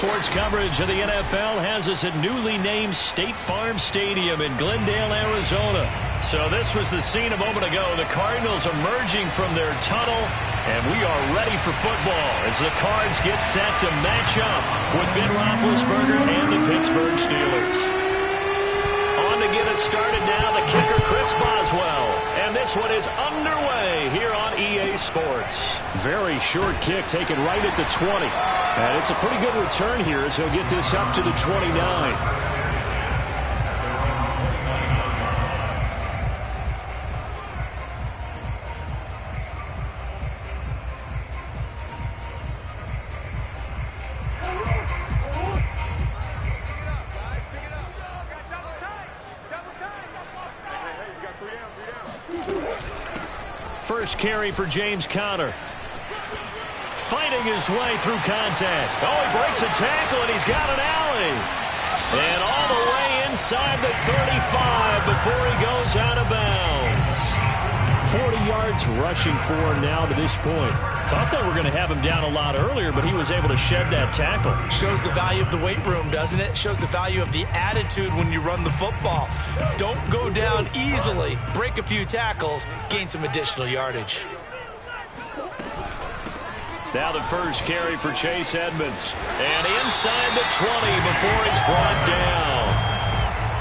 Sports coverage of the NFL has us at newly named State Farm Stadium in Glendale, Arizona. So this was the scene a moment ago. The Cardinals emerging from their tunnel, and we are ready for football as the Cards get set to match up with Ben Roethlisberger and the Pittsburgh Steelers. On to get it started now, the kicker Chris Boswell. And this one is underway here on EA Sports. Very short kick taken right at the 20. And it's a pretty good return here as he'll get this up to the 29. First carry for James Conner. Fighting his way through contact. Oh, he breaks a tackle, and he's got an alley. And all the way inside the 35 before he goes out of bounds. 40 yards rushing for him now to this point. Thought they were going to have him down a lot earlier, but he was able to shed that tackle. Shows the value of the weight room, doesn't it? Shows the value of the attitude when you run the football. Don't go down easily. Break a few tackles. Gain some additional yardage. Now the first carry for Chase Edmonds. And inside the 20 before he's brought down.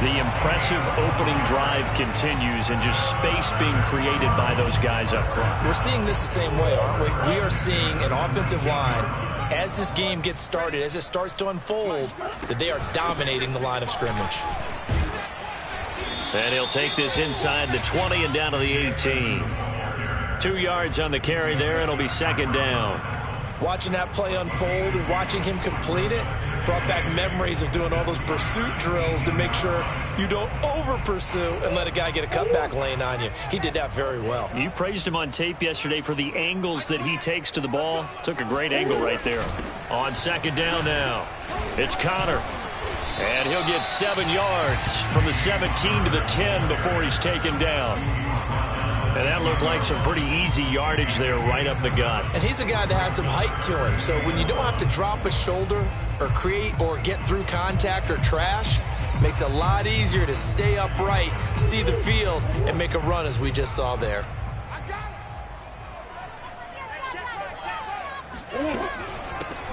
The impressive opening drive continues and just space being created by those guys up front. We're seeing this the same way, aren't we? We are seeing an offensive line, as this game gets started, as it starts to unfold, that they are dominating the line of scrimmage. And he'll take this inside the 20 and down to the 18. 2 yards on the carry there. It'll be second down. Watching that play unfold and watching him complete it brought back memories of doing all those pursuit drills to make sure you don't over-pursue and let a guy get a cutback lane on you. He did that very well. You praised him on tape yesterday for the angles that he takes to the ball. Took a great angle right there. On second down now, it's Conner. And he'll get 7 yards from the 17 to the 10 before he's taken down. And that looked like some pretty easy yardage there right up the gut. And he's a guy that has some height to him. So when you don't have to drop a shoulder or create or get through contact or trash, makes it a lot easier to stay upright, see the field, and make a run as we just saw there.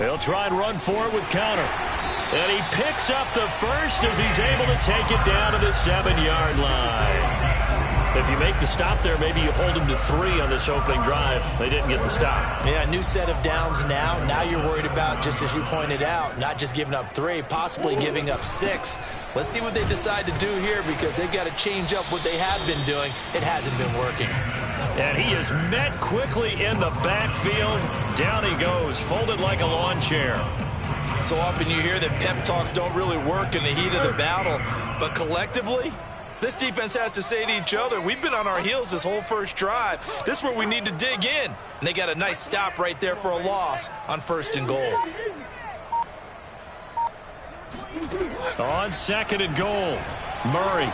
They'll try and run for it with Conner. And he picks up the first as he's able to take it down to the 7-yard line. If you make the stop there, maybe you hold him to 3 on this opening drive. They didn't get the stop. Yeah, new set of downs now. Now you're worried about, just as you pointed out, not just giving up 3, possibly giving up 6. Let's see what they decide to do here because they've got to change up what they have been doing. It hasn't been working. And he is met quickly in the backfield. Down he goes, folded like a lawn chair. So often you hear that pep talks don't really work in the heat of the battle, but collectively, this defense has to say to each other, we've been on our heels this whole first drive. This is where we need to dig in. And they got a nice stop right there for a loss on 1st and goal. On 2nd and goal, Murray.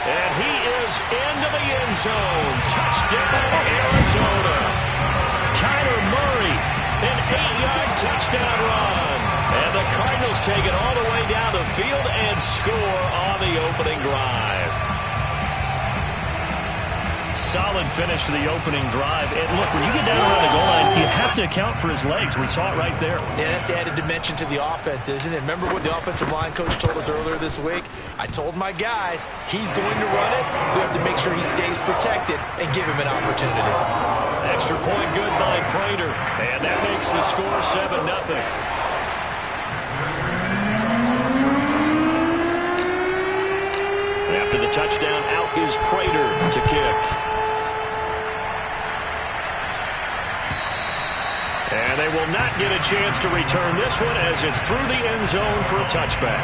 And he is into the end zone. Touchdown, Arizona. Kyler Murray, an 8-yard touchdown run. And the Cardinals take it all the way down the field and score on the opening drive. Solid finish to the opening drive. And look, when you get down around the goal line, you have to account for his legs. We saw it right there. Yeah, that's the added dimension to the offense, isn't it? Remember what the offensive line coach told us earlier this week? I told my guys, he's going to run it. We have to make sure he stays protected and give him an opportunity. Extra point good by Prater. And that makes the score 7-0. After the touchdown, out is Prater to kick. And they will not get a chance to return this one as it's through the end zone for a touchback.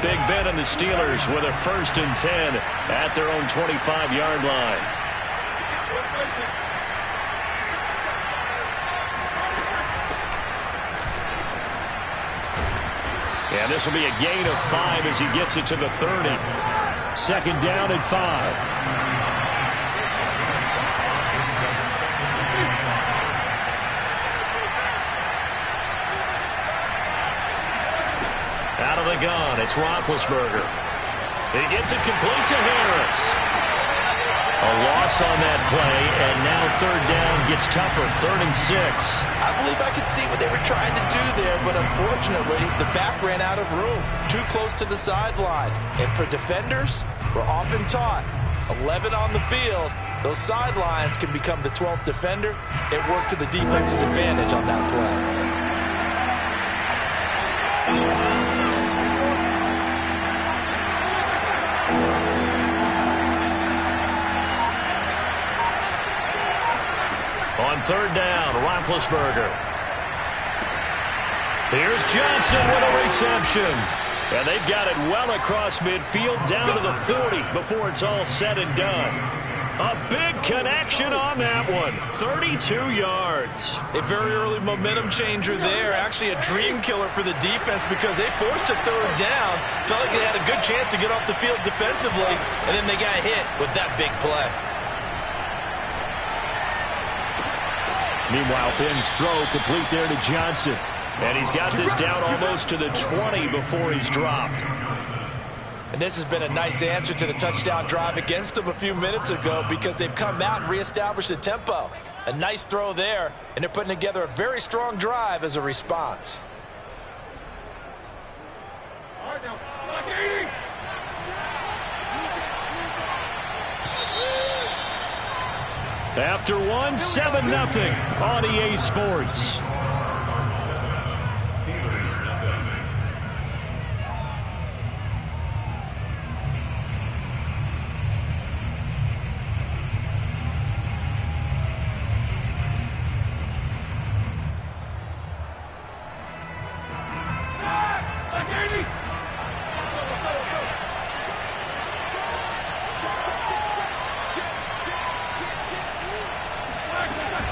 Big Ben and the Steelers with a 1st and 10 at their own 25-yard line. And this will be a gain of 5 as he gets it to the 30. Second down and 5. Out of the gun, it's Roethlisberger. He gets it complete to Harris. A loss on that play, and now third down gets tougher, 3rd and 6. I believe I could see what they were trying to do there, but unfortunately, the back ran out of room, too close to the sideline. And for defenders, we're often taught, 11 on the field, those sidelines can become the 12th defender. It worked to the defense's advantage on that play. On third down, Roethlisberger. Here's Johnson with a reception. And they've got it well across midfield down to the 40 before it's all said and done. A big connection on that one. 32 yards. A very early momentum changer there. Actually a dream killer for the defense because they forced a third down. Felt like they had a good chance to get off the field defensively, and then they got hit with that big play. Meanwhile, Ben's throw complete there to Johnson. And he's got this down almost to the 20 before he's dropped. And this has been a nice answer to the touchdown drive against them a few minutes ago because they've come out and reestablished the tempo. A nice throw there, and they're putting together a very strong drive as a response. After one, 7-0 on EA Sports.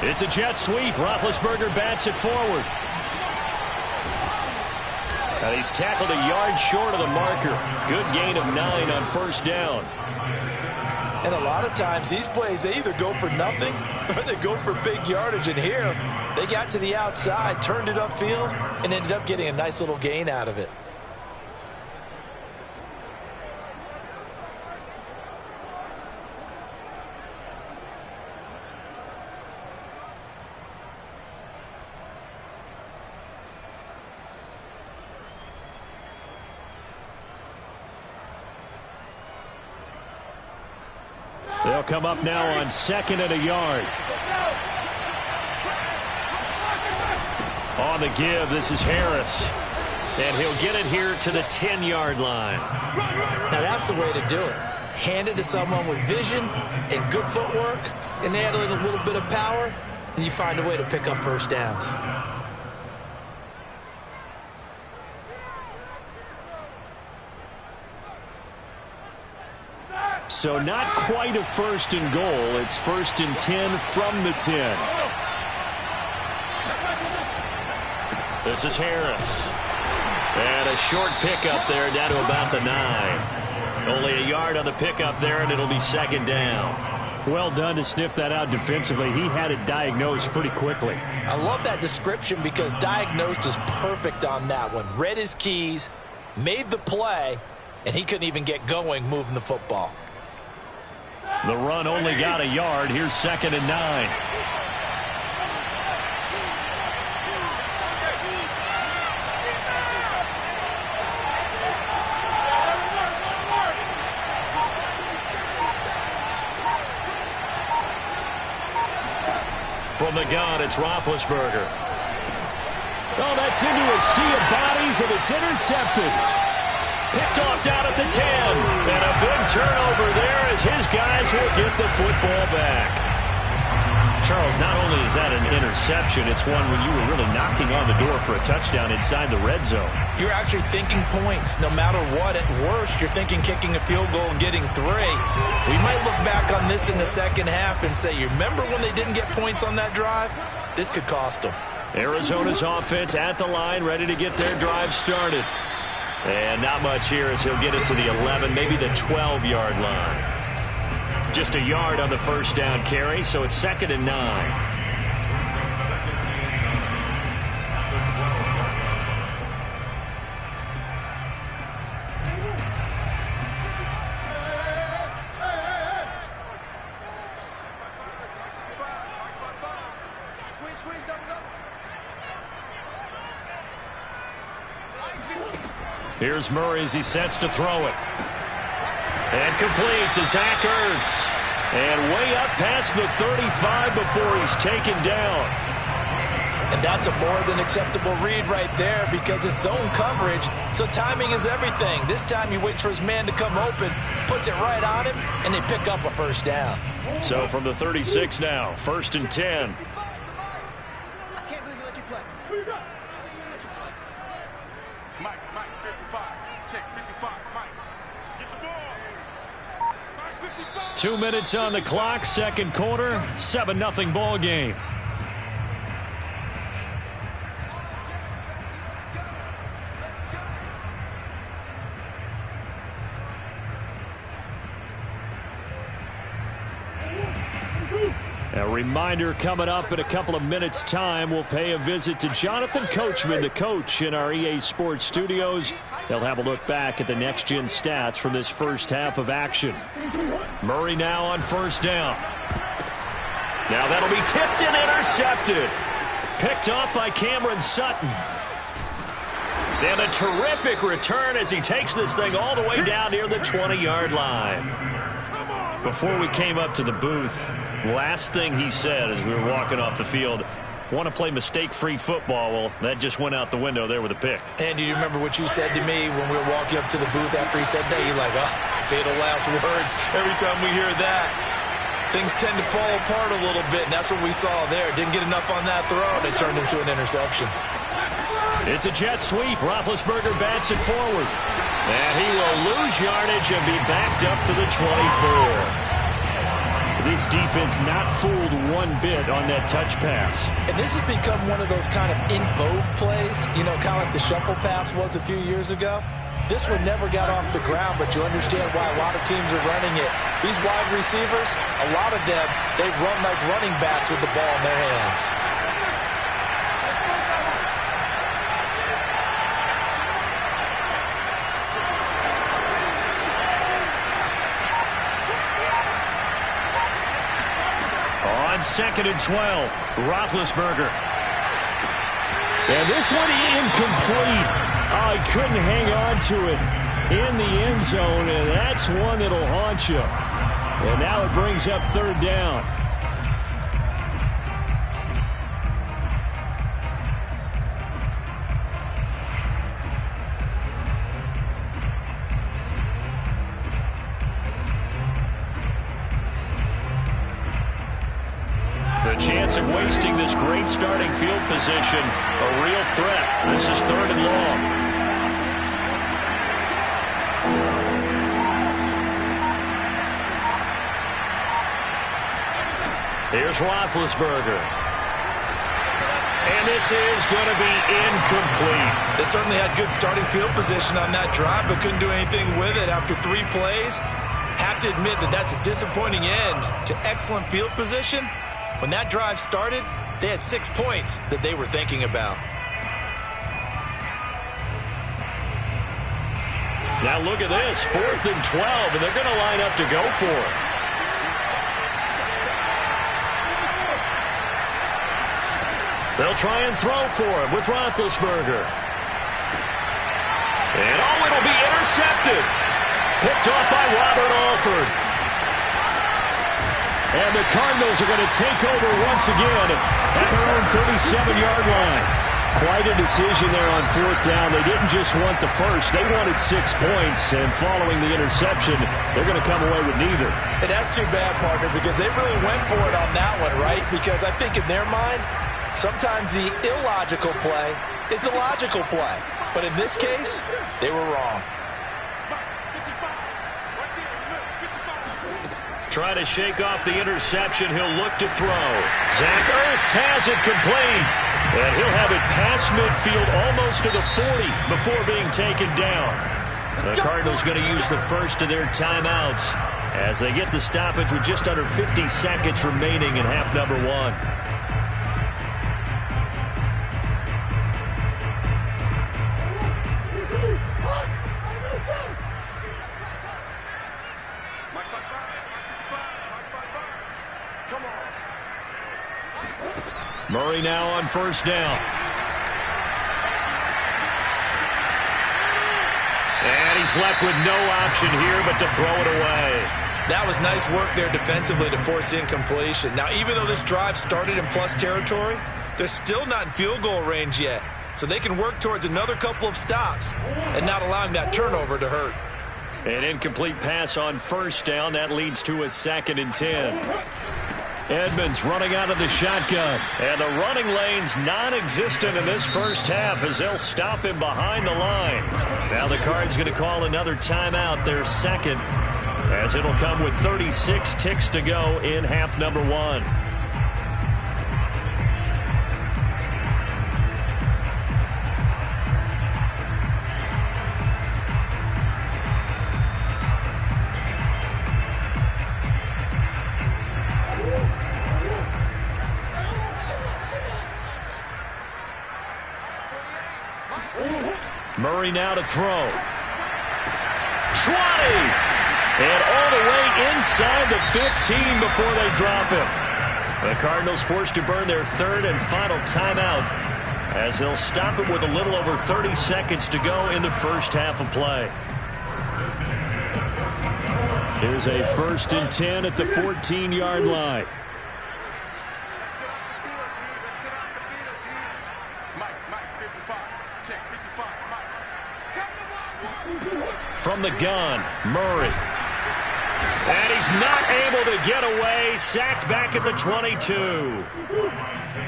It's a jet sweep. Roethlisberger bats it forward. And he's tackled a yard short of the marker. Good gain of 9 on first down. And a lot of times these plays, they either go for nothing or they go for big yardage. And here, they got to the outside, turned it upfield, and ended up getting a nice little gain out of it. They'll come up now on 2nd and a yard. On the give, this is Harris. And he'll get it here to the 10-yard line. Now that's the way to do it. Hand it to someone with vision and good footwork, and add a little bit of power, and you find a way to pick up first downs. So not quite a 1st and goal. It's 1st and 10 from the 10. This is Harris. And a short pickup there down to about the 9. Only a yard on the pickup there, and it'll be 2nd down. Well done to sniff that out defensively. He had it diagnosed pretty quickly. I love that description because diagnosed is perfect on that one. Read his keys, made the play, and he couldn't even get going moving the football. The run only got a yard. Here's 2nd and 9. From the gun, it's Roethlisberger. Oh, that's into a sea of bodies, and it's intercepted. Picked off down at the 10. And a big turnover there as his guys will get the football back. Charles, not only is that an interception, it's one when you were really knocking on the door for a touchdown inside the red zone. You're actually thinking points. No matter what, at worst, you're thinking kicking a field goal and getting 3. We might look back on this in the second half and say, you remember when they didn't get points on that drive? This could cost them. Arizona's offense at the line, ready to get their drive started. And not much here as he'll get it to the 11, maybe the 12-yard line. Just a yard on the first down carry, so it's 2nd and 9. Here's Murray as he sets to throw it. And complete to Zach Ertz. And way up past the 35 before he's taken down. And that's a more than acceptable read right there because it's zone coverage, so timing is everything. This time he waits for his man to come open, puts it right on him, and they pick up a first down. So from the 36 now, 1st and 10. I can't believe you let you play. Mike, 55. Check, 55, Mike. Get the ball. Mike, 55. 2 minutes on the clock, second quarter, 7-0 ball game. A reminder coming up in a couple of minutes' time. We'll pay a visit to Jonathan Coachman, the coach in our EA Sports studios. They'll have a look back at the next-gen stats from this first half of action. Murray now on first down. Now that'll be tipped and intercepted. Picked off by Cameron Sutton. And a terrific return as he takes this thing all the way down near the 20-yard line. Before we came up to the booth, last thing he said as we were walking off the field, want to play mistake-free football. Well, that just went out the window there with a pick. And do you remember what you said to me when we were walking up to the booth after he said that? You're like, oh, fatal last words. Every time we hear that, things tend to fall apart a little bit, and that's what we saw there. Didn't get enough on that throw, and it turned into an interception. It's a jet sweep. Roethlisberger bats it forward. And he will lose yardage and be backed up to the 24. This defense not fooled one bit on that touch pass. And this has become one of those kind of in vogue plays, you know, kind of like the shuffle pass was a few years ago. This one never got off the ground, but you understand why a lot of teams are running it. These wide receivers, a lot of them, they run like running backs with the ball in their hands. On 2nd and 12, Roethlisberger. And this one incomplete. Oh, he couldn't hang on to it in the end zone, and that's one that'll haunt you. And now it brings up 3rd down. The chance of wasting this great starting field position, a real threat. This is 3rd and long. Here's Roethlisberger. And this is going to be incomplete. They certainly had good starting field position on that drive, but couldn't do anything with it after 3 plays. Have to admit that that's a disappointing end to excellent field position. When that drive started, they had 6 points that they were thinking about. Now look at this, 4th and 12, and they're going to line up to go for it. They'll try and throw for him with Roethlisberger. And oh, it'll be intercepted. Picked off by Robert Alford. And the Cardinals are going to take over once again at their own 37-yard line. Quite a decision there on 4th down. They didn't just want the first. They wanted 6 points, and following the interception, they're going to come away with neither. And that's too bad, partner, because they really went for it on that one, right? Because I think in their mind, sometimes the illogical play is a logical play. But in this case, they were wrong. Trying to shake off the interception. He'll look to throw. Zach Ertz has it complete. And he'll have it past midfield almost to the 40 before being taken down. The Cardinals going to use the first of their timeouts as they get the stoppage with just under 50 seconds remaining in half number one. Murray now on first down. And he's left with no option here but to throw it away. That was nice work there defensively to force incompletion. Now, even though this drive started in plus territory, they're still not in field goal range yet. So they can work towards another couple of stops and not allowing that turnover to hurt. An incomplete pass on first down. That leads to a 2nd and 10. Edmonds running out of the shotgun. And the running lane's non-existent in this first half as they'll stop him behind the line. Now the Cards going to call another timeout, their second, as it'll come with 36 ticks to go in half number one. Murray now to throw. 20! And all the way inside the 15 before they drop him. The Cardinals forced to burn their third and final timeout as they'll stop it with a little over 30 seconds to go in the first half of play. Here's a 1st and 10 at the 14-yard line. From the gun, Murray. And he's not able to get away. Sacked back at the 22.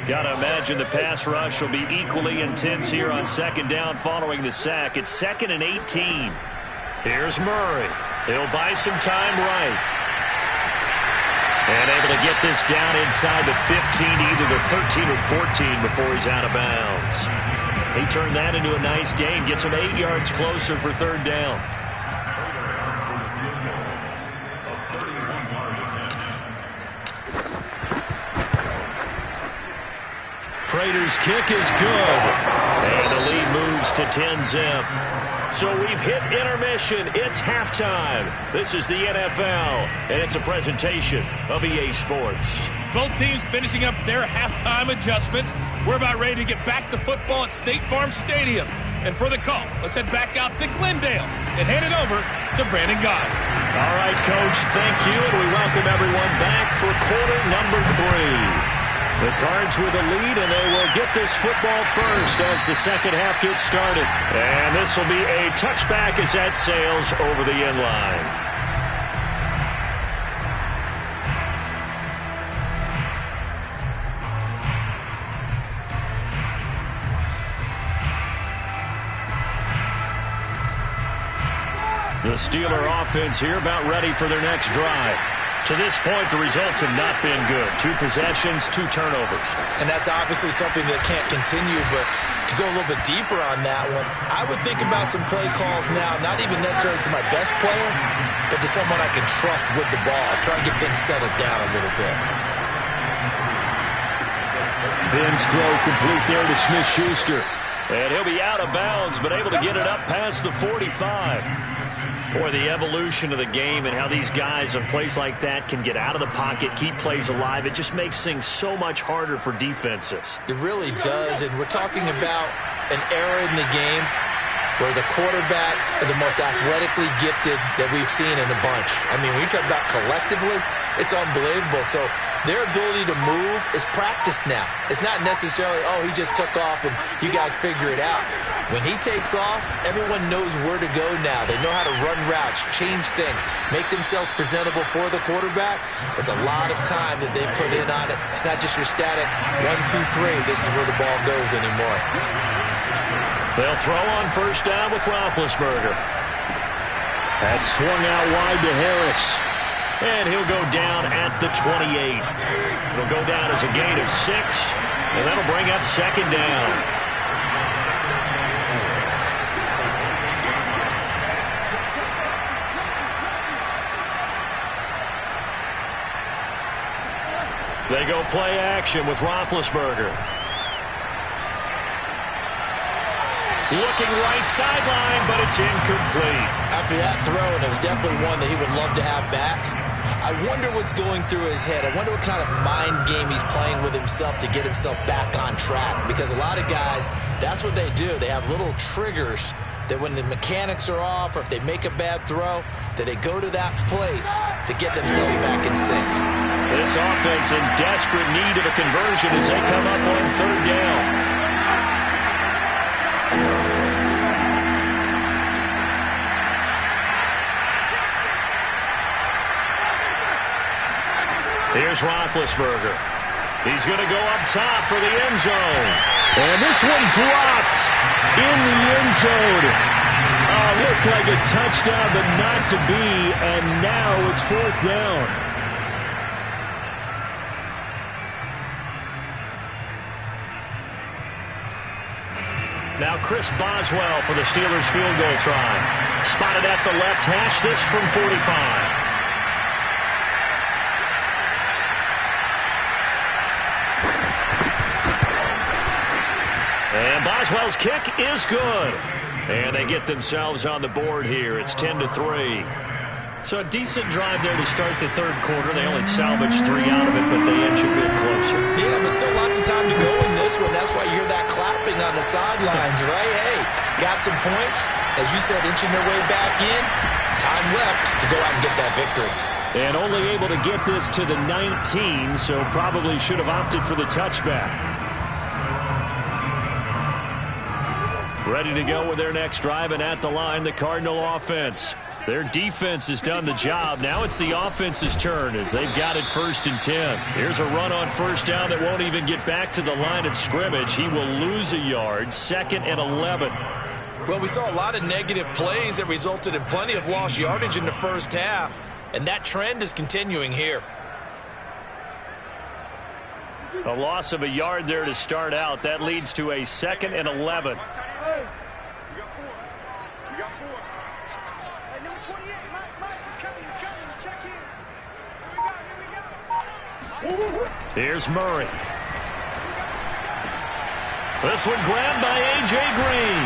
Gotta imagine the pass rush will be equally intense here on 2nd down following the sack. It's 2nd and 18. Here's Murray. He'll buy some time right. And able to get this down inside the 15, either the 13 or 14 before he's out of bounds. He turned that into a nice gain. Gets him 8 yards closer for 3rd down. Prater's kick is good. And the lead moves to 10-zip. So we've hit intermission. It's halftime. This is the NFL, and it's a presentation of EA Sports. Both teams finishing up their halftime adjustments. We're about ready to get back to football at State Farm Stadium. And for the call, let's head back out to Glendale and hand it over to Brandon Guy. All right, Coach, thank you, and we welcome everyone back for quarter number 3. The Cards with a lead, and they will get this football first as the second half gets started. And this will be a touchback as that sails over the end line. The Steeler offense here about ready for their next drive. To this point, the results have not been good. 2 possessions, 2 turnovers. And that's obviously something that can't continue, but to go a little bit deeper on that one, I would think about some play calls now, not even necessarily to my best player, but to someone I can trust with the ball. Try and get things settled down a little bit. Ben's throw complete there to Smith-Schuster. And he'll be out of bounds, but able to get it up past the 45. Boy, the evolution of the game and how these guys in plays like that can get out of the pocket, keep plays alive, it just makes things so much harder for defenses. It really does, and we're talking about an era in the game where the quarterbacks are the most athletically gifted that we've seen in a bunch. I mean, when you talk about collectively, it's unbelievable. So their ability to move is practiced now. It's not necessarily, oh, he just took off and you guys figure it out. When he takes off, everyone knows where to go now. They know how to run routes, change things, make themselves presentable for the quarterback. It's a lot of time that they put in on it. It's not just your static 1, 2, 3. This is where the ball goes anymore. They'll throw on first down with Roethlisberger. That swung out wide to Harris. And he'll go down at the 28. It'll go down as a gain of 6, and that'll bring up second down. They go play action with Roethlisberger. Looking right sideline, but it's incomplete. After that throw, and it was definitely one that he would love to have back, I wonder what's going through his head. I wonder what kind of mind game he's playing with himself to get himself back on track. Because a lot of guys, that's what they do. They have little triggers that when the mechanics are off or if they make a bad throw, that they go to that place to get themselves back in sync. This offense in desperate need of a conversion as they come up on third down. Here's Roethlisberger. He's going to go up top for the end zone. And this one dropped in the end zone. Looked like a touchdown, but not to be. And now it's fourth down. Now Chris Boswell for the Steelers field goal try. Spotted at the left hash, this from 45. And Boswell's kick is good. And they get themselves on the board here. It's 10-3. So a decent drive there to start the third quarter. They only salvaged 3 out of it, but they inch a bit closer. Yeah, but still lots of time to go in this one. That's why you hear that clapping on the sidelines, right? Hey, got some points. As you said, inching their way back in. Time left to go out and get that victory. And only able to get this to the 19, so probably should have opted for the touchback. Ready to go with their next drive, and at the line, the Cardinal offense. Their defense has done the job. Now it's the offense's turn as they've got it 1st and 10. Here's a run on first down that won't even get back to the line of scrimmage. He will lose a yard. 2nd and 11. Well, we saw a lot of negative plays that resulted in plenty of lost yardage in the first half, and that trend is continuing here. A loss of a yard there to start out. That leads to a 2nd and 11. Here's Murray. This one grabbed by A.J. Green.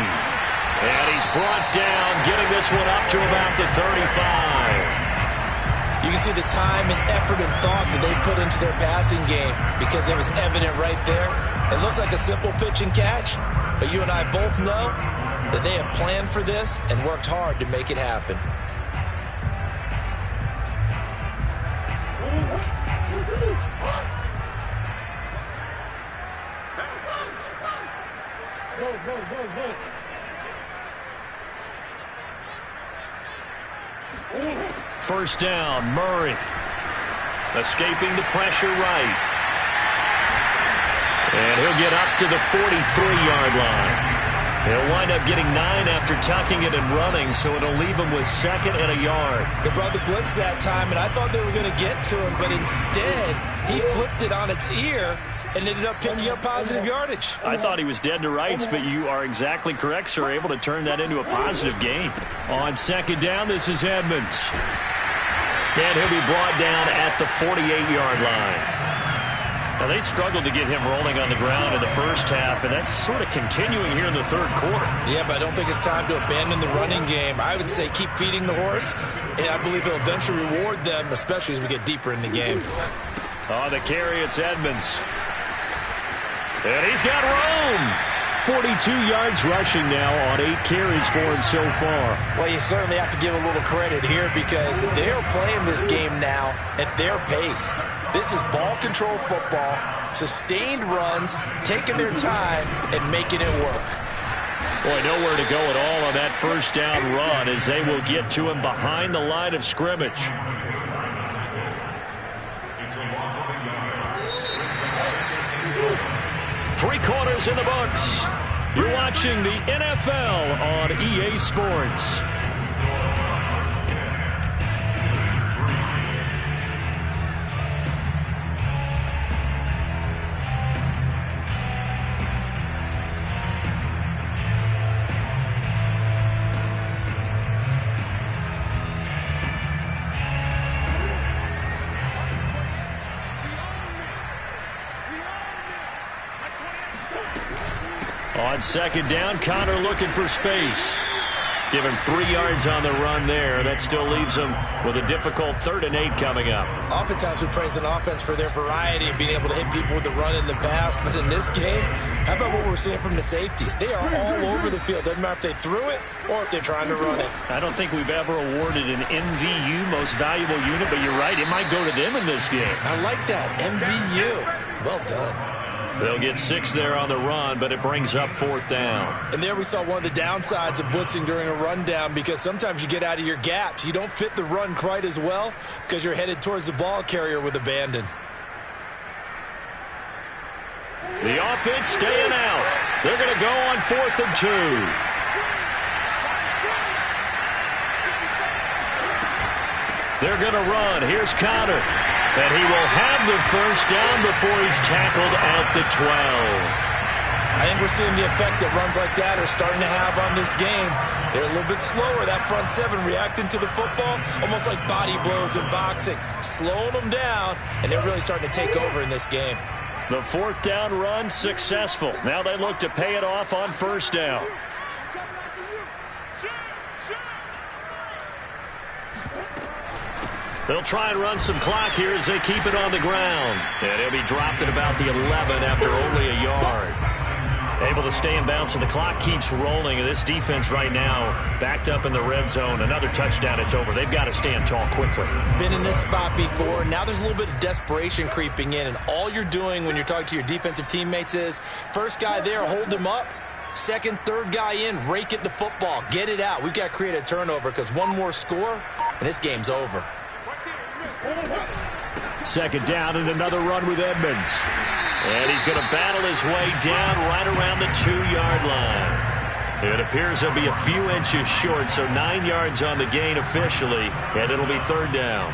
And he's brought down, getting this one up to about the 35. You can see the time and effort and thought that they put into their passing game because it was evident right there. It looks like a simple pitch and catch, but you and I both know that they have planned for this and worked hard to make it happen. First down, Murray. Escaping the pressure right. And he'll get up to the 43-yard line. He'll wind up getting 9 after tucking it and running, so it'll leave him with 2nd and a yard. They brought the blitz that time, and I thought they were going to get to him, but instead he flipped it on its ear and ended up picking up positive yardage. I thought he was dead to rights, but you are exactly correct, sir. Able to turn that into a positive gain. On 2nd down, this is Edmonds. And he'll be brought down at the 48-yard line. Now, they struggled to get him rolling on the ground in the first half, and that's sort of continuing here in the third quarter. Yeah, but I don't think it's time to abandon the running game. I would say keep feeding the horse, and I believe he'll eventually reward them, especially as we get deeper in the game. On the carry, it's Edmonds. And he's got room. 42 yards rushing now on 8 carries for him so far. Well, you certainly have to give a little credit here because they're playing this game now at their pace. This is ball control football, sustained runs, taking their time and making it work. Boy, nowhere to go at all on that first down run as they will get to him behind the line of scrimmage. Three quarters in the books. You're watching the NFL on EA Sports. On second down, Connor looking for space. Give him 3 yards on the run there. That still leaves him with a difficult 3rd and 8 coming up. Oftentimes we praise an offense for their variety and being able to hit people with the run in the pass. But in this game, how about what we're seeing from the safeties? They are all over the field. Doesn't matter if they threw it or if they're trying to run it. I don't think we've ever awarded an MVU, most valuable unit, but you're right. It might go to them in this game. I like that. MVU. Well done. They'll get 6 there on the run, but it brings up 4th down. And there we saw one of the downsides of blitzing during a rundown, because sometimes you get out of your gaps. You don't fit the run quite as well because you're headed towards the ball carrier with abandon. The offense staying out. They're going to go on 4th and 2. They're going to run. Here's Connor. And he will have the first down before he's tackled at the 12. I think we're seeing the effect that runs like that are starting to have on this game. They're a little bit slower, that front 7, reacting to the football, almost like body blows in boxing, slowing them down, and they're really starting to take over in this game. The 4th down run successful. Now they look to pay it off on 1st down. They'll try and run some clock here as they keep it on the ground. And he'll be dropped at about the 11 after only a yard. Able to stay in bounds, so the clock keeps rolling. And this defense right now backed up in the red zone. Another touchdown, it's over. They've got to stand tall quickly. Been in this spot before. Now there's a little bit of desperation creeping in. And all you're doing when you're talking to your defensive teammates is, first guy there, hold him up. Second, third guy in, rake it the football. Get it out. We've got to create a turnover, because one more score, and this game's over. Second down and another run with Edmonds. And he's going to battle his way down right around the 2-yard line. It appears he'll be a few inches short, so 9 yards on the gain officially, and it'll be 3rd down.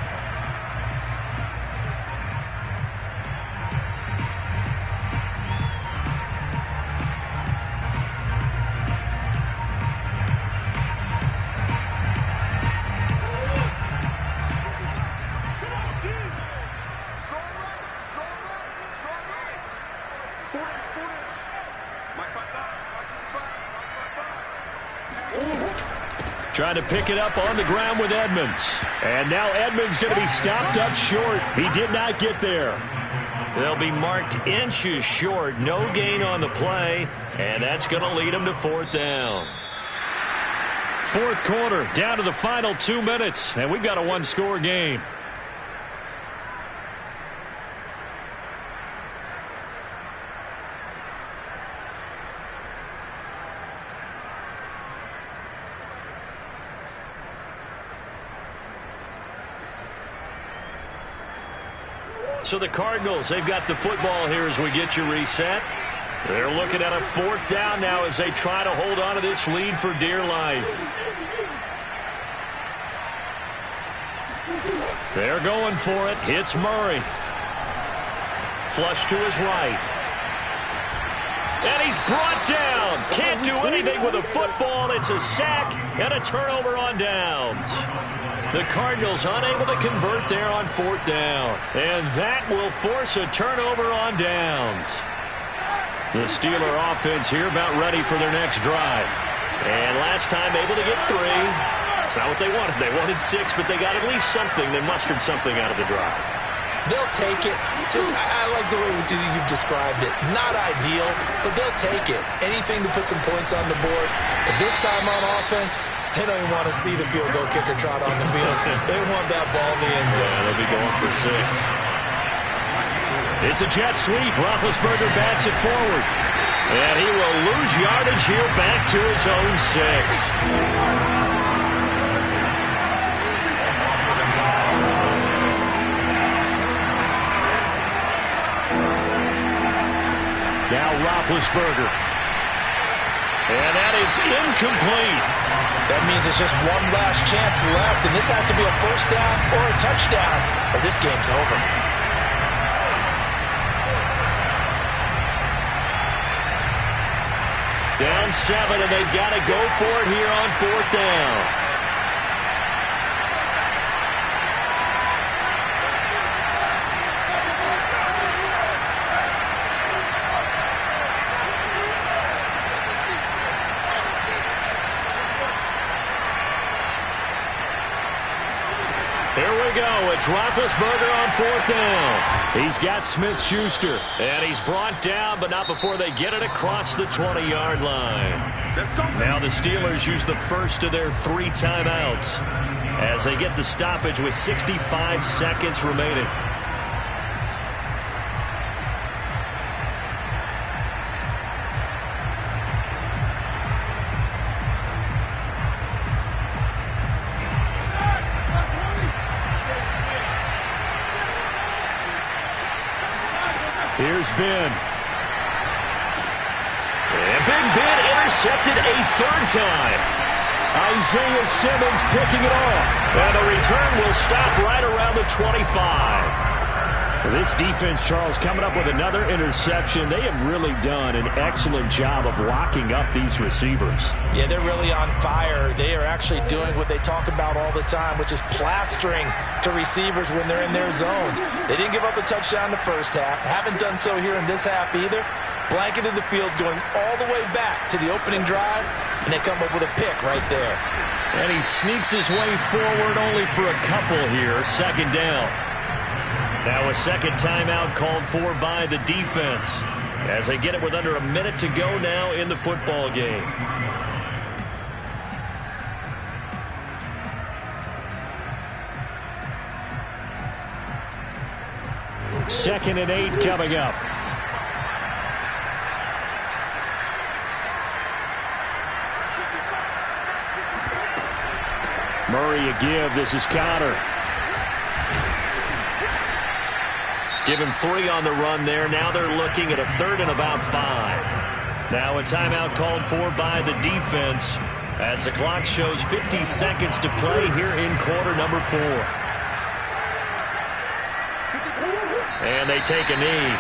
Trying to pick it up on the ground with Edmonds. And now Edmonds going to be stopped up short. He did not get there. They'll be marked inches short. No gain on the play. And that's going to lead them to 4th down. 4th quarter, down to the final 2 minutes. And we've got a 1-score game. So the Cardinals, they've got the football here as we get you reset. They're looking at a 4th down now as they try to hold on to this lead for dear life. They're going for it. Hits Murray. Flush to his right. And he's brought down. Can't do anything with a football. It's a sack and a turnover on downs. The Cardinals unable to convert there on 4th down. And that will force a turnover on downs. The Steeler offense here about ready for their next drive. And last time able to get 3. It's not what they wanted. They wanted 6, but they got at least something. They mustered something out of the drive. They'll take it. I like the way you've described it. Not ideal, but they'll take it. Anything to put some points on the board. But this time on offense, they don't even want to see the field goal kicker trot on the field. They want that ball in the end zone. Yeah, they'll be going for 6. It's a jet sweep. Roethlisberger bats it forward. And he will lose yardage here back to his own 6. Now Roethlisberger. And that is incomplete. That means it's just one last chance left, and this has to be a 1st down or a touchdown, or this game's over. Down 7, and they've got to go for it here on 4th down. it's Roethlisberger on 4th down. He's got Smith-Schuster. And he's brought down, but not before they get it across the 20-yard line. Now the Steelers use the first of their 3 timeouts as they get the stoppage with 65 seconds remaining. Here's Ben. And Big Ben intercepted a 3rd time. Isaiah Simmons picking it off. And the return will stop right around the 25. This defense, Charles, coming up with another interception. They have really done an excellent job of locking up these receivers. Yeah, they're really on fire. They are actually doing what they talk about all the time, which is plastering to receivers when they're in their zones. They didn't give up a touchdown in the first half. Haven't done so here in this half either. Blanketed the field going all the way back to the opening drive, and they come up with a pick right there. And he sneaks his way forward only for a couple here. 2nd down. Now a 2nd timeout called for by the defense as they get it with under a minute to go now in the football game. Second and 8 coming up. Murray a give. This is Connor. Give him 3 on the run there. Now they're looking at a 3rd and about 5. Now a timeout called for by the defense as the clock shows 50 seconds to play here in quarter number 4. And they take a knee.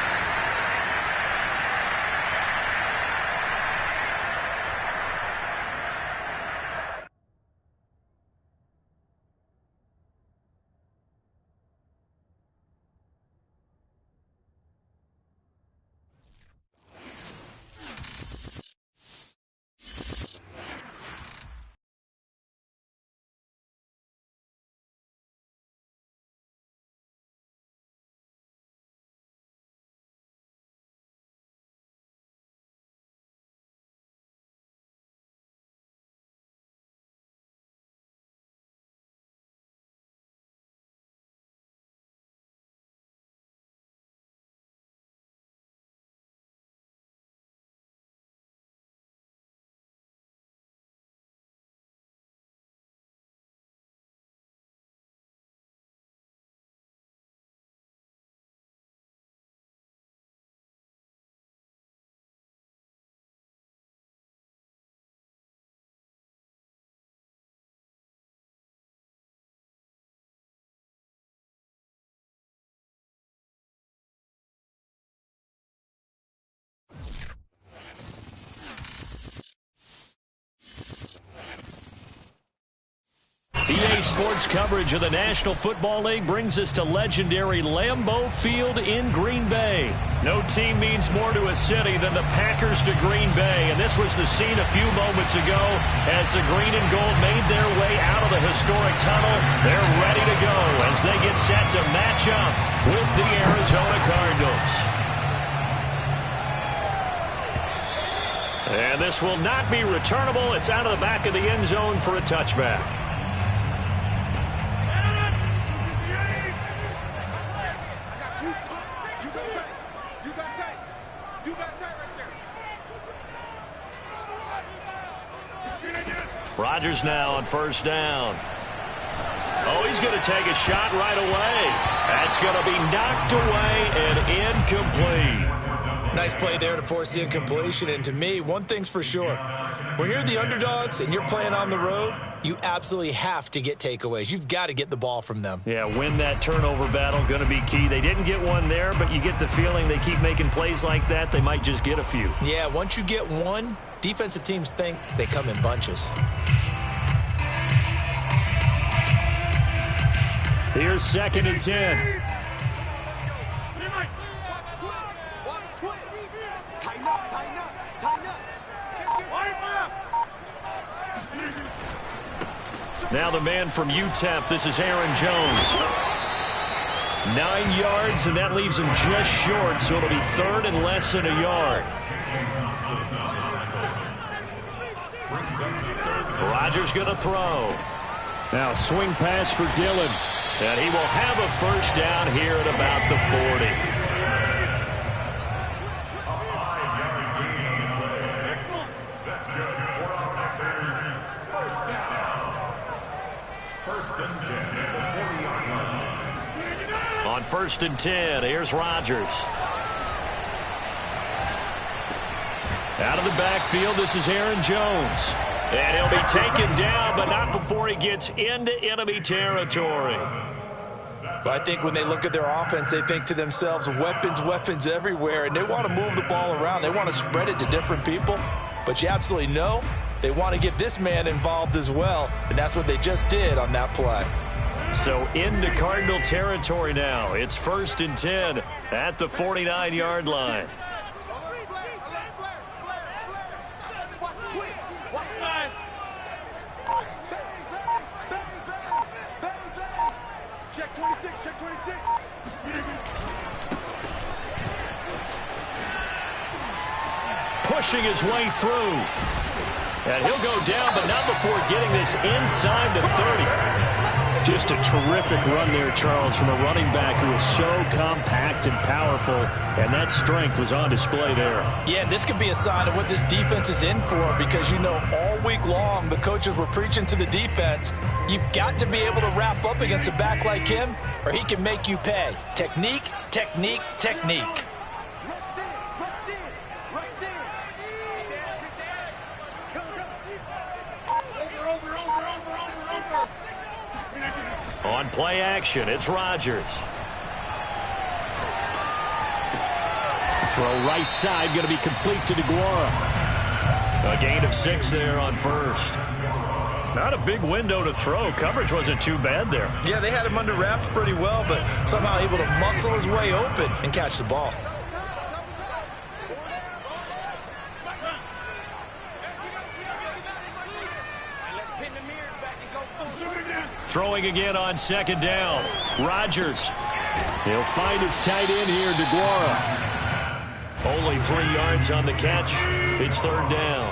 EA Sports coverage of the National Football League brings us to legendary Lambeau Field in Green Bay. No team means more to a city than the Packers to Green Bay, and this was the scene a few moments ago as the green and gold made their way out of the historic tunnel. They're ready to go as they get set to match up with the Arizona Cardinals. And this will not be returnable. It's out of the back of the end zone for a touchback. Rodgers now on 1st down. Oh, he's going to take a shot right away. That's going to be knocked away and incomplete. Nice play there to force the incompletion. And to me, one thing's for sure. When you're the underdogs and you're playing on the road, you absolutely have to get takeaways. You've got to get the ball from them. Yeah, win that turnover battle, going to be key. They didn't get one there, but you get the feeling they keep making plays like that, they might just get a few. Yeah, once you get one, defensive teams think they come in bunches. Here's 2nd and 10. Now the man from UTEP, this is Aaron Jones. 9 yards, and that leaves him just short, so it'll be third and less than a yard. Rodgers going to throw. Now swing pass for Dillon. And he will have a first down here at about the 40. That's good. For our Packers, first down. First and 10 at the 40-yard line. On first and 10, here's Rodgers. Out of the backfield, this is Aaron Jones. And he'll be taken down, but not before he gets into enemy territory. But I think when they look at their offense, they think to themselves, weapons, weapons everywhere, and they want to move the ball around. They want to spread it to different people. But you absolutely know they want to get this man involved as well, and that's what they just did on that play. So into Cardinal territory now. It's first and 10 at the 49-yard line. Check 26, check 26. Pushing his way through. And he'll go down, but not before getting this inside the 30. Just a terrific run there, Charles, from a running back who is so compact and powerful, and that strength was on display there. Yeah, this could be a sign of what this defense is in for, because, you know, all week long the coaches were preaching to the defense, you've got to be able to wrap up against a back like him, or he can make you pay. Technique, technique, technique. On play action, it's Rodgers. Throw right side, going to be complete to DeGuara. A gain of 6 there on first. Not a big window to throw. Coverage wasn't too bad there. Yeah, they had him under wraps pretty well, but somehow able to muscle his way open and catch the ball. Throwing again on second down. Rodgers. He'll find his tight end here, DeGuara. Only 3 yards on the catch. It's third down.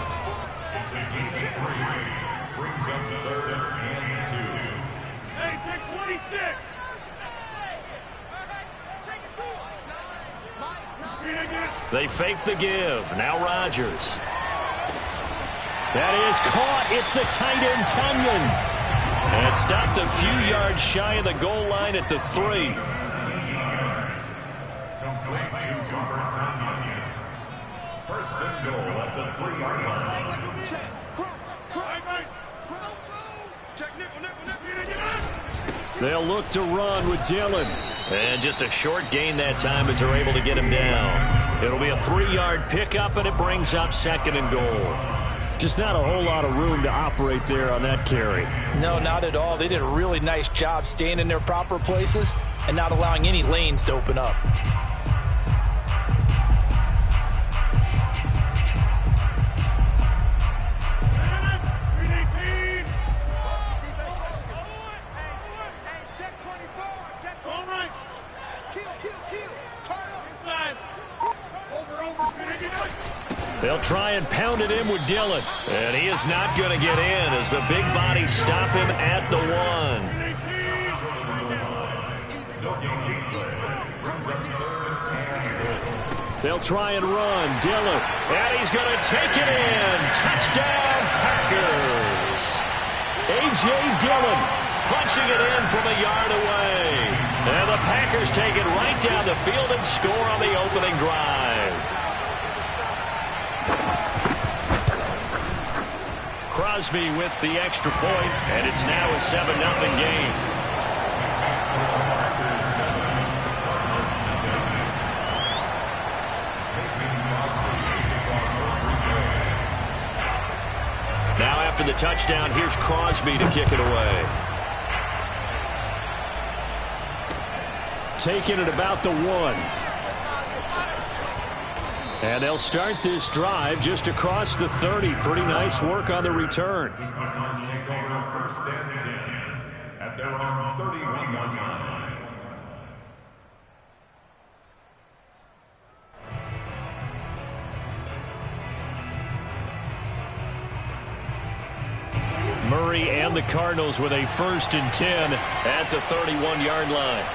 Brings up third and 2. Hey, take 26. They fake the give. Now Rodgers. That is caught. It's the tight end, Tunyon. And stopped a few yards shy of the goal line at the 3. Complete to Robert Tunyon. First and goal at the 3-yard line. They'll look to run with Dillon. And just a short gain that time as they're able to get him down. It'll be a 3-yard pickup, and it brings up second and goal. Just not a whole lot of room to operate there on that carry. No, not at all. They did a really nice job staying in their proper places and not allowing any lanes to open up. They'll try and pound it in with Dillon. And he is not going to get in as the big bodies stop him at the 1. They'll try and run. Dillon. And he's going to take it in. Touchdown, Packers. A.J. Dillon punching it in from a yard away. And the Packers take it right down the field and score on the opening drive. Crosby with the extra point, and it's now a 7-0 game. Now after the touchdown, here's Crosby to kick it away. Taking it about the 1. And they'll start this drive just across the 30. Pretty nice work on the return. Take over first and 10 at their own 31-yard line. Murray and the Cardinals with a 1st and 10 at the 31-yard line.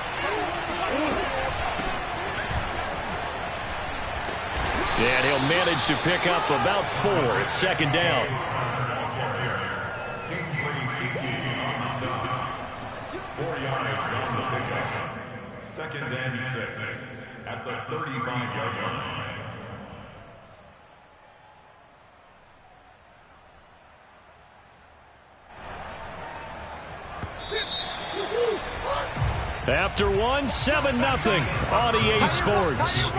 And he'll manage to pick up about 4. It's 2nd down. On the stop. 4 yards on the pickup. 2nd and 6 at the 35-yard line. After 1, 7-0 on EA Sports.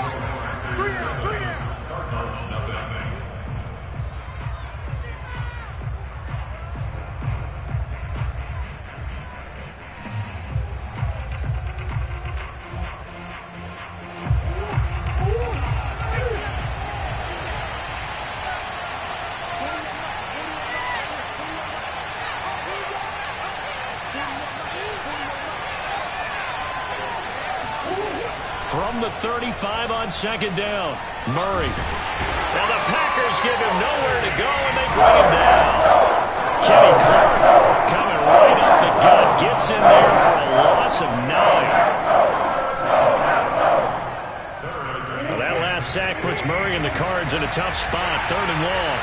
Cardinals nothing. From the 35 on 2nd down, Murray. Now the Packers give him nowhere to go, and they bring him down. Kenny Clark coming right up the gut, gets in there for a loss of 9. Well, that last sack puts Murray and the Cards in a tough spot, 3rd and long.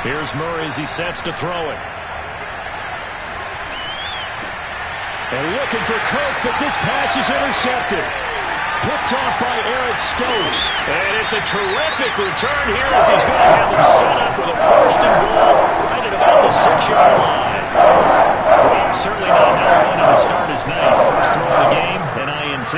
Here's Murray as he sets to throw it. And looking for Kirk, but this pass is intercepted. Picked off by Eric Stokes. And it's a terrific return here as he's going to have them set up with a 1st and goal right at about the 6-yard line. Well, certainly not how he wanted to start his night. First throw of the game, an INT.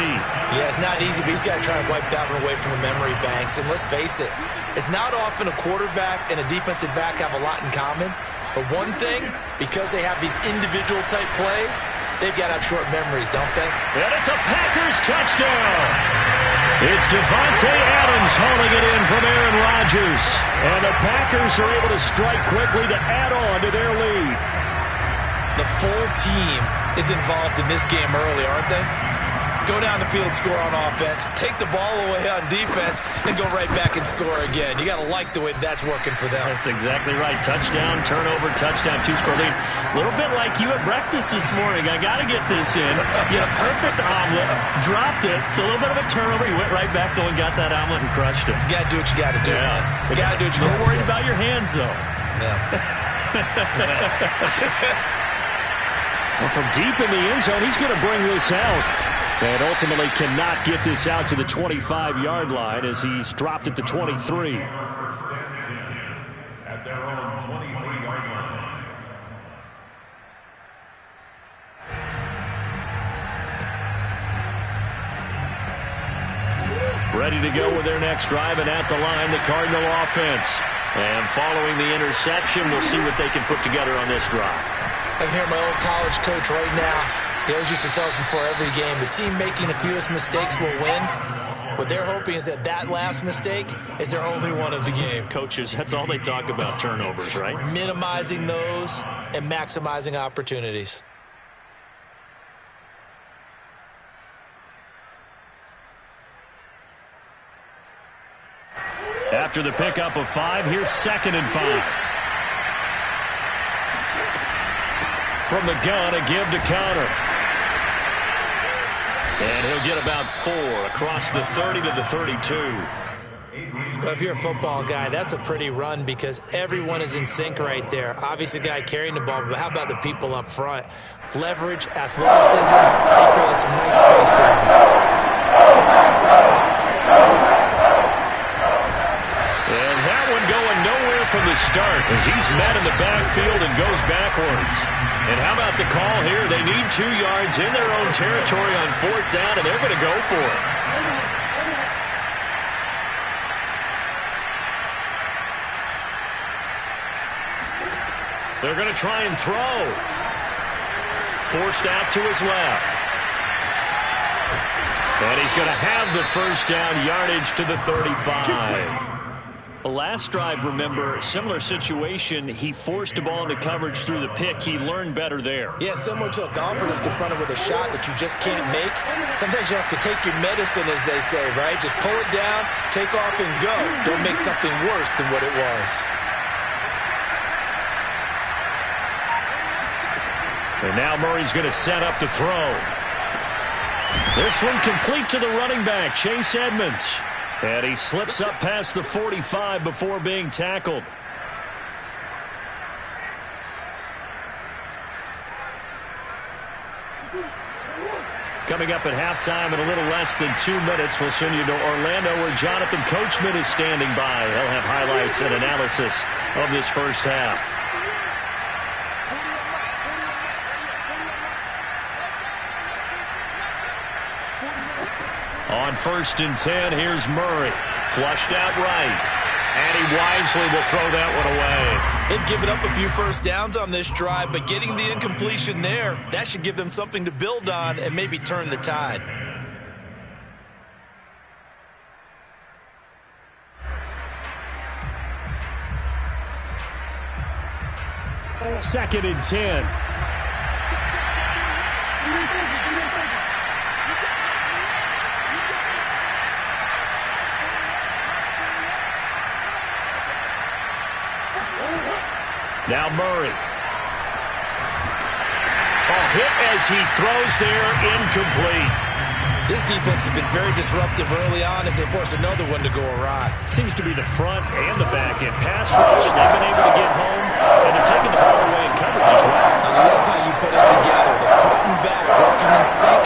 Yeah, it's not easy, but he's got to try and wipe that one away from the memory banks. And let's face it, it's not often a quarterback and a defensive back have a lot in common. But one thing, because they have these individual type plays, they've got to have short memories, don't they? And it's a Packers touchdown. It's Devontae Adams hauling it in from Aaron Rodgers. And the Packers are able to strike quickly to add on to their lead. The full team is involved in this game early, aren't they? Go down the field, score on offense, take the ball away on defense, and go right back and score again. You got to like the way that's working for them. That's exactly right. Touchdown, turnover, touchdown, 2-score lead. A little bit like you at breakfast this morning. I got to get this in. You had a perfect omelet, dropped it, so a little bit of a turnover. You went right back though and got that omelet and crushed it. You got to do what you got to do, man. You got to do what you got to do. Don't worry about your hands, though. Yeah. Well, from deep in the end zone, he's going to bring this out. And ultimately cannot get this out to the 25-yard line as he's dropped at the 23. First and 10 at their own 23-yard line. Ready to go with their next drive, and at the line, the Cardinal offense. And following the interception, we'll see what they can put together on this drive. I can hear my old college coach right now. He always used to tell us before every game, the team making the fewest mistakes will win. What they're hoping is that last mistake is their only one of the game. Coaches, that's all they talk about, turnovers, right? Minimizing those and maximizing opportunities. After the pickup of 5, here's 2nd and 5. From the gun, a give to counter. And he'll get about 4 across the 30 to the 32. Well, if you're a football guy, that's a pretty run because everyone is in sync right there. Obviously, the guy carrying the ball, but how about the people up front? Leverage, athleticism, they created some nice space for him. And that one going nowhere from the start as he's met in the backfield and goes backwards. And how about the call here? They need 2 yards in their own territory on 4th down, and they're going to go for it. They're going to try and throw. Forced out to his left. And he's going to have the 1st down, yardage to the 35. Well, last drive, remember, similar situation. He forced the ball into coverage through the pick. He learned better there. Yeah, similar to a golfer that's confronted with a shot that you just can't make. Sometimes you have to take your medicine, as they say, right? Just pull it down, take off, and go. Don't make something worse than what it was. And now Murray's going to set up to throw. This one complete to the running back, Chase Edmonds. And he slips up past the 45 before being tackled. Coming up at halftime in a little less than 2 minutes, we'll send you to Orlando where Jonathan Coachman is standing by. He'll have highlights and analysis of this first half. On 1st and 10, here's Murray. Flushed out right. And he wisely will throw that one away. They've given up a few first downs on this drive, but getting the incompletion there, that should give them something to build on and maybe turn the tide. Second and 10. Now Murray. Hit as he throws there, incomplete. This defense has been very disruptive early on as they force another one to go awry. Seems to be the front and the back end. Pass rush, they've been able to get home, and they're taking the ball away in coverage as well. I love how you put it together. The front and back working in sync.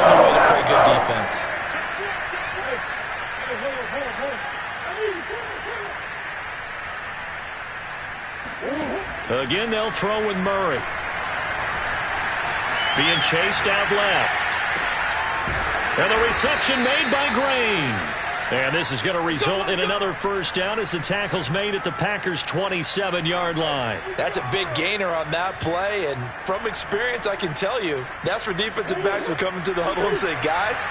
Only way to play good defense. Again, they'll throw with Murray. Being chased out left. And the reception made by Green. And this is going to result in another first down as the tackle's made at the Packers' 27-yard line. That's a big gainer on that play, and from experience, I can tell you, that's where defensive backs will come into the huddle and say, guys,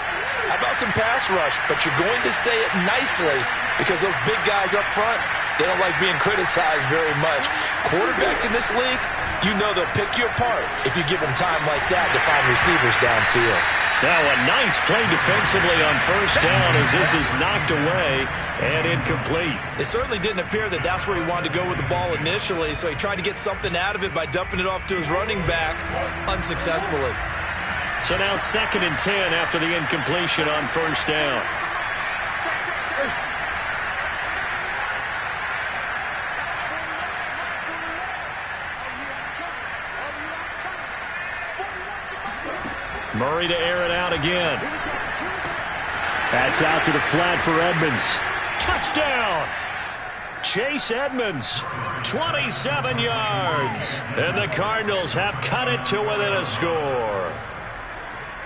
how about some pass rush? But you're going to say it nicely because those big guys up front, they don't like being criticized very much. Quarterbacks in this league, you know they'll pick you apart if you give them time like that to find receivers downfield. Now a nice play defensively on first down as this is knocked away and incomplete. It certainly didn't appear that that's where he wanted to go with the ball initially, so he tried to get something out of it by dumping it off to his running back unsuccessfully. So now 2nd and 10 after the incompletion on first down. Murray to air it out again. That's out to the flat for Edmonds. Touchdown! Chase Edmonds, 27 yards. And the Cardinals have cut it to within a score.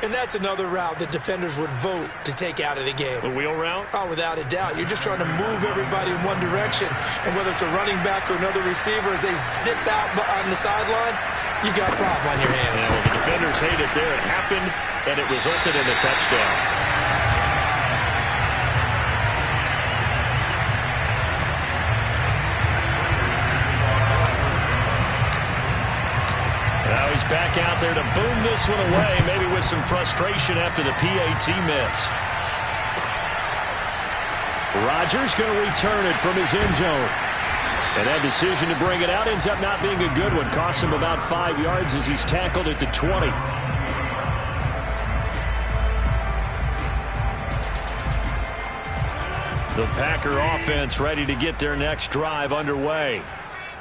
And that's another route that defenders would vote to take out of the game. The wheel route? Oh, without a doubt. You're just trying to move everybody in one direction. And whether it's a running back or another receiver, as they zip out on the sideline, you got a problem on your hands. Yeah, well, the defenders hate it there. It happened, and it resulted in a touchdown. Now he's back out there to boom this one away, maybe with some frustration after the PAT miss. Rodgers going to return it from his end zone. And that decision to bring it out ends up not being a good one. Costs him about 5 yards as he's tackled at the 20. The Packer offense ready to get their next drive underway.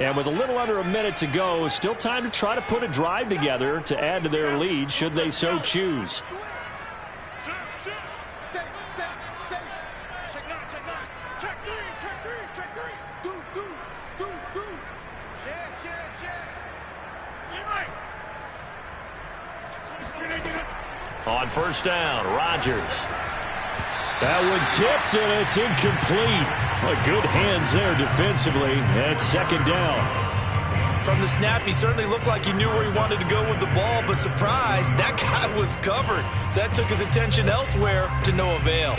And with a little under a minute to go, still time to try to put a drive together to add to their lead should they so choose. On first down, Rodgers. That one tipped, and it's incomplete. Well, good hands there defensively at 2nd down. From the snap, he certainly looked like he knew where he wanted to go with the ball, but surprise, that guy was covered. So that took his attention elsewhere to no avail.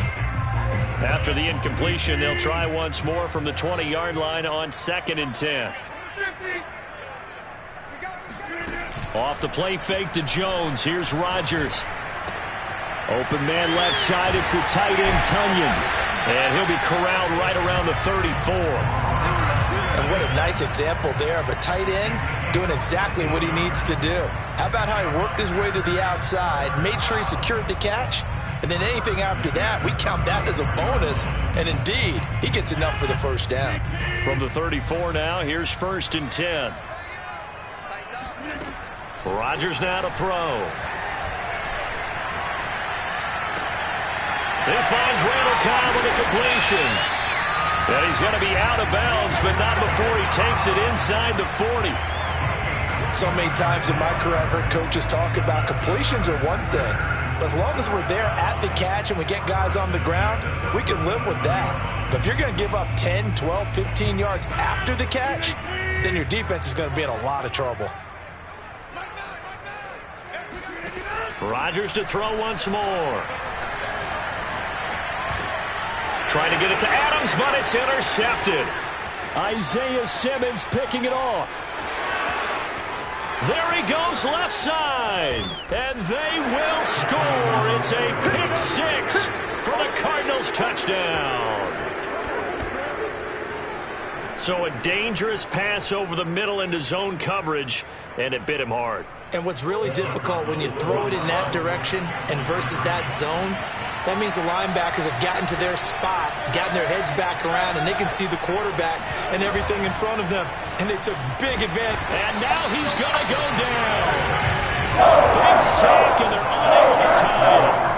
After the incompletion, they'll try once more from the 20-yard line on 2nd and 10. Off the play fake to Jones. Here's Rodgers. Open man left side. It's the tight end, Tunyon. And he'll be corralled right around the 34. And what a nice example there of a tight end doing exactly what he needs to do. How about how he worked his way to the outside, made sure he secured the catch, and then anything after that, we count that as a bonus. And indeed, he gets enough for the first down. From the 34 now, here's 1st and 10. Rodgers now to throw. He finds Randall Cobb with a completion. And he's going to be out of bounds, but not before he takes it inside the 40. So many times in my career, I've heard coaches talk about completions are one thing. But as long as we're there at the catch and we get guys on the ground, we can live with that. But if you're going to give up 10, 12, 15 yards after the catch, then your defense is going to be in a lot of trouble. Rodgers to throw once more. Trying to get it to Adams, but it's intercepted. Isaiah Simmons picking it off. There he goes left side. And they will score. It's a pick six for the Cardinals touchdown. So a dangerous pass over the middle into zone coverage, and it bit him hard. And what's really difficult when you throw it in that direction and versus that zone, that means the linebackers have gotten to their spot, gotten their heads back around, and they can see the quarterback and everything in front of them. And they took big advantage. And now he's going to go down. Big sack, and they're unable to tie it.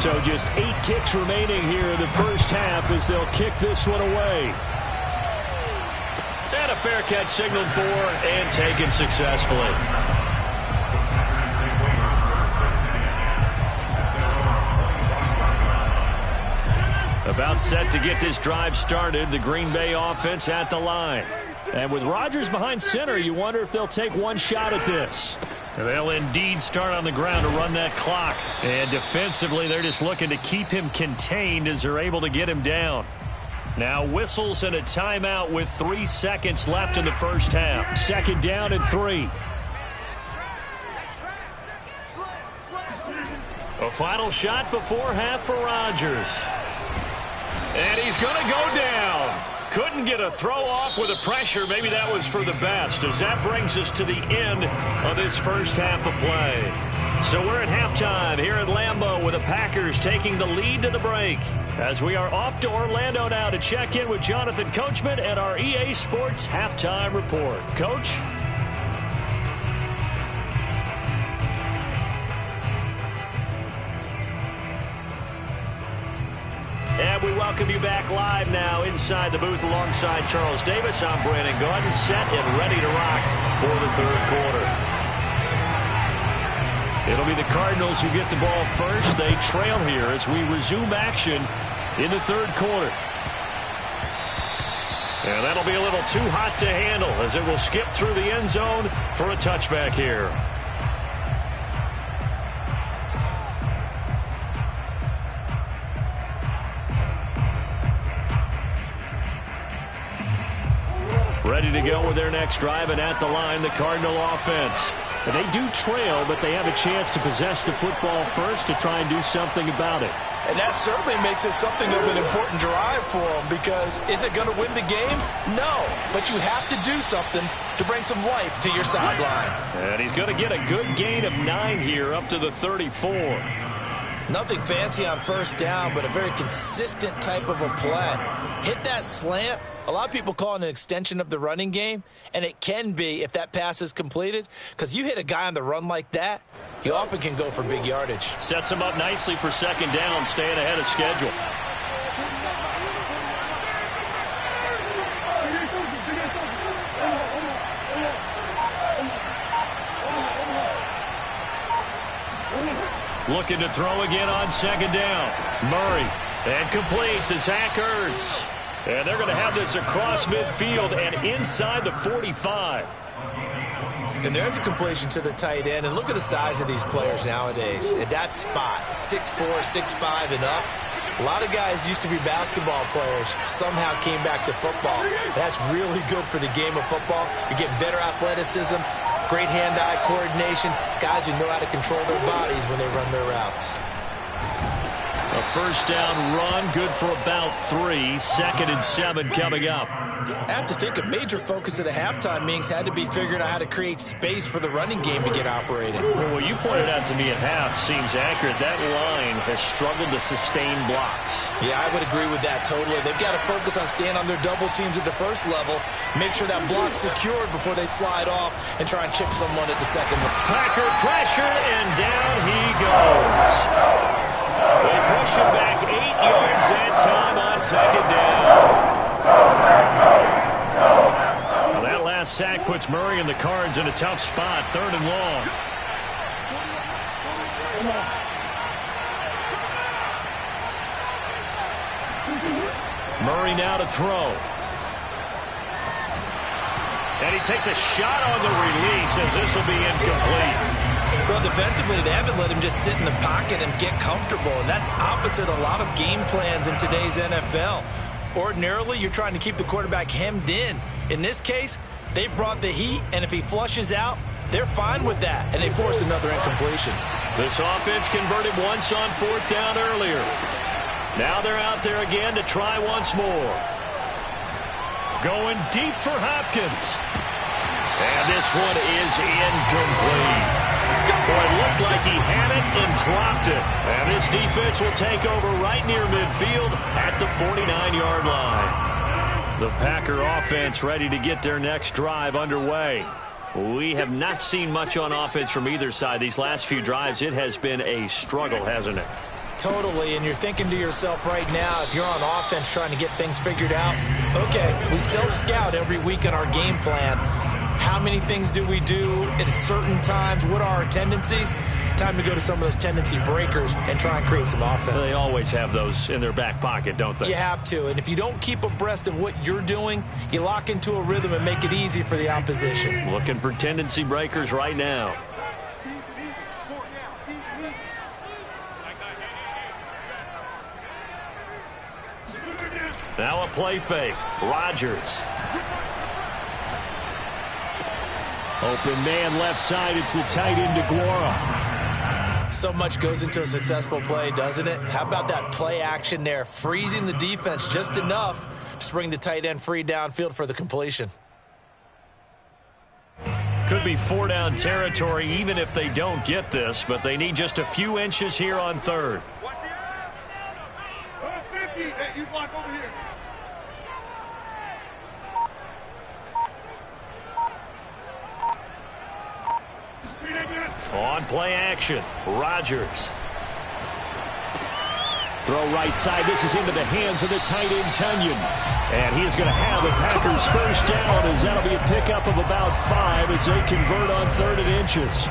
So just 8 ticks remaining here in the first half as they'll kick this one away. And a fair catch signaled for and taken successfully. About set to get this drive started, the Green Bay offense at the line. And with Rodgers behind center, you wonder if they'll take one shot at this. They'll indeed start on the ground to run that clock. And defensively, they're just looking to keep him contained as they're able to get him down. Now whistles and a timeout with 3 seconds left in the first half. 2nd down and 3. A final shot before half for Rodgers. And he's going to go down. Couldn't get a throw off with the pressure. Maybe that was for the best, as that brings us to the end of this first half of play. So we're at halftime here at Lambeau with the Packers taking the lead to the break. As we are off to Orlando now to check in with Jonathan Coachman and our EA Sports Halftime Report. Coach? And we welcome you back live now inside the booth alongside Charles Davis. I'm Brandon Gaudin, set and ready to rock for the third quarter. It'll be the Cardinals who get the ball first. They trail here as we resume action in the third quarter. And that'll be a little too hot to handle as it will skip through the end zone for a touchback here. Ready to go with their next drive, and at the line, the Cardinal offense. And they do trail, but they have a chance to possess the football first to try and do something about it. And that certainly makes it something of an important drive for them, because is it going to win the game? No, but you have to do something to bring some life to your sideline. And he's going to get a good gain of 9 here up to the 34. Nothing fancy on first down, but a very consistent type of a play. Hit that slant. A lot of people call it an extension of the running game, and it can be if that pass is completed, because you hit a guy on the run like that, he often can go for big yardage. Sets him up nicely for second down, staying ahead of schedule. Looking to throw again on second down. Murray, and complete to Zach Ertz. And they're going to have this across midfield and inside the 45. And there's a completion to the tight end. And look at the size of these players nowadays. At that spot, 6'4", 6'5", and up. A lot of guys used to be basketball players, somehow came back to football. That's really good for the game of football. You're getting better athleticism, great hand-eye coordination, guys who know how to control their bodies when they run their routes. A first down run, good for about 3. 2nd and 7 coming up. I have to think a major focus of the halftime meetings had to be figuring out how to create space for the running game to get operating. Well, what you pointed out to me at half seems accurate. That line has struggled to sustain blocks. Yeah, I would agree with that totally. They've got to focus on staying on their double teams at the first level, make sure that block's secured before they slide off and try and chip someone at the second level. Packer pressure, and down he goes. They push him back 8 yards that time on 2nd down. Well, that last sack puts Murray and the Cards in a tough spot, 3rd and long. Murray now to throw. And he takes a shot on the release as this will be incomplete. Well, defensively, they haven't let him just sit in the pocket and get comfortable, and that's opposite a lot of game plans in today's NFL. Ordinarily, you're trying to keep the quarterback hemmed in. In this case, they brought the heat, and if he flushes out, they're fine with that, and they force another incompletion. This offense converted once on 4th down earlier. Now they're out there again to try once more. Going deep for Hopkins. And this one is incomplete. Boy, it looked like he had it and dropped it. And this defense will take over right near midfield at the 49-yard line. The Packer offense ready to get their next drive underway. We have not seen much on offense from either side. These last few drives, it has been a struggle, hasn't it? Totally, and you're thinking to yourself right now, if you're on offense trying to get things figured out, okay, we self-scout every week in our game plan. How many things do we do at certain times? What are our tendencies? Time to go to some of those tendency breakers and try and create some offense. They always have those in their back pocket, don't they? You have to, and if you don't keep abreast of what you're doing, you lock into a rhythm and make it easy for the opposition. Looking for tendency breakers right now. Now a play fake. Rodgers. Open man left side. It's the tight end DeGuara. So much goes into a successful play, doesn't it? How about that play action there? Freezing the defense just enough to bring the tight end free downfield for the completion. Could be 4-down territory even if they don't get this, but they need just a few inches here on 3rd. Hey, you block over here. On play action, Rodgers. Throw right side. This is into the hands of the tight end, Tunyon. And he is going to have the Packers first down as that'll be a pickup of about 5 as they convert on 3rd and inches.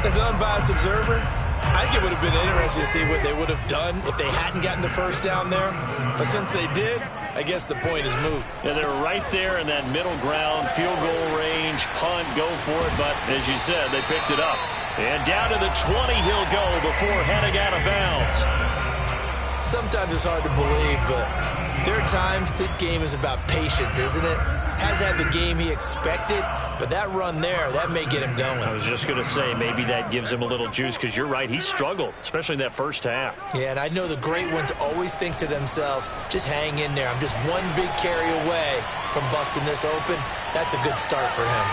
As an unbiased observer, I think it would have been interesting to see what they would have done if they hadn't gotten the first down there. But since they did, I guess the point is moot. Yeah, they're right there in that middle ground, field goal range, punt, go for it. But as you said, they picked it up. And down to the 20 he'll go before heading out of bounds. Sometimes it's hard to believe, but there are times this game is about patience, isn't it? Has had the game he expected, but that run there, that may get him going. I was just going to say, maybe that gives him a little juice, because you're right, he struggled, especially in that first half. Yeah, and I know the great ones always think to themselves, just hang in there. I'm just one big carry away from busting this open. That's a good start for him.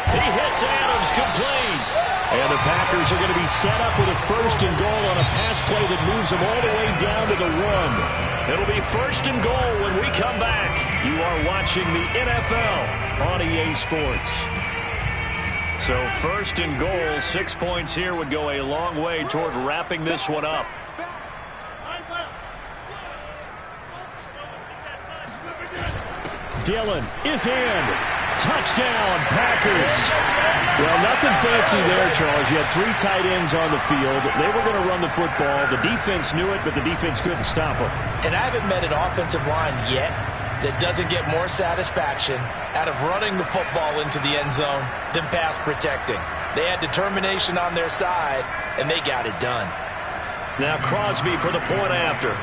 He hits Adams, complete. And the Packers are going to be set up with a 1st and goal on a pass play that moves them all the way down to the 1. It'll be 1st and goal when we come back. You are watching the NFL on EA Sports. So 1st and goal, 6 points here would go a long way toward wrapping this one up. Dillon is in. Touchdown, Packers. Well, nothing fancy there, Charles. You had 3 tight ends on the field. They were going to run the football. The defense knew it, but the defense couldn't stop them. And I haven't met an offensive line yet that doesn't get more satisfaction out of running the football into the end zone than pass protecting. They had determination on their side, and they got it done. Now Crosby for the point after.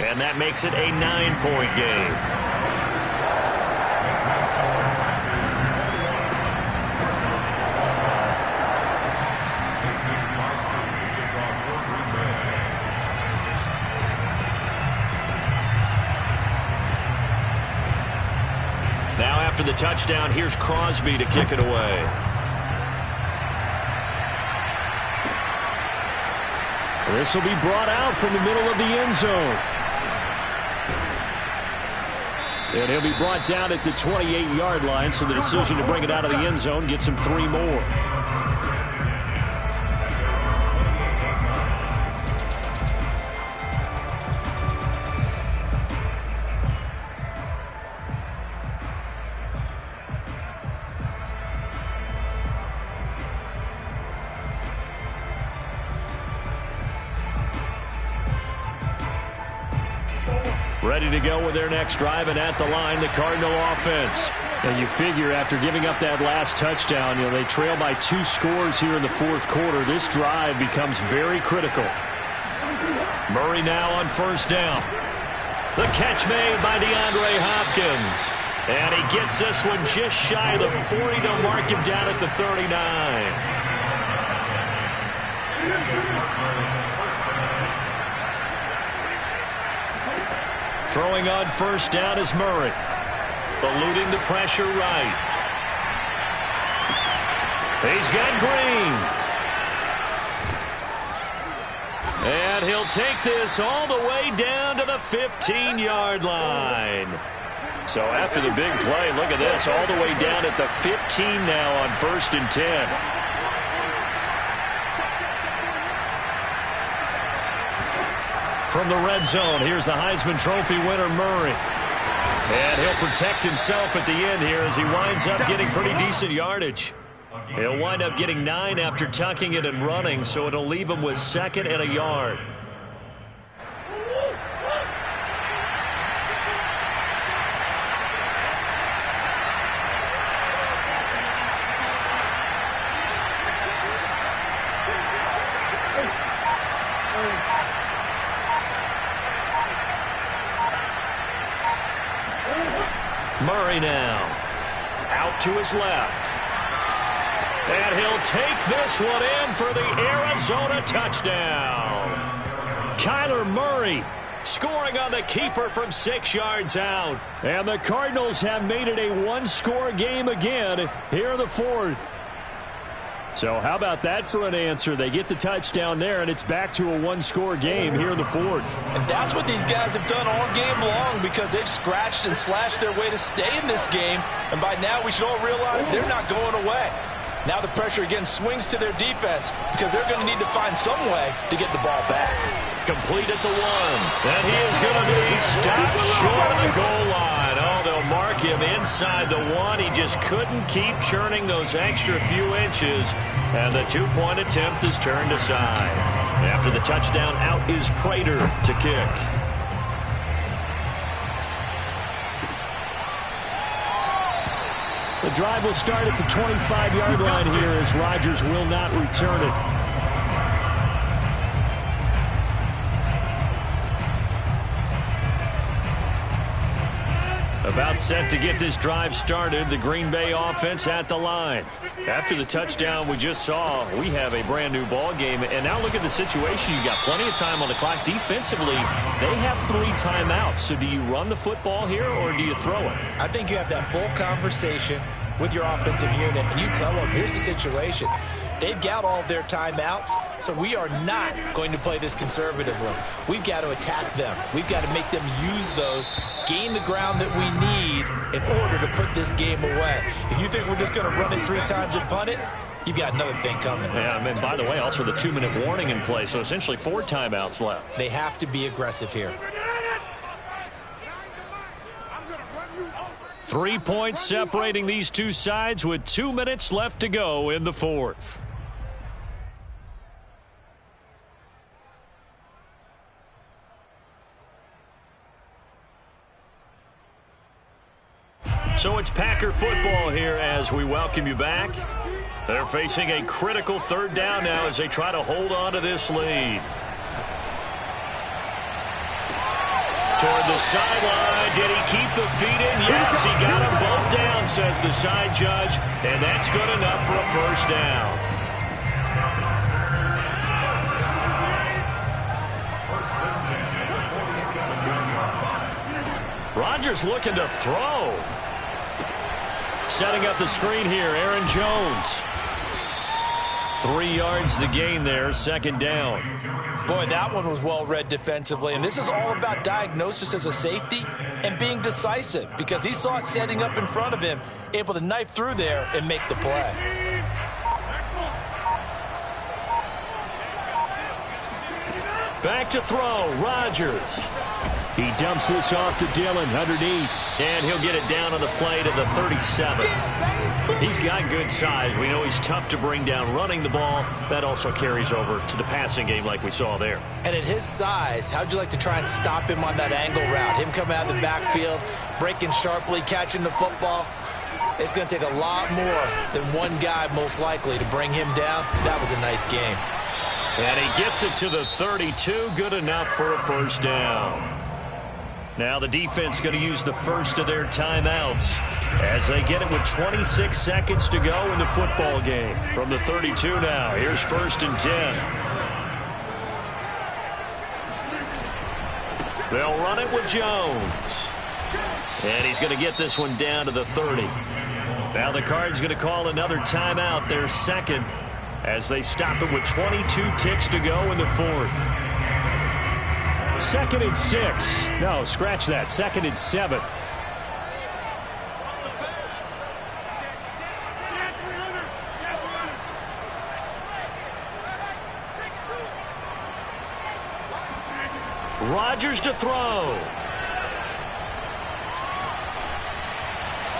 And that makes it a 9-point game. Now after the touchdown, here's Crosby to kick it away. This will be brought out from the middle of the end zone. And he'll be brought down at the 28-yard line, so the decision to bring it out of the end zone gets him 3 more. Ready to go with their next drive, and at the line, the Cardinal offense. And you figure after giving up that last touchdown, they trail by 2 scores here in the fourth quarter. This drive becomes very critical. Murray now on first down. The catch made by DeAndre Hopkins. And he gets this one just shy of the 40 to mark him down at the 39. Throwing on first down is Murray. Eluding the pressure right. He's got Green. And he'll take this all the way down to the 15-yard line. So after the big play, look at this, all the way down at the 15 now on 1st and 10. From the red zone, here's the Heisman Trophy winner, Murray. And he'll protect himself at the end here as he winds up getting pretty decent yardage. He'll wind up getting 9 after tucking it and running, so it'll leave him with 2nd and a yard. Murray now. Out to his left. And he'll take this one in for the Arizona touchdown. Kyler Murray scoring on the keeper from 6 yards out. And the Cardinals have made it a 1-score game again here in the fourth. So how about that for an answer? They get the touchdown there, and it's back to a 1-score game here in the fourth. And that's what these guys have done all game long, because they've scratched and slashed their way to stay in this game. And by now we should all realize they're not going away. Now the pressure again swings to their defense, because they're going to need to find some way to get the ball back. Complete at the 1. And he is going to be stopped short of the goal line. Oh, they'll mark him inside the 1. He just couldn't keep churning those extra few inches. And the 2-point attempt is turned aside. After the touchdown, out is Prater to kick. The drive will start at the 25-yard line here as Rodgers will not return it. About set to get this drive started, the Green Bay offense at the line. After the touchdown we just saw, we have a brand new ball game. And now look at the situation. You've got plenty of time on the clock. Defensively, they have 3 timeouts. So do you run the football here or do you throw it? I think you have that full conversation with your offensive unit, and you tell them, here's the situation. They've got all of their timeouts, so we are not going to play this conservatively. We've got to attack them. We've got to make them use those, gain the ground that we need in order to put this game away. If you think we're just going to run it 3 times and punt it, you've got another thing coming. Yeah, and by the way, also the 2-minute warning in play, so essentially 4 timeouts left. They have to be aggressive here. 3 points separating these two sides with 2 minutes left to go in the fourth. So it's Packer football here as we welcome you back. They're facing a critical third down now as they try to hold on to this lead. Toward the sideline. Did he keep the feet in? Yes, he got them both down, says the side judge. And that's good enough for a first down. Rodgers looking to throw. Setting up the screen here, Aaron Jones. 3 yards the gain there, second down. Boy, that one was well read defensively, and this is all about diagnosis as a safety and being decisive because he saw it setting up in front of him, able to knife through there and make the play. Back to throw, Rodgers. He dumps this off to Dillon underneath. And he'll get it down on the play to the 37. He's got good size. We know he's tough to bring down running the ball. That also carries over to the passing game like we saw there. And at his size, how'd you like to try and stop him on that angle route? Him coming out of the backfield, breaking sharply, catching the football. It's going to take a lot more than one guy most likely to bring him down. That was a nice game. And he gets it to the 32. Good enough for a first down. Now the defense going to use the first of their timeouts as they get it with 26 seconds to go in the football game. From the 32 now, here's 1st and 10. They'll run it with Jones. And he's going to get this one down to the 30. Now the Cards going to call another timeout, their second, as they stop it with 22 ticks to go in the fourth. 2nd and 6. No, scratch that. 2nd and 7. Rodgers to throw.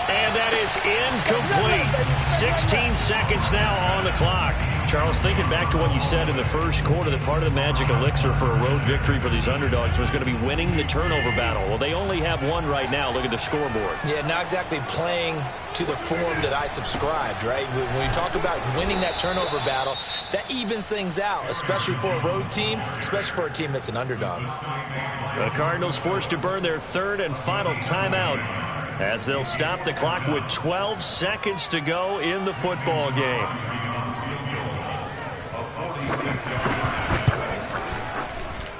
And that is incomplete. 16 seconds now on the clock. Charles, thinking back to what you said in the first quarter, that part of the magic elixir for a road victory for these underdogs was going to be winning the turnover battle. Well, they only have one right now. Look at the scoreboard. Yeah, not exactly playing to the form that I subscribed, right? When you talk about winning that turnover battle, that evens things out, especially for a road team, especially for a team that's an underdog. The Cardinals forced to burn their third and final timeout as they'll stop the clock with 12 seconds to go in the football game.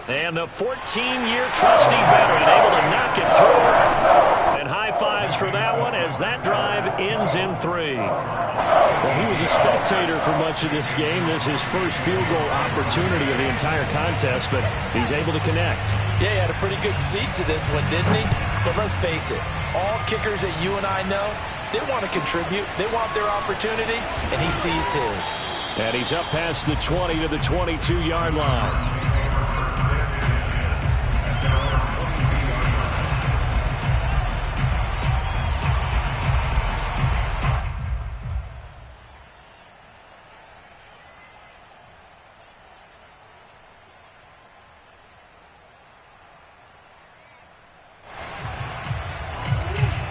And the 14-year trusty veteran able to knock it through. And high fives for that one as that drive ends in 3. Well, he was a spectator for much of this game. This is his first field goal opportunity of the entire contest, but he's able to connect. Yeah, he had a pretty good seat to this one, didn't he? But let's face it, all kickers that you and I know, they want to contribute. They want their opportunity, and he seized his. And he's up past the 20 to the 22-yard line.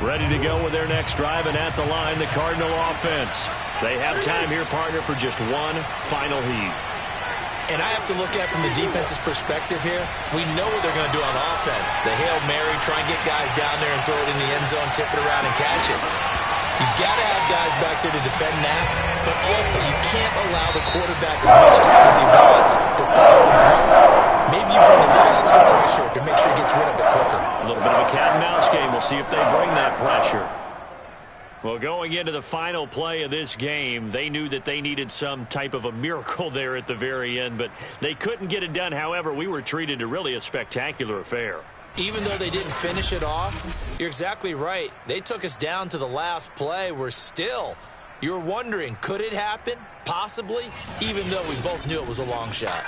Ready to go with their next drive, and at the line, the Cardinal offense. They have time here, partner, for just one final heave. And I have to look at it from the defense's perspective here. We know what they're going to do on offense. The Hail Mary, try and get guys down there and throw it in the end zone, tip it around and catch it. You've got to have guys back there to defend that, but also you can't allow the quarterback as much time as he wants to set up the throw. Maybe you bring a little extra pressure to make sure he gets rid of it quicker. A little bit of a cat and mouse game. We'll see if they bring that pressure. Well, going into the final play of this game, they knew that they needed some type of a miracle there at the very end, but they couldn't get it done. However, we were treated to really a spectacular affair. Even though they didn't finish it off, you're exactly right. They took us down to the last play. We're still, you're wondering, could it happen? Possibly, even though we both knew it was a long shot.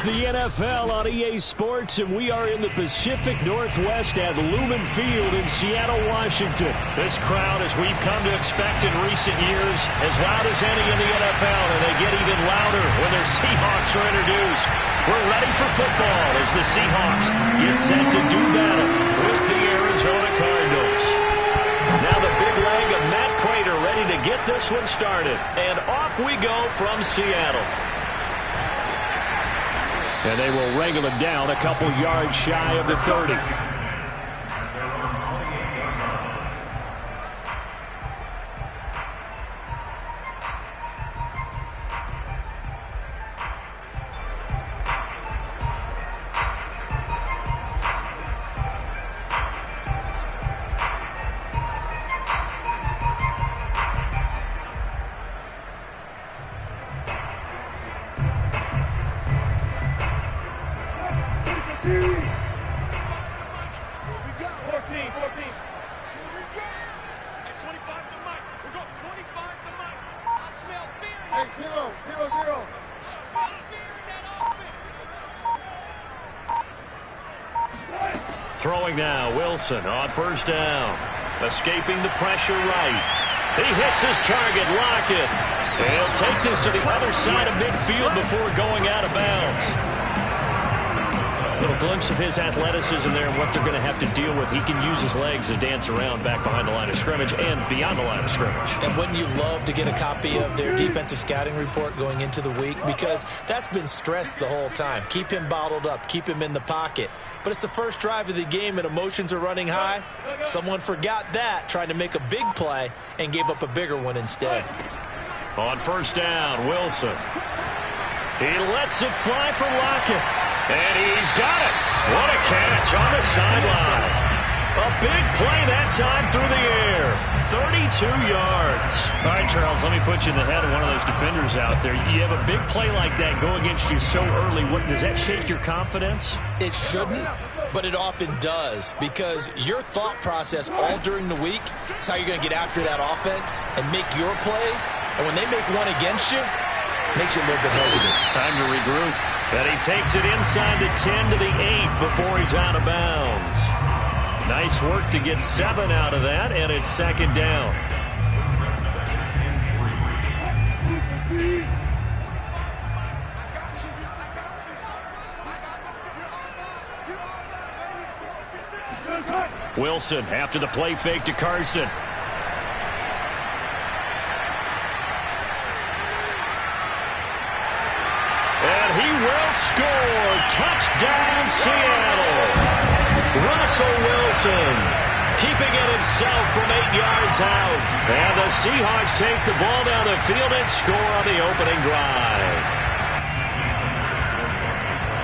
the NFL on EA Sports, and we are in the Pacific Northwest at Lumen Field in Seattle, Washington. This crowd, as we've come to expect in recent years, as loud as any in the NFL, and they get even louder when their Seahawks are introduced. We're ready for football as the Seahawks get set to do battle with the Arizona Cardinals. Now the big leg of Matt Pratt ready to get this one started, and off we go from Seattle. And they will wrangle him down a couple yards shy of the 30. Throwing now, Wilson on first down. Escaping the pressure right. He hits his target, Lockett. He'll take this to the other side of midfield before going out of bounds. A little glimpse of his athleticism there and what they're going to have to deal with. He can use his legs to dance around back behind the line of scrimmage and beyond the line of scrimmage. And wouldn't you love to get a copy of their defensive scouting report going into the week? Because that's been stressed the whole time. Keep him bottled up. Keep him in the pocket. But it's the first drive of the game and emotions are running high. Someone forgot that, trying to make a big play and gave up a bigger one instead. On first down, Wilson. He lets it fly for Lockett. And he's got it. What a catch on the sideline. A big play that time through the air. 32 yards. All right, Charles, let me put you in the head of one of those defenders out there. You have a big play like that go against you so early. Does that shake your confidence? It shouldn't, but it often does, because your thought process all during the week is how you're going to get after that offense and make your plays. And when they make one against you, it makes you a little bit hesitant. Time to regroup. And he takes it inside the 10 to the 8 before he's out of bounds. Nice work to get 7 out of that, and it's second down. Wilson after the play fake to Carson. And he will score. Touchdown, Seattle. Russell Wilson keeping it himself from 8 yards out. And the Seahawks take the ball down the field and score on the opening drive.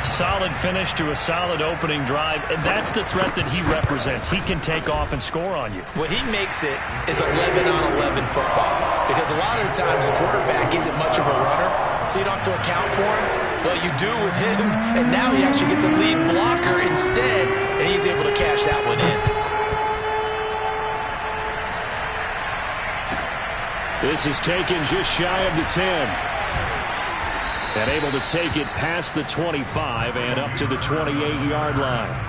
Solid finish to a solid opening drive, and that's the threat that he represents. He can take off and score on you. What he makes it is 11-on-11 football, because a lot of the times the quarterback isn't much of a runner, so you don't have to account for him. Well, you do with him, and now he actually gets a lead blocker instead, and he's able to cash that one in. This is taken just shy of the 10. And able to take it past the 25 and up to the 28-yard line.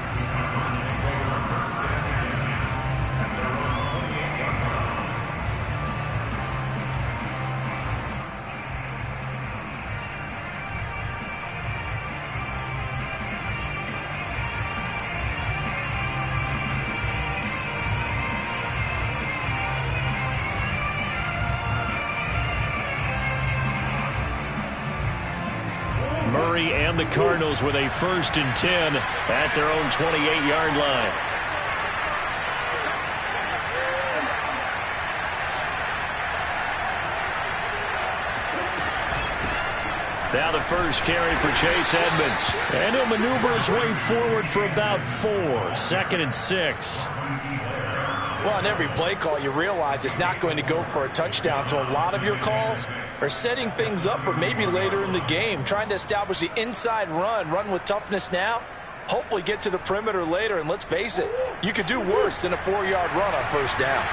Murray and the Cardinals with a 1st and 10 at their own 28-yard line. Now the first carry for Chase Edmonds. And he'll maneuver his way forward for about 4. 2nd and 6. Well, on every play call, you realize it's not going to go for a touchdown. So a lot of your calls are setting things up for maybe later in the game, trying to establish the inside run with toughness now, hopefully get to the perimeter later. And let's face it, you could do worse than a 4-yard run on first down.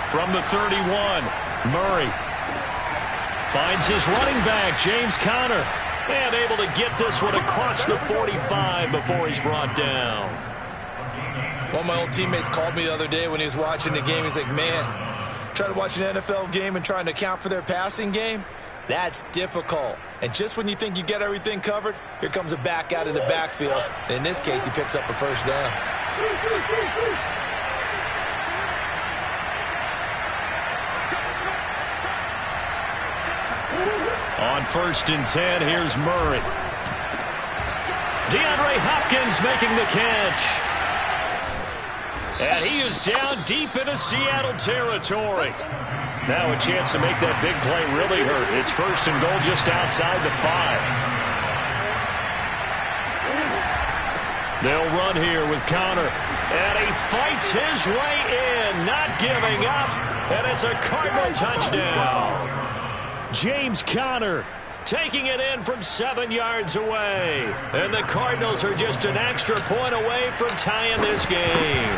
From the 31, Murray finds his running back, James Conner, and able to get this one across the 45 before he's brought down. One of my old teammates called me the other day when he was watching the game. He's like, man, trying to watch an NFL game and trying to account for their passing game, that's difficult. And just when you think you get everything covered, here comes a back out of the backfield. And in this case, he picks up a first down. On 1st and 10, here's Murray. DeAndre Hopkins making the catch. And he is down deep into Seattle territory. Now a chance to make that big play really hurt. It's 1st and goal just outside the 5. They'll run here with Conner. And he fights his way in, not giving up. And it's a Cardinal touchdown. James Conner taking it in from 7 yards away. And the Cardinals are just an extra point away from tying this game.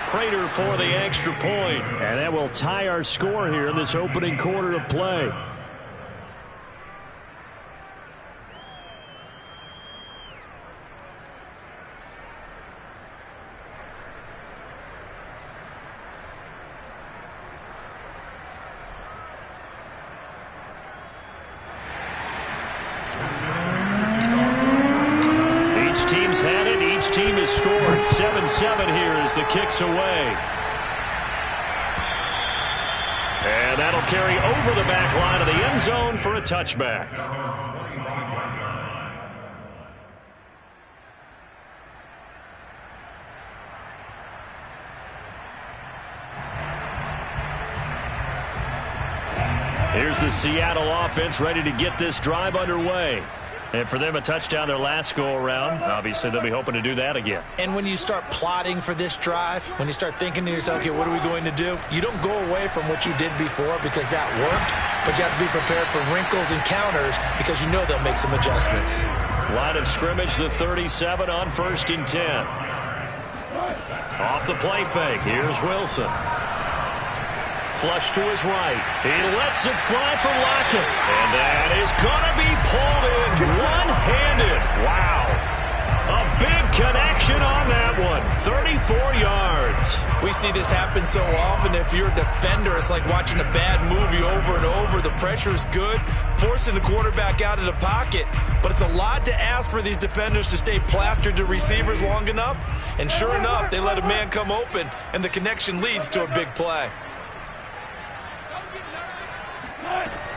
Prater for the extra point. And that will tie our score here in this opening quarter of play. Team's had it. Each team has scored. 7-7 here as the kick's away. And that'll carry over the back line of the end zone for a touchback. Here's the Seattle offense ready to get this drive underway. And for them, a touchdown their last go-around. Obviously, they'll be hoping to do that again. And when you start plotting for this drive, when you start thinking to yourself, okay, what are we going to do? You don't go away from what you did before because that worked, but you have to be prepared for wrinkles and counters because you know they'll make some adjustments. Line of scrimmage, the 37 on 1st and 10. Off the play fake, here's Wilson. Flush to his right. He lets it fly for Lockett. And that is going to be pulled in one-handed. Wow. A big connection on that one. 34 yards. We see this happen so often. If you're a defender, it's like watching a bad movie over and over. The pressure is good, forcing the quarterback out of the pocket. But it's a lot to ask for these defenders to stay plastered to receivers long enough. And sure enough, they let a man come open, and the connection leads to a big play.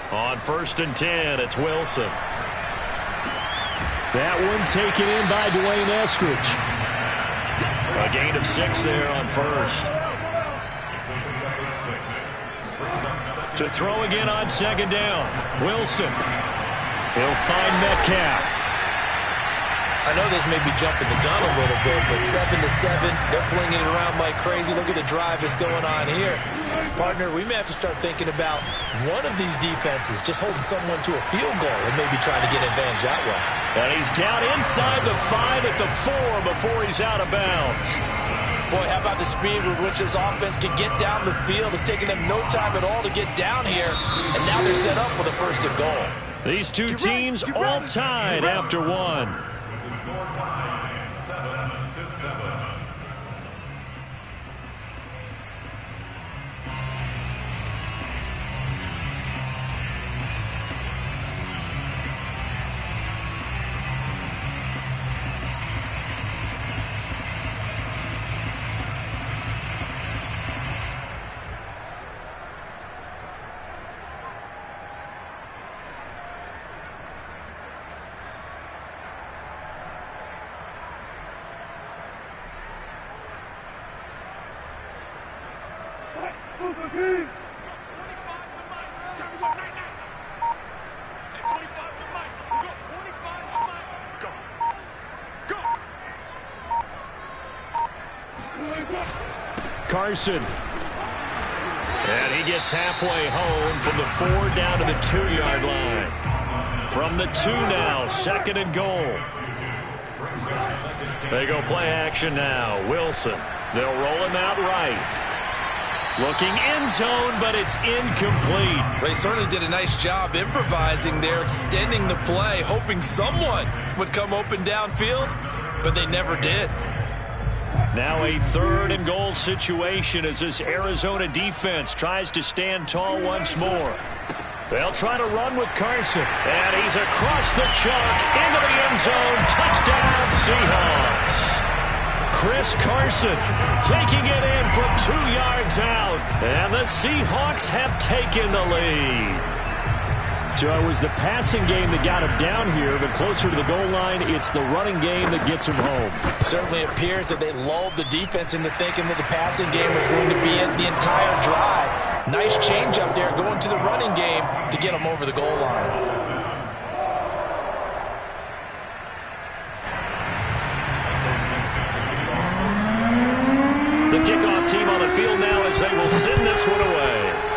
On 1st and 10, it's Wilson. That one taken in by Dwayne Eskridge. A gain of 6 there on 1st. To throw again on 2nd down. Wilson. He'll find Metcalf. I know this may be jumping the gun a little bit, but 7-7, they're flinging it around like crazy. Look at the drive that's going on here. Partner, we may have to start thinking about one of these defenses just holding someone to a field goal and maybe trying to get an advantage that way. And he's down inside the 5 at the 4 before he's out of bounds. Boy, how about the speed with which this offense can get down the field? It's taking them no time at all to get down here, and now they're set up with a 1st and goal. These two teams all tied after one. The score tied 7-7. Carson. And he gets halfway home from the 4 down to the 2-yard line. From the 2 now, 2nd and goal. They go play action now. Wilson. They'll roll him out right. Looking end zone, but it's incomplete. They certainly did a nice job improvising there, extending the play, hoping someone would come open downfield, but they never did. Now a 3rd and goal situation as this Arizona defense tries to stand tall once more. They'll try to run with Carson. And he's across the chalk into the end zone. Touchdown, Seahawks. Chris Carson taking it in from 2 yards out. And the Seahawks have taken the lead. So it was the passing game that got him down here, but closer to the goal line, it's the running game that gets him home. Certainly appears that they lulled the defense into thinking that the passing game was going to be it the entire drive. Nice change up there going to the running game to get them over the goal line. The kickoff team on the field now as they will send this one away.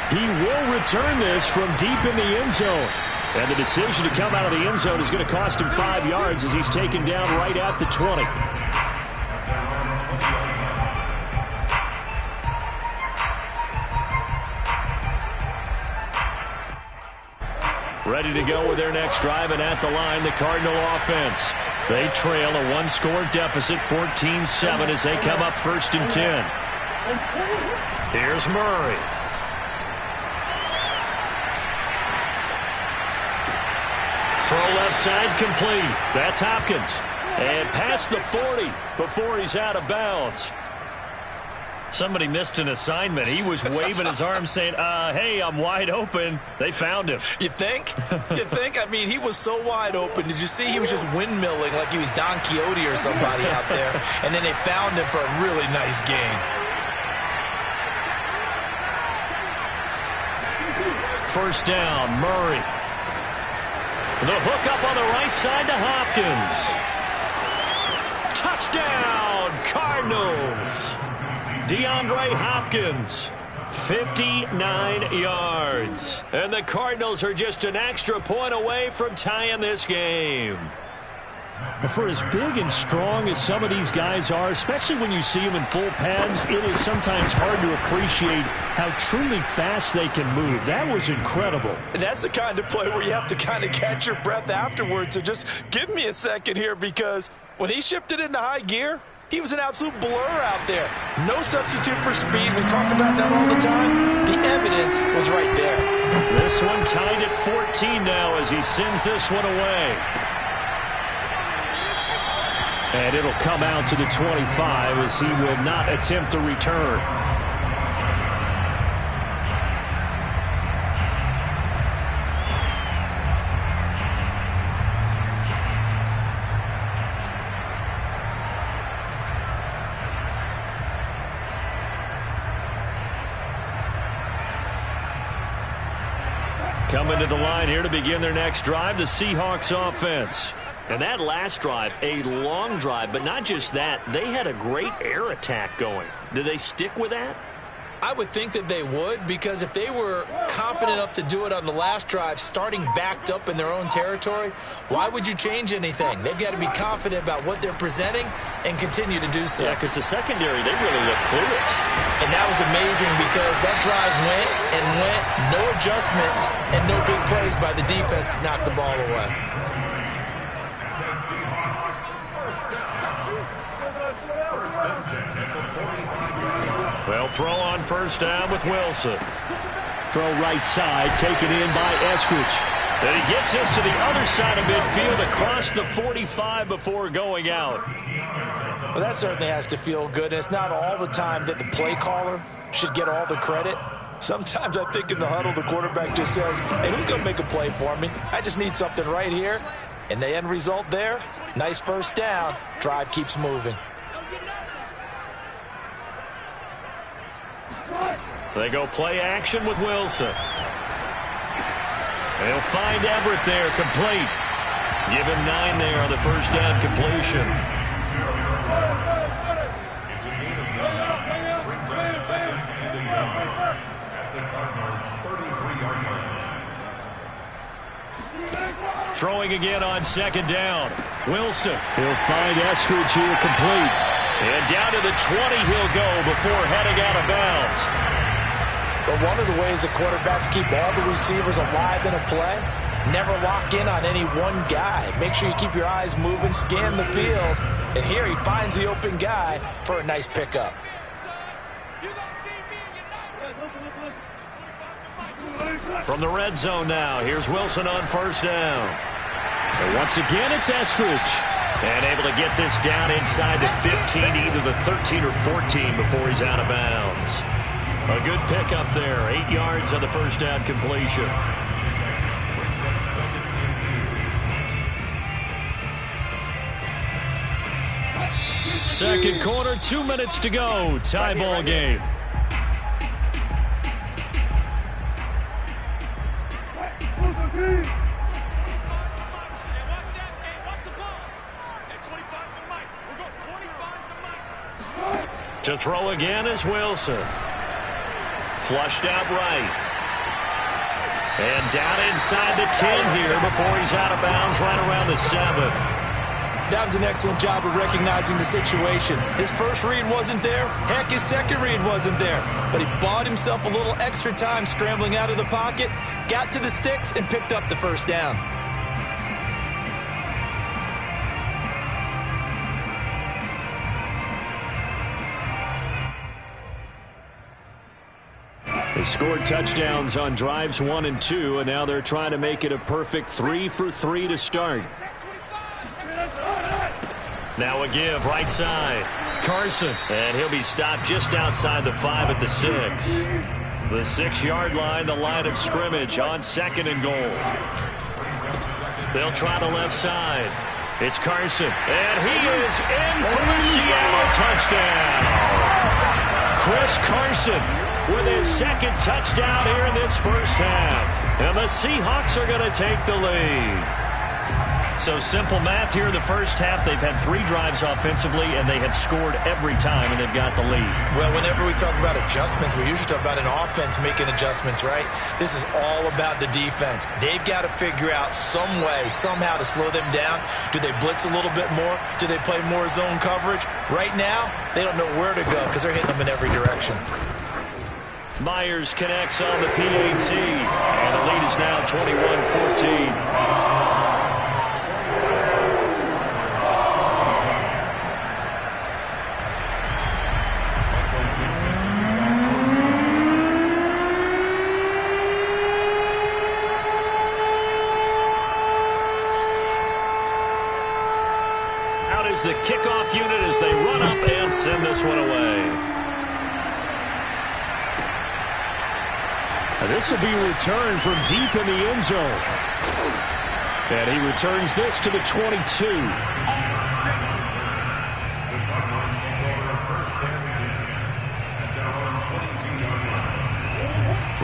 He will return this from deep in the end zone. And the decision to come out of the end zone is going to cost him 5 yards as he's taken down right at the 20. Ready to go with their next drive, and at the line, the Cardinal offense. They trail a 1-score deficit, 14-7, as they come up 1st and 10. Here's Murray. Throw left side complete. That's Hopkins. And past the 40 before he's out of bounds. Somebody missed an assignment. He was waving his arms saying, hey, I'm wide open. They found him. You think? You think? I mean, he was so wide open. Did you see he was just windmilling like he was Don Quixote or somebody out there? And then they found him for a really nice gain. First down, Murray. The hook up on the right side to Hopkins. Touchdown, Cardinals. DeAndre Hopkins, 59 yards. And the Cardinals are just an extra point away from tying this game. For as big and strong as some of these guys are, especially when you see them in full pads, it is sometimes hard to appreciate how truly fast they can move. That was incredible. And that's the kind of play where you have to kind of catch your breath afterwards. So just give me a second here, because when he shifted into high gear, he was an absolute blur out there. No substitute for speed. We talk about that all the time. The evidence was right there. This one tied at 14 now as he sends this one away. And it'll come out to the 25 as he will not attempt to return. Coming to the line here to begin their next drive, the Seahawks offense. And that last drive, a long drive, but not just that. They had a great air attack going. Do they stick with that? I would think that they would, because if they were confident enough to do it on the last drive, starting backed up in their own territory, why would you change anything? They've got to be confident about what they're presenting and continue to do so. Yeah, because the secondary, they really look clueless. And that was amazing, because that drive went and went, no adjustments and no big plays by the defense to knock the ball away. They'll throw on first down with Wilson. Throw right side, taken in by Eskridge. And he gets us to the other side of midfield across the 45 before going out. Well, that certainly has to feel good. And it's not all the time that the play caller should get all the credit. Sometimes I think in the huddle, the quarterback just says, hey, who's going to make a play for me? I just need something right here. And the end result there, nice first down. Drive keeps moving. They go play action with Wilson. They'll find Everett there, complete. Give him 9 there on the first down completion. It's a gain of 9. Brings us second and 11 at the Cardinals' 33-yard line. Throwing again on second down. Wilson. He'll find Eskridge here complete. And down to the 20 he'll go before heading out of bounds. But one of the ways the quarterbacks keep all the receivers alive in a play, never lock in on any one guy. Make sure you keep your eyes moving, scan the field. And here he finds the open guy for a nice pickup. From the red zone now, here's Wilson on first down. And once again, it's Eskridge. And able to get this down inside the 15, either the 13 or 14 before he's out of bounds. A good pickup there, 8 yards on the first down completion. Second quarter, 2 minutes to go. Tie ball game. To throw again is Wilson. Flushed out right. And down inside the 10 here before he's out of bounds right around the 7. That was an excellent job of recognizing the situation. His first read wasn't there. Heck, his second read wasn't there. But he bought himself a little extra time scrambling out of the pocket, got to the sticks, and picked up the first down. They scored touchdowns on drives 1 and 2, and now they're trying to make it a perfect 3 for 3 to start. Now a give right side. Carson. And he'll be stopped just outside the 5 at the 6. The 6-yard line, the line of scrimmage on 2nd and goal. They'll try the left side. It's Carson. And he is in for the Seattle touchdown. Chris Carson with his second touchdown here in this first half. And the Seahawks are going to take the lead. So simple math here in the first half. They've had 3 drives offensively, and they have scored every time, and they've got the lead. Well, whenever we talk about adjustments, we usually talk about an offense making adjustments, right? This is all about the defense. They've got to figure out some way, somehow to slow them down. Do they blitz a little bit more? Do they play more zone coverage? Right now, they don't know where to go because they're hitting them in every direction. Myers connects on the PAT, and the lead is now 21-14. Out is the kickoff unit as they run up and send this one away. This will be returned from deep in the end zone. And he returns this to the 22.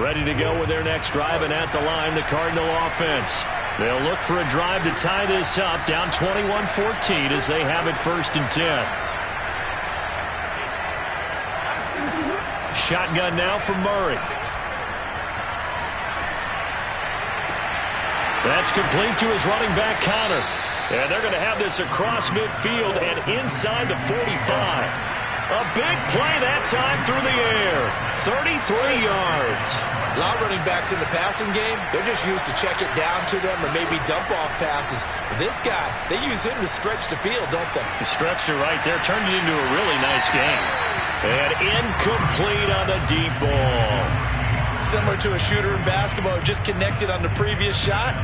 Ready to go with their next drive, and at the line, the Cardinal offense. They'll look for a drive to tie this up, down 21-14 as they have it 1st and 10. Shotgun now from Murray. That's complete to his running back, Connor. And they're going to have this across midfield and inside the 45. A big play that time through the air. 33 yards. A lot of running backs in the passing game, they're just used to check it down to them or maybe dump off passes. But this guy, they use him to stretch the field, don't they? He stretched it right there, turned it into a really nice game. And incomplete on the deep ball. Similar to a shooter in basketball who just connected on the previous shot.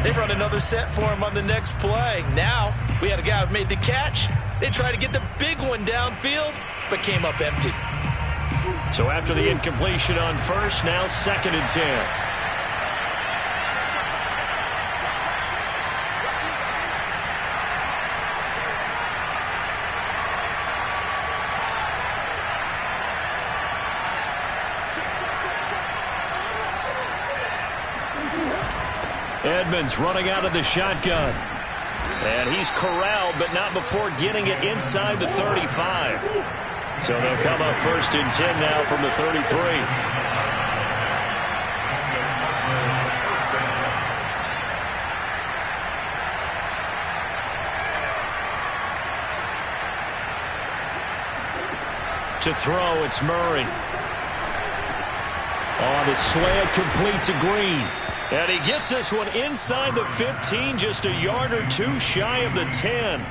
They run another set for him on the next play. Now, we had a guy who made the catch. They tried to get the big one downfield, but came up empty. So after the incompletion on first, now 2nd and 10. Edmonds running out of the shotgun. And he's corralled, but not before getting it inside the 35. So they'll come up 1st and 10 now from the 33. To throw, it's Murray. On the slant, complete to Green. And he gets this one inside the 15, just a yard or two shy of the 10.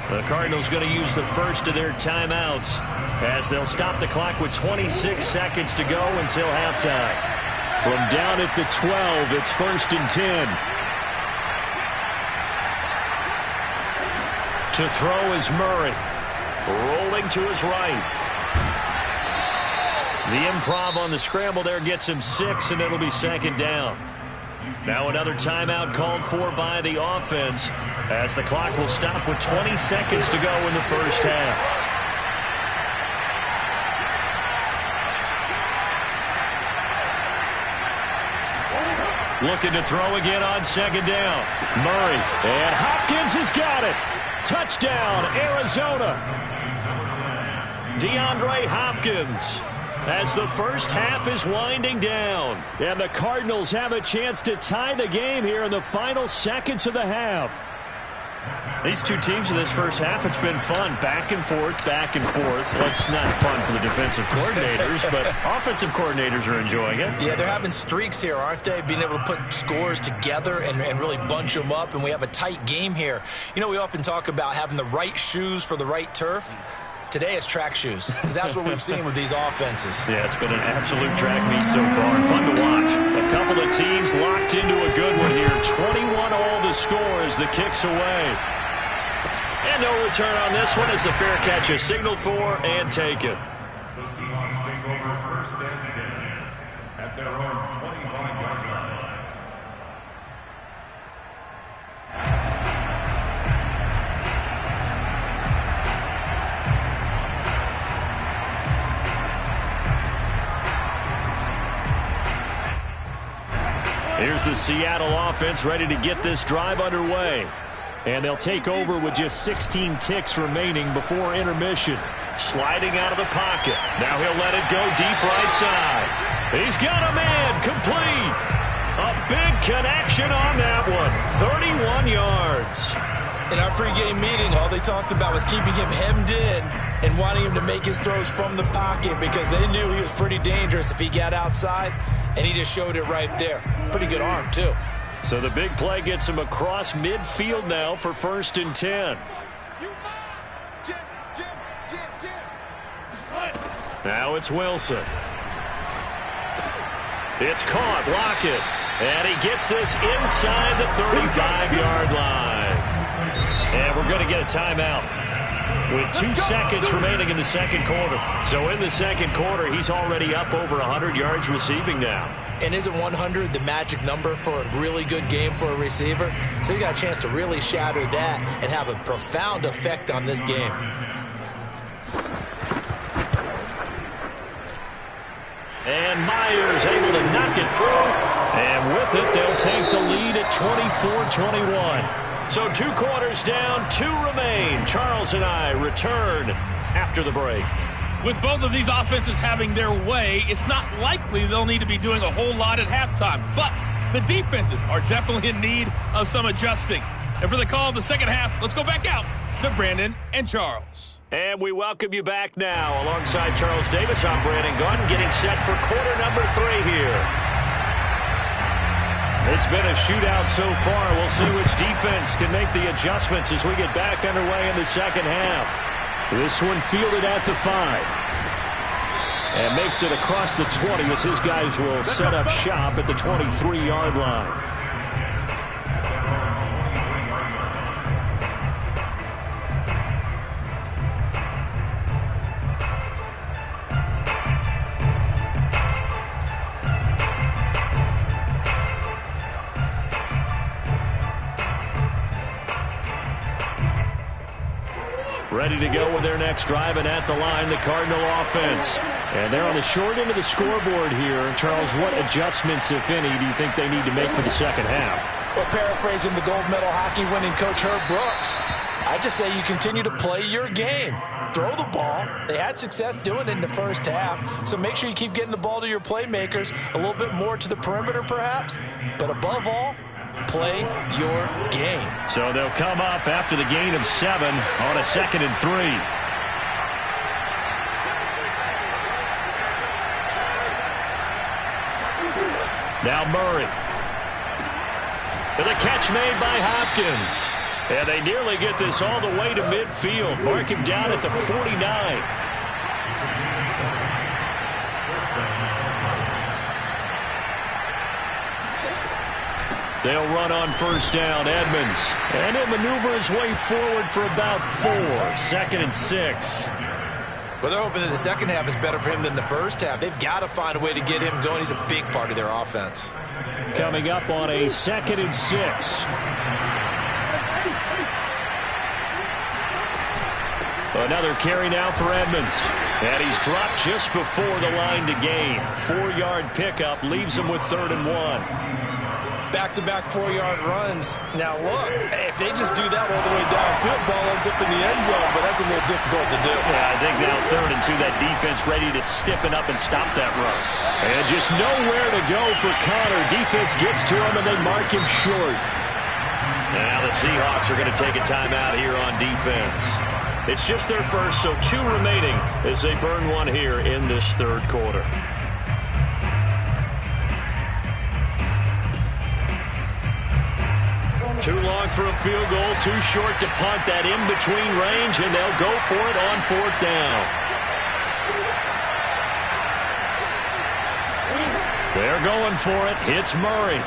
The Cardinals going to use the first of their timeouts as they'll stop the clock with 26 seconds to go until halftime. From down at the 12, it's 1st and 10. To throw is Murray. Rolling to his right. The improv on the scramble there gets him 6, and it'll be 2nd down. Now another timeout called for by the offense as the clock will stop with 20 seconds to go in the first half. Looking to throw again on 2nd down. Murray. And Hopkins has got it. Touchdown, Arizona. DeAndre Hopkins. As the first half is winding down. And the Cardinals have a chance to tie the game here in the final seconds of the half. These two teams in this first half, it's been fun. Back and forth, back and forth. Well, it's not fun for the defensive coordinators, but offensive coordinators are enjoying it. Yeah, they're having streaks here, aren't they? Being able to put scores together and really bunch them up, and we have a tight game here. You know, we often talk about having the right shoes for the right turf. Today it's track shoes, because that's what we've seen with these offenses. Yeah, it's been an absolute track meet so far, and fun to watch. A couple of teams locked into a good one here. 21 all the score as the kick's away. And no return on this one as the fair catch is signaled for and taken. The Seahawks take over 1st and 10 at their own 25-yard line. Here's the Seattle offense ready to get this drive underway. And they'll take over with just 16 ticks remaining before intermission. Sliding out of the pocket. Now he'll let it go deep right side. He's got a man complete. A big connection on that one. 31 yards. In our pregame meeting, all they talked about was keeping him hemmed in and wanting him to make his throws from the pocket because they knew he was pretty dangerous if he got outside, and he just showed it right there. Pretty good arm, too. So the big play gets him across midfield now for 1st and 10. Now it's Wilson. It's caught. Lockett. And he gets this inside the 35-yard line. And we're going to get a timeout with 2 seconds remaining in the second quarter. So in the second quarter, he's already up over 100 yards receiving now. And isn't 100 the magic number for a really good game for a receiver? So you got a chance to really shatter that and have a profound effect on this game. And Myers able to knock it through. And with it, they'll take the lead at 24-21. So 2 quarters down, 2 remain. Charles and I return after the break. With both of these offenses having their way, it's not likely they'll need to be doing a whole lot at halftime. But the defenses are definitely in need of some adjusting. And for the call of the second half, let's go back out to Brandon and Charles. And we welcome you back now. Alongside Charles Davis, I'm Brandon Gunn, getting set for quarter number 3 here. It's been a shootout so far. We'll see which defense can make the adjustments as we get back underway in the second half. This one fielded at the 5. And makes it across the 20 as his guys will set up shop at the 23-yard line. Ready to go with their next drive, and at the line, the Cardinal offense. And they're on the short end of the scoreboard here. Charles, what adjustments, if any, do you think they need to make for the second half? Well, paraphrasing the gold medal hockey winning coach Herb Brooks, I just say you continue to play your game. Throw the ball. They had success doing it in the first half, so make sure you keep getting the ball to your playmakers, a little bit more to the perimeter perhaps, but above all, play your game. So they'll come up after the gain of 7 on a 2nd and 3. Now Murray. With a catch made by Hopkins. And they nearly get this all the way to midfield. Mark him down at the 49. They'll run on first down, Edmonds. And he'll maneuver his way forward for about 4. 2nd and 6. Well, they're hoping that the second half is better for him than the first half. They've got to find a way to get him going. He's a big part of their offense. Coming up on a 2nd and 6. Another carry now for Edmonds. And he's dropped just before the line to gain. 4-yard pickup leaves him with 3rd and 1. Back-to-back 4-yard runs. Now, look, if they just do that all the way downfield, ball ends up in the end zone, but that's a little difficult to do. Yeah, I think now 3rd and 2, that defense ready to stiffen up and stop that run. And just nowhere to go for Connor. Defense gets to him, and they mark him short. Now the Seahawks are going to take a timeout here on defense. It's just their first, so 2 remaining as they burn one here in this 3rd quarter. Too long for a field goal, too short to punt that in-between range, and they'll go for it on 4th down. They're going for it. It's Murray.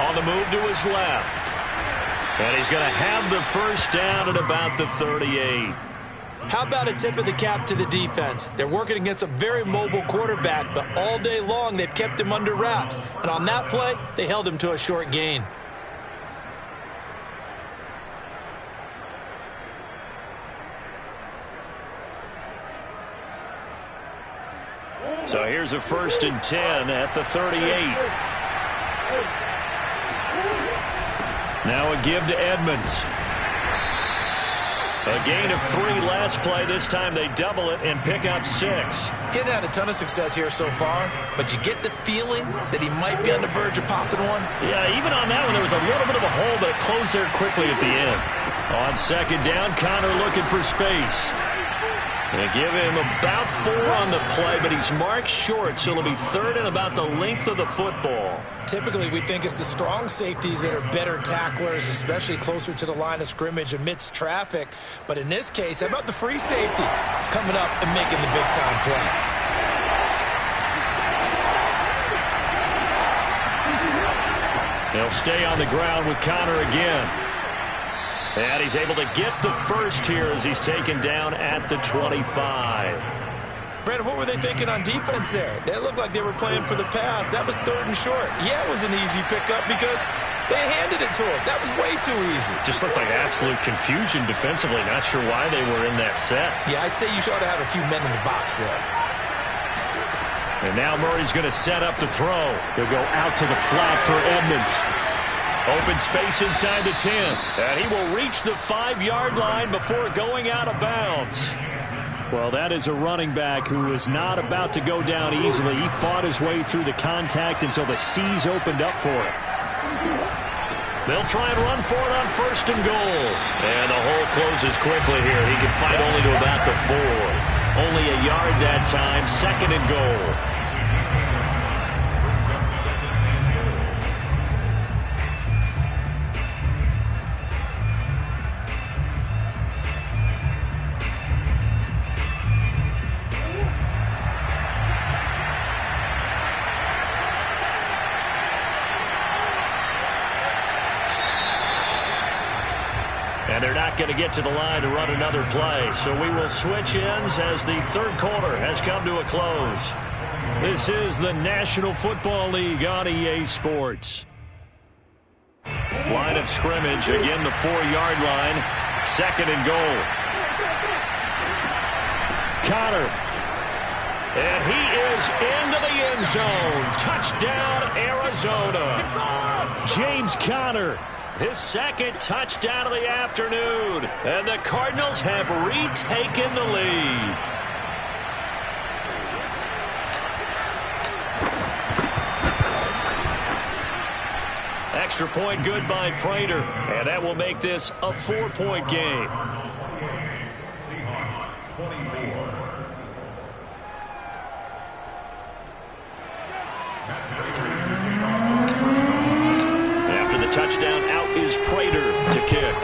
On the move to his left. And he's going to have the first down at about the 38. How about a tip of the cap to the defense? They're working against a very mobile quarterback, but all day long they've kept him under wraps. And on that play, they held him to a short gain. So here's a 1st and 10 at the 38. Now a give to Edmonds. A gain of 3 last play. This time they double it and pick up 6. Getting had a ton of success here so far, but you get the feeling that he might be on the verge of popping one. Yeah, even on that one, there was a little bit of a hole, but it closed there quickly at the end. On 2nd down, Connor looking for space. They give him about 4 on the play, but he's marked short, so it'll be 3rd and about the length of the football. Typically, we think it's the strong safeties that are better tacklers, especially closer to the line of scrimmage amidst traffic. But in this case, how about the free safety coming up and making the big-time play? He'll stay on the ground with Connor again. And he's able to get the first here as he's taken down at the 25. Brandon, what were they thinking on defense there? They looked like they were playing for the pass. That was 3rd and short. Yeah, it was an easy pickup because they handed it to him. That was way too easy. Just looked like absolute confusion defensively. Not sure why they were in that set. Yeah, I'd say you should have a few men in the box there. And now Murray's going to set up the throw. He'll go out to the flat for Edmonds. Open space inside the 10. And he will reach the 5-yard line before going out of bounds. Well, that is a running back who is not about to go down easily. He fought his way through the contact until the C's opened up for him. They'll try and run for it on 1st and goal. And the hole closes quickly here. He can fight only to about the 4. Only a yard that time. 2nd and goal. And they're not going to get to the line to run another play. So we will switch ends as the 3rd quarter has come to a close. This is the National Football League on EA Sports. Line of scrimmage, again the 4-yard line. 2nd and goal. Connor. And he is into the end zone. Touchdown, Arizona. James Conner. His 2nd touchdown of the afternoon. And the Cardinals have retaken the lead. Extra point good by Prater. And that will make this a 4-point game. Seahawks 24. Matt Prater. touchdown. Out is Prater to kick.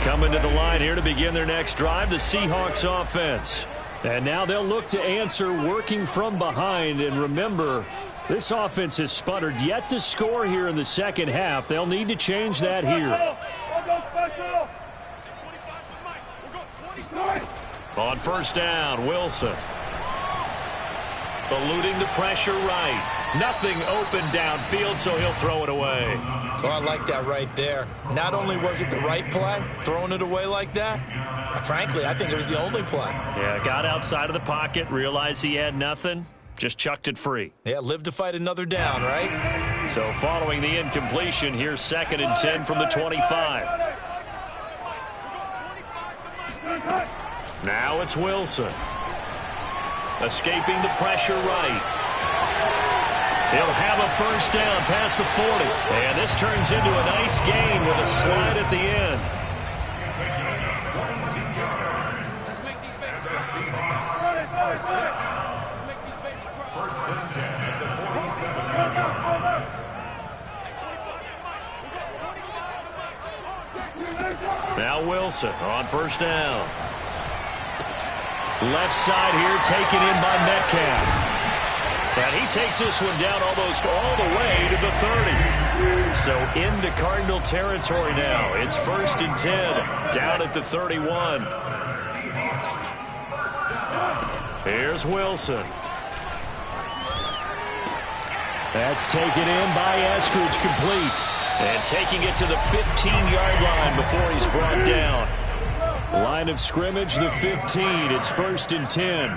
Coming to the line here to begin their next drive, the Seahawks offense. And now they'll look to answer working from behind. And remember, this offense has sputtered yet to score here in the second half. They'll need to change that here. On first down, Wilson. Eluding the pressure right. Nothing open downfield, so he'll throw it away. Oh, I like that right there. Not only was it the right play, throwing it away like that, frankly, I think it was the only play. Yeah, got outside of the pocket, realized he had nothing, just chucked it free. Yeah, live to fight another down, right? So following the incompletion, here's 2nd and 10 from the 25. Now it's Wilson. Escaping the pressure right. He'll have a first down past the 40. And this turns into a nice gain with a slide at the end. First and 10 at the 47-yard line. Now Wilson on first down. Left side here taken in by Metcalf. And he takes this one down almost all the way to the 30. So into Cardinal territory now. It's 1st and 10 down at the 31. Here's Wilson. That's taken in by Eskridge, complete. And taking it to the 15-yard line before he's brought down. Line of scrimmage, the 15. It's 1st and 10.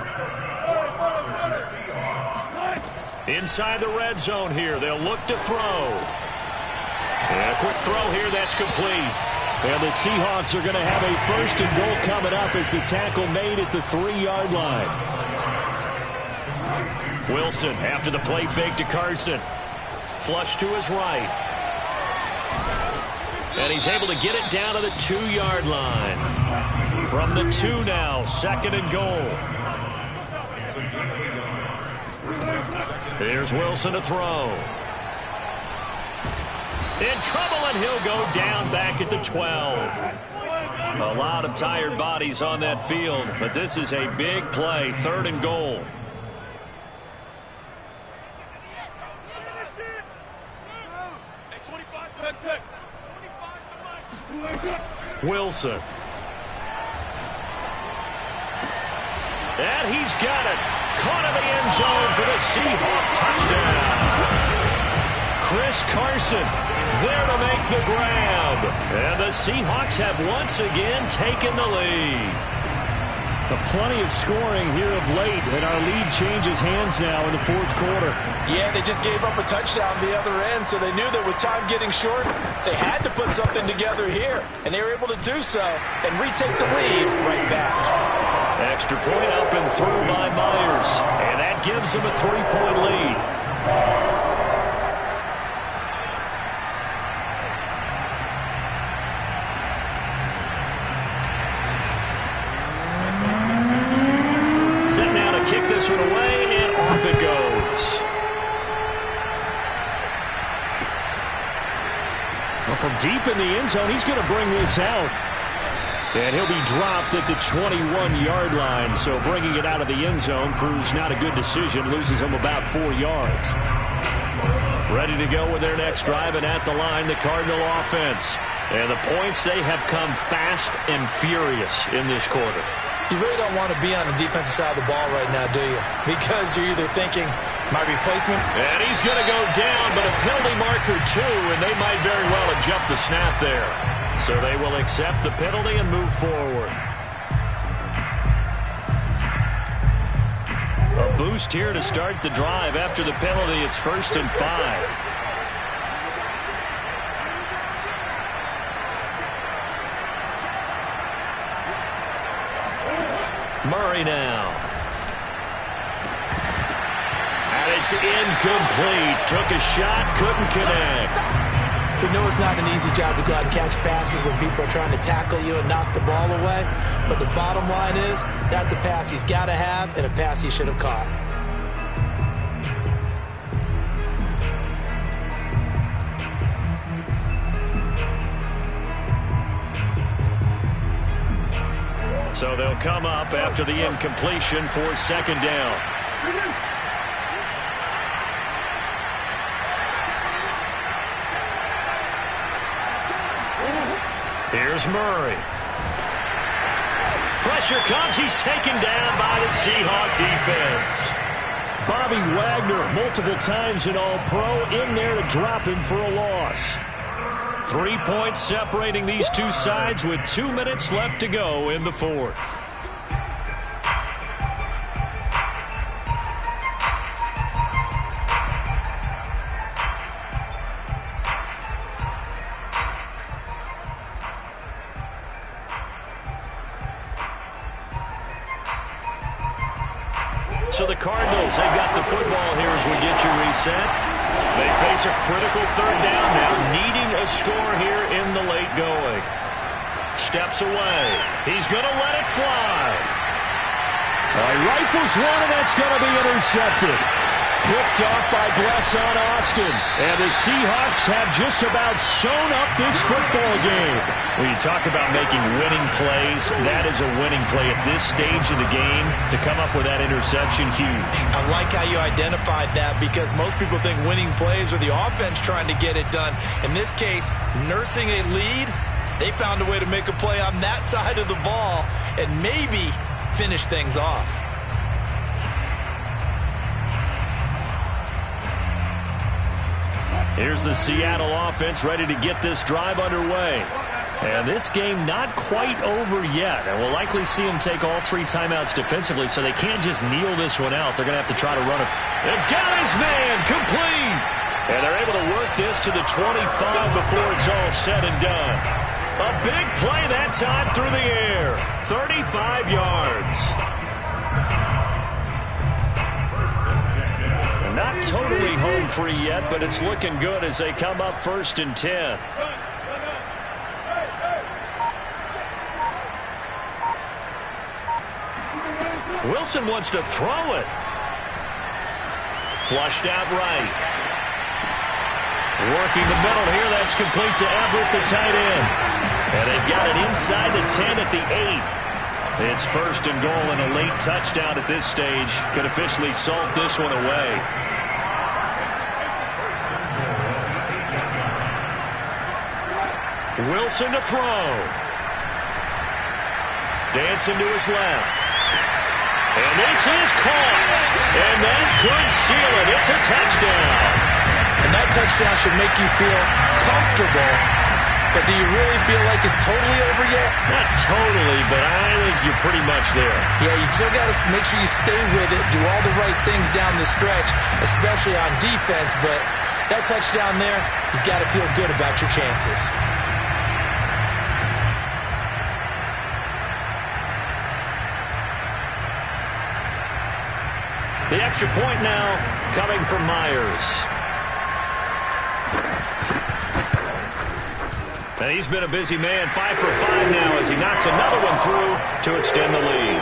Inside the red zone here, they'll look to throw. And a quick throw here, that's complete. And the Seahawks are going to have a 1st and goal coming up as the tackle made at the 3-yard line. Wilson after the play fake to Carson. Flush to his right. And he's able to get it down to the 2-yard line. From the 2 now, 2nd and goal. Here's Wilson to throw. In trouble, and he'll go down back at the 12. A lot of tired bodies on that field, but this is a big play, 3rd and goal. Wilson. And he's got it. Caught in the end zone for the Seahawk touchdown. Chris Carson there to make the grab. And the Seahawks have once again taken the lead. Plenty of scoring here of late, and our lead changes hands now in the 4th quarter. Yeah, they just gave up a touchdown the other end, so they knew that with time getting short, they had to put something together here. And they were able to do so and retake the lead right back. Extra point up and through by Myers. And that gives them a 3-point lead. Set now to kick this one away, and off it goes. Well, from deep in the end zone, he's going to bring this out. And he'll be dropped at the 21-yard line, so bringing it out of the end zone proves not a good decision, loses him about 4 yards. Ready to go with their next drive, and at the line, the Cardinal offense. And the points, they have come fast and furious in this quarter. You really don't want to be on the defensive side of the ball right now, do you? Because you're either thinking, my replacement. And he's going to go down, but a penalty marker too, and they might very well have jumped the snap there. So they will accept the penalty and move forward. A boost here to start the drive. After the penalty, it's 1st and 5. Murray now. And it's incomplete. Took a shot, couldn't connect. We know it's not an easy job to go out and catch passes when people are trying to tackle you and knock the ball away. But the bottom line is, that's a pass he's got to have and a pass he should have caught. So they'll come up after the incompletion for second down. Here's Murray. Pressure comes. He's taken down by the Seahawk defense. Bobby Wagner, multiple times an All-Pro, in there to drop him for a loss. 3 points separating these two sides with 2 minutes left to go in the fourth. So the Cardinals, they've got the football here as we get you reset. They face a critical third down now, needing a score here in the late going. Steps away. He's going to let it fly. Rifles one, and that's going to be intercepted. Picked off by Blesson Austin. And the Seahawks have just about sewn up this football game. When you talk about making winning plays, that is a winning play at this stage of the game. To come up with that interception, huge. I like how you identified that, because most people think winning plays are the offense trying to get it done. In this case, nursing a lead, they found a way to make a play on that side of the ball and maybe finish things off. Here's the Seattle offense ready to get this drive underway. And this game not quite over yet. And we'll likely see them take all 3 timeouts defensively, so they can't just kneel this one out. They're going to have to try to run it. They've got his man complete. And they're able to work this to the 25 before it's all said and done. A big play that time through the air. 35 yards. Not totally home free yet, but it's looking good as they come up 1st and 10. Wilson wants to throw it. Flushed out right. Working the middle here. That's complete to Everett, the tight end. And they've got it inside the 10 at the 8. It's 1st and goal, and a late touchdown at this stage could officially salt this one away. Wilson to throw. Dancing to his left. And this is caught. And that could seal it. It's a touchdown. And that touchdown should make you feel comfortable. But do you really feel like it's totally over yet? Not totally, but I think you're pretty much there. Yeah, you still got to make sure you stay with it, do all the right things down the stretch, especially on defense. But that touchdown there, you've got to feel good about your chances. The extra point now coming from Myers. And he's been a busy man, 5 for 5 now as he knocks another one through to extend the lead.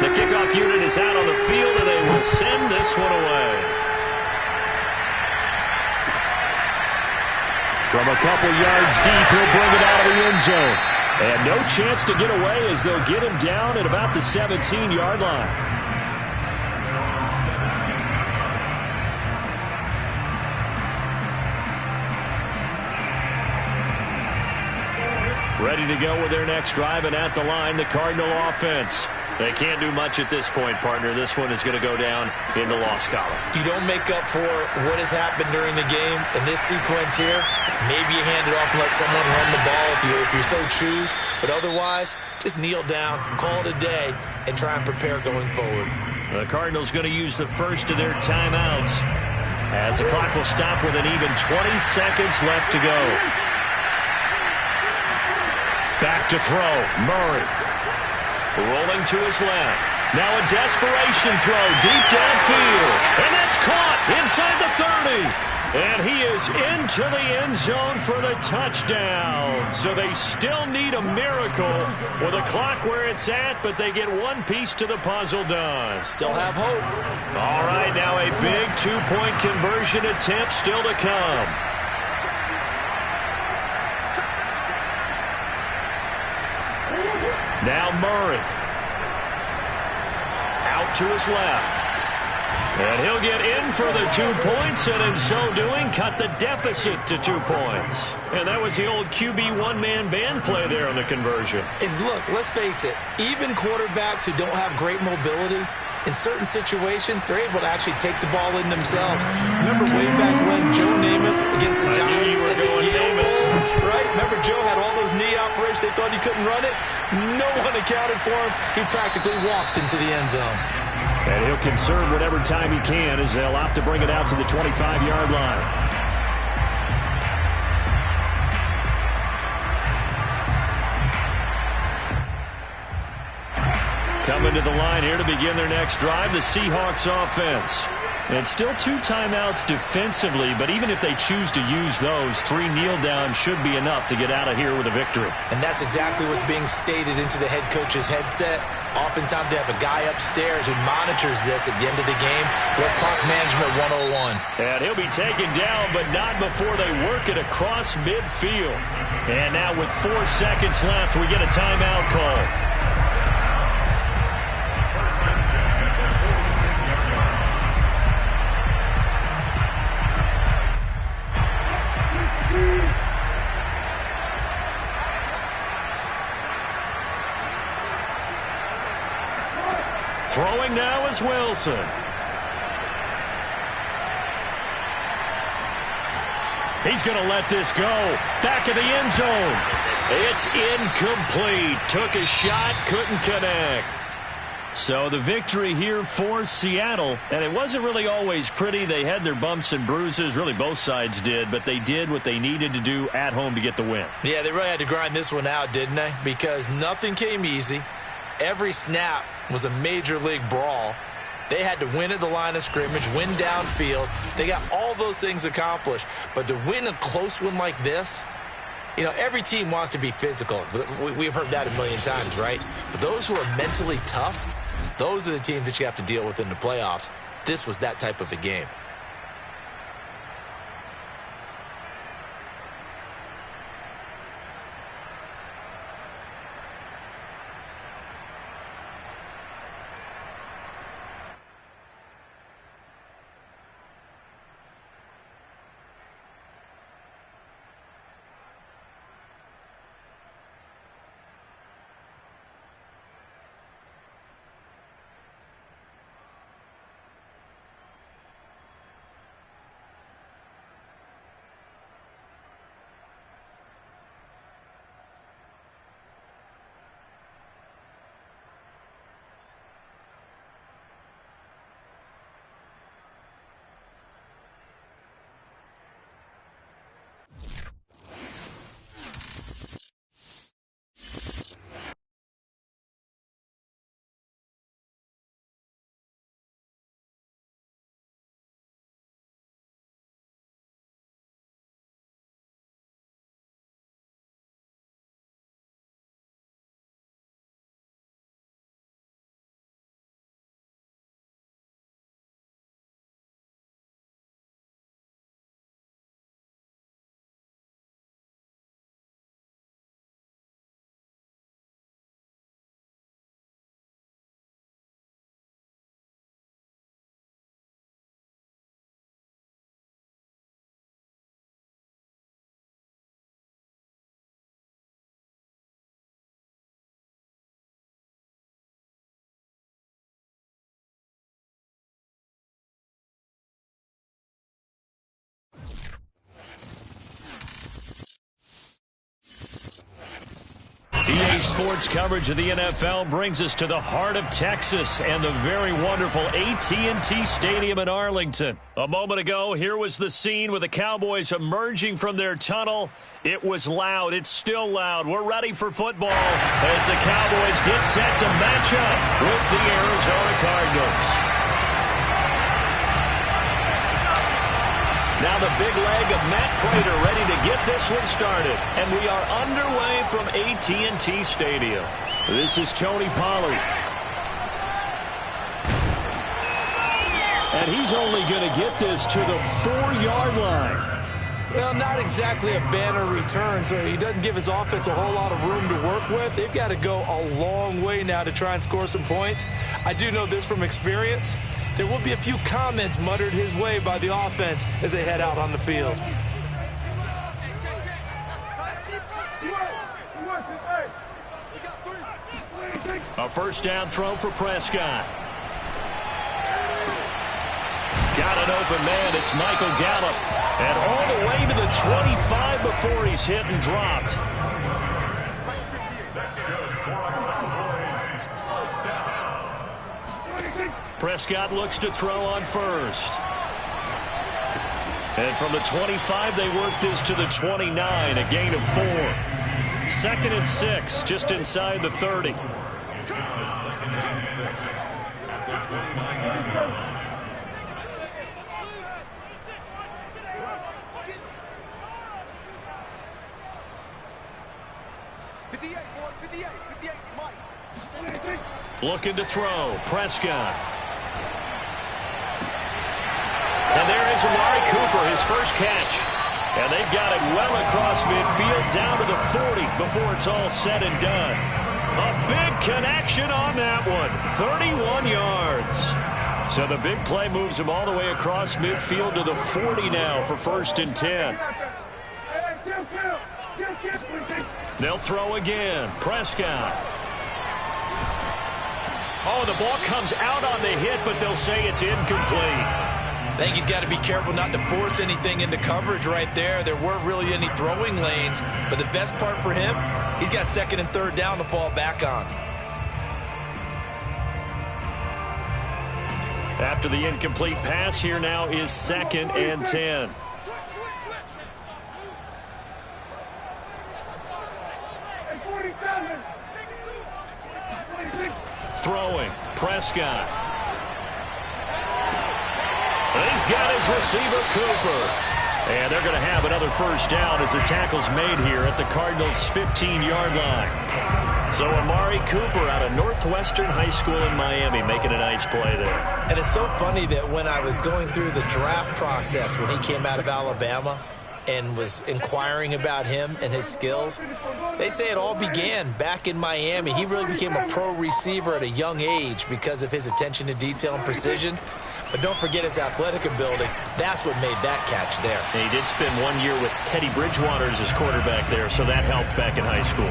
The kickoff unit is out on the field, and they will send this one away. From a couple yards deep, he'll bring it out of the end zone. And no chance to get away as they'll get him down at about the 17-yard line. Ready to go with their next drive, and at the line, the Cardinal offense. They can't do much at this point, partner. This one is going to go down in the loss column. You don't make up for what has happened during the game. In this sequence here, maybe you hand it off and let someone run the ball if you so choose. But otherwise, just kneel down, call it a day, and try and prepare going forward. The Cardinals going to use the first of their timeouts as the clock will stop with an even 20 seconds left to go. Back to throw. Murray. Rolling to his left. Now a desperation throw deep downfield. And that's caught inside the 30. And he is into the end zone for the touchdown. So they still need a miracle with the clock where it's at, but they get one piece to the puzzle done. Still have hope. All right, now a big two-point conversion attempt still to come. Now Murray. Out to his left. And he'll get in for the 2 points, and in so doing, cut the deficit to 2 points. And that was the old QB one-man band play there on the conversion. And look, let's face it, even quarterbacks who don't have great mobility, in certain situations, they're able to actually take the ball in themselves. Remember way back when Joe Namath against the Giants at the Yale Bowl, right? Remember Joe had all those knee operations. They thought he couldn't run it. No one accounted for him. He practically walked into the end zone. And he'll conserve whatever time he can as they'll opt to bring it out to the 25-yard line. Coming to the line here to begin their next drive, the Seahawks offense. And still 2 timeouts defensively, but even if they choose to use those, 3 kneel downs should be enough to get out of here with a victory. And that's exactly what's being stated into the head coach's headset. Oftentimes they have a guy upstairs who monitors this at the end of the game. Little clock management 101. And he'll be taken down, but not before they work it across midfield. And now with 4 seconds left, we get a timeout call. Throwing now is Wilson. He's going to let this go. Back of the end zone. It's incomplete. Took a shot, couldn't connect. So the victory here for Seattle. And it wasn't really always pretty. They had their bumps and bruises. Really, both sides did. But they did what they needed to do at home to get the win. Yeah, they really had to grind this one out, didn't they? Because nothing came easy. Every snap was a major league brawl. They had to win at the line of scrimmage, win downfield. They got all those things accomplished. But to win a close one like this, you know, every team wants to be physical. We've heard that a million times, right? But those who are mentally tough, those are the teams that you have to deal with in the playoffs. This was that type of a game. Today's sports coverage of the NFL brings us to the heart of Texas and the very wonderful AT&T Stadium in Arlington. A moment ago, here was the scene with the Cowboys emerging from their tunnel. It was loud. It's still loud. We're ready for football as the Cowboys get set to match up with the Arizona Cardinals. Now the big leg of Matt Prater ready to get this one started. And we are underway from AT&T Stadium. This is Tony Pollard. And he's only going to get this to the 4-yard line. Well, not exactly a banner return, so he doesn't give his offense a whole lot of room to work with. They've got to go a long way now to try and score some points. I do know this from experience. There will be a few comments muttered his way by the offense as they head out on the field. A first down throw for Prescott. Got an open man. It's Michael Gallup. And all the way to the 25 before he's hit and dropped. Prescott looks to throw on first. And from the 25, they work this to the 29, a gain of 4. 2nd and 6, just inside the 30. Looking to throw, Prescott. And there is Amari Cooper, his first catch. And they've got it well across midfield, down to the 40 before it's all said and done. A big connection on that one, 31 yards. So the big play moves him all the way across midfield to the 40 now for 1st and 10. They'll throw again, Prescott. Oh, the ball comes out on the hit, but they'll say it's incomplete. I think he's got to be careful not to force anything into coverage right there. There weren't really any throwing lanes, but the best part for him, he's got 2nd and 3rd down to fall back on. After the incomplete pass, here now is 2nd and 10. Throwing, Prescott. He's got his receiver, Cooper. And they're going to have another first down as the tackle's made here at the Cardinals' 15-yard line. So Amari Cooper out of Northwestern High School in Miami making a nice play there. And it's so funny that when I was going through the draft process when he came out of Alabama and was inquiring about him and his skills, they say it all began back in Miami. He really became a pro receiver at a young age because of his attention to detail and precision. But don't forget his athletic ability. That's what made that catch there. He did spend 1 year with Teddy Bridgewater as his quarterback there, so that helped back in high school.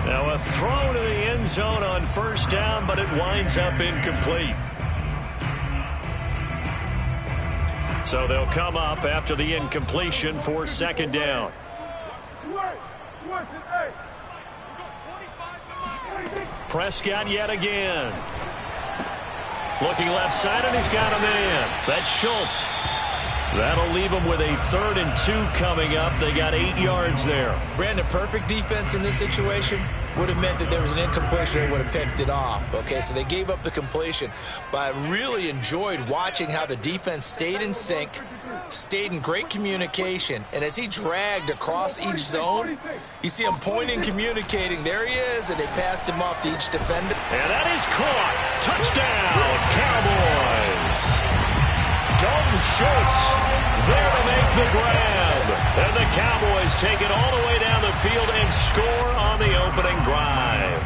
Now a throw to the end zone on first down, but it winds up incomplete. So they'll come up after the incompletion for 2nd down. Prescott yet again. Looking left side, and he's got a man. That's Schultz. That'll leave them with a 3rd and 2 coming up. They got 8 yards there. Brandon, perfect defense in this situation would have meant that there was an incompletion and would have picked it off. Okay, so they gave up the completion. But I really enjoyed watching how the defense stayed in sync, stayed in great communication, and as he dragged across each zone, you see him pointing, communicating. There he is, and they passed him off to each defender. And that is caught. Touchdown, Cowboys. Dalton Schultz there to make the grab. And the Cowboys take it all the way down the field and score on the opening drive.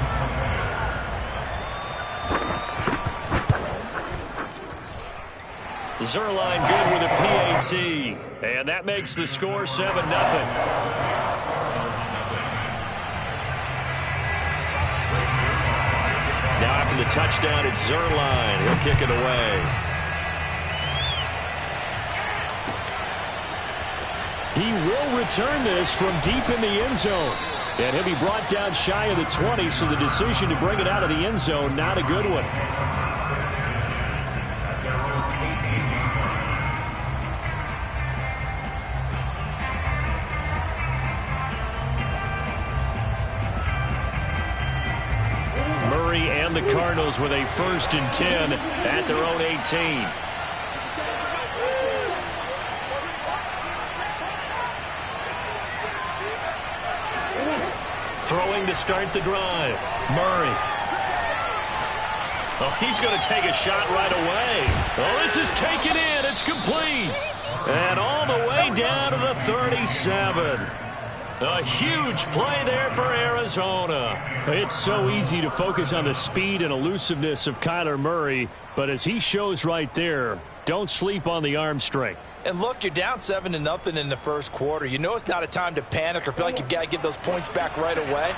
Zerline good with a PAT. And that makes the score 7-0. Now after the touchdown, it's Zerline. He'll kick it away. He will return this from deep in the end zone. And he'll be brought down shy of the 20, so the decision to bring it out of the end zone, not a good one. Murray and the Cardinals with a 1st and 10 at their own 18. Throwing to start the drive. Murray. Oh, he's going to take a shot right away. Oh, this is taken in. It's complete. And all the way down to the 37. A huge play there for Arizona. It's so easy to focus on the speed and elusiveness of Kyler Murray, but as he shows right there, don't sleep on the arm strength. And look, you're down 7-0 in the first quarter. You know it's not a time to panic or feel like you've got to give those points back right away.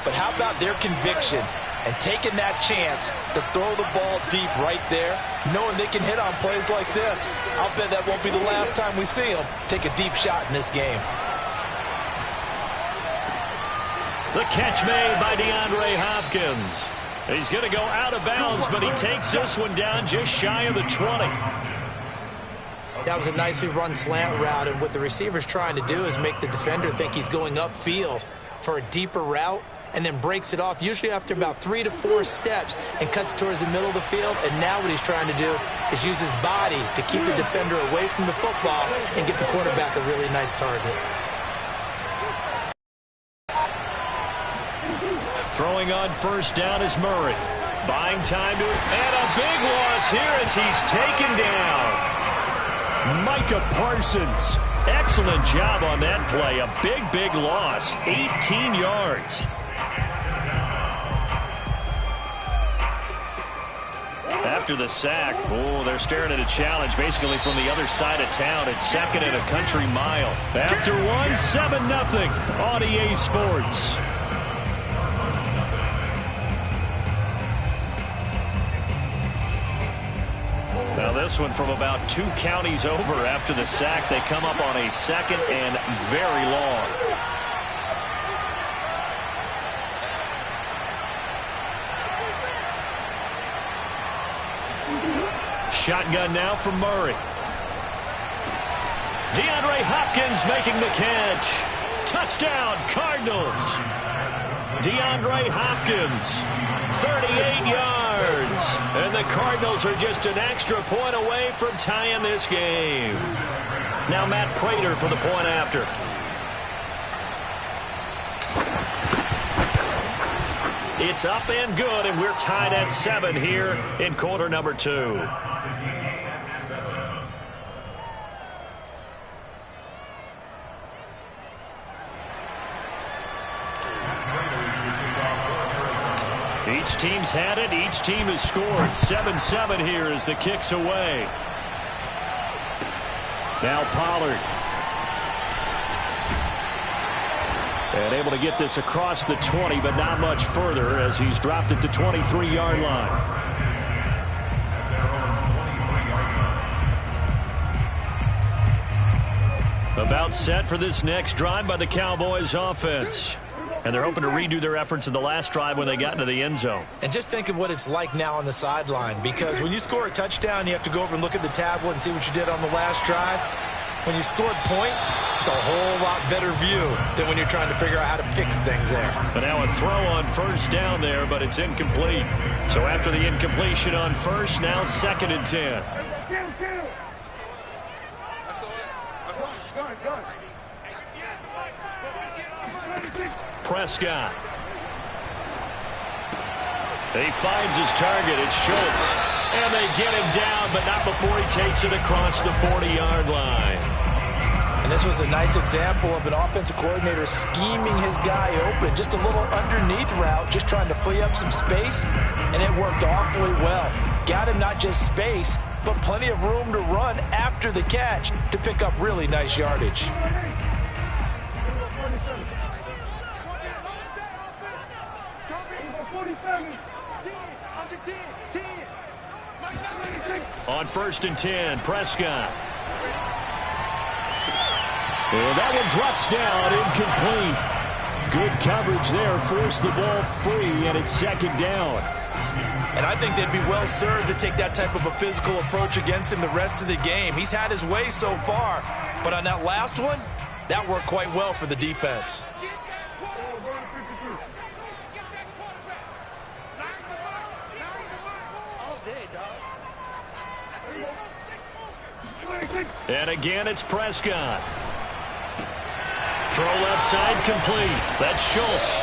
But how about their conviction and taking that chance to throw the ball deep right there, knowing they can hit on plays like this? I'll bet that won't be the last time we see them take a deep shot in this game. The catch made by DeAndre Hopkins. He's going to go out of bounds, but he takes this one down just shy of the 20. That was a nicely run slant route, and what the receiver's trying to do is make the defender think he's going upfield for a deeper route, and then breaks it off, usually after about 3 to 4 steps, and cuts towards the middle of the field. And now what he's trying to do is use his body to keep the defender away from the football and get the quarterback a really nice target. Throwing on 1st down is Murray. Buying time to it, and a big loss here as he's taken down. Micah Parsons. Excellent job on that play. A big loss. 18 yards. After the sack, they're staring at a challenge basically from the other side of town. It's 2nd and a country mile. After one, 7-0 on EA Sports. Now this one from about 2 counties over after the sack. They come up on a 2nd and very long. Shotgun now from Murray. DeAndre Hopkins making the catch. Touchdown, Cardinals. DeAndre Hopkins, 38 yards. And the Cardinals are just an extra point away from tying this game. Now Matt Prater for the point after. It's up and good, and we're tied at 7 here in quarter number 2. Each team's had it. Each team has scored. 7-7 here as the kick's away. Now Pollard. And able to get this across the 20, but not much further as he's dropped it to 23-yard line. About set for this next drive by the Cowboys offense. And they're hoping to redo their efforts in the last drive when they got into the end zone. And just think of what it's like now on the sideline, because when you score a touchdown, you have to go over and look at the tablet and see what you did on the last drive. When you scored points, it's a whole lot better view than when you're trying to figure out how to fix things there. But now a throw on 1st down there, but it's incomplete. So after the incompletion on 1st, now 2nd and 10. Prescott. He finds his target. It's Schultz. And they get him down, but not before he takes it across the 40-yard line. And this was a nice example of an offensive coordinator scheming his guy open. Just a little underneath route, just trying to free up some space, and it worked awfully well. Got him not just space, but plenty of room to run after the catch to pick up really nice yardage. On 1st and 10, Prescott. And that one drops down, incomplete. Good coverage there. Forced the ball free, and it's second down. And I think they'd be well served to take that type of a physical approach against him the rest of the game. He's had his way so far, but on that last one, that worked quite well for the defense. And again, it's Prescott. Throw left side complete. That's Schultz.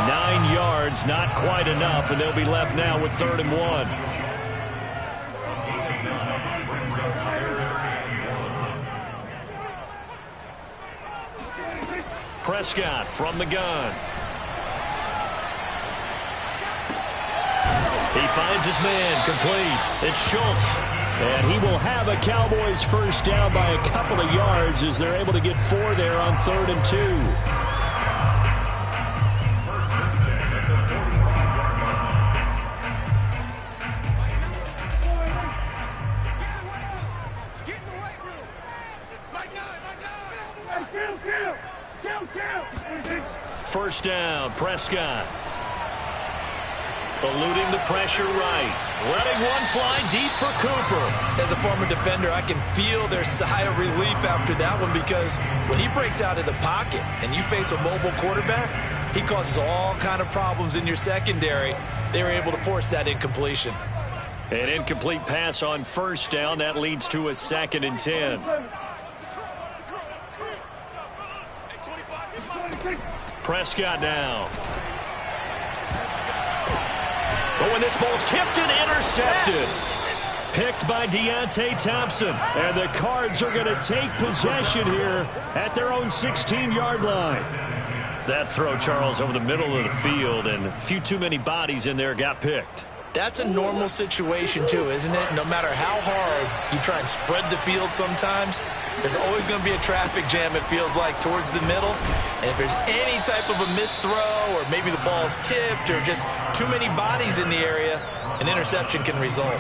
9 yards, not quite enough, and they'll be left now with 3rd and 1. Prescott from the gun. He finds his man, complete. It's Schultz. And he will have a Cowboys first down by a couple of yards as they're able to get 4 there on 3rd and 2. First down, Prescott. Eluding the pressure right. Letting one fly deep for Cooper. As a former defender, I can feel their sigh of relief after that one, because when he breaks out of the pocket and you face a mobile quarterback, he causes all kind of problems in your secondary. They were able to force that incompletion. An incomplete pass on first down. That leads to a 2nd and 10. Prescott now. Oh, and this ball's tipped and intercepted. Picked by Deontay Thompson. And the Cards are going to take possession here at their own 16-yard line. That throw, Charles, over the middle of the field, and a few too many bodies in there got picked. That's a normal situation, too, isn't it? No matter how hard you try and spread the field sometimes, there's always going to be a traffic jam, it feels like, towards the middle. And if there's any type of a missed throw, or maybe the ball's tipped, or just too many bodies in the area, an interception can result.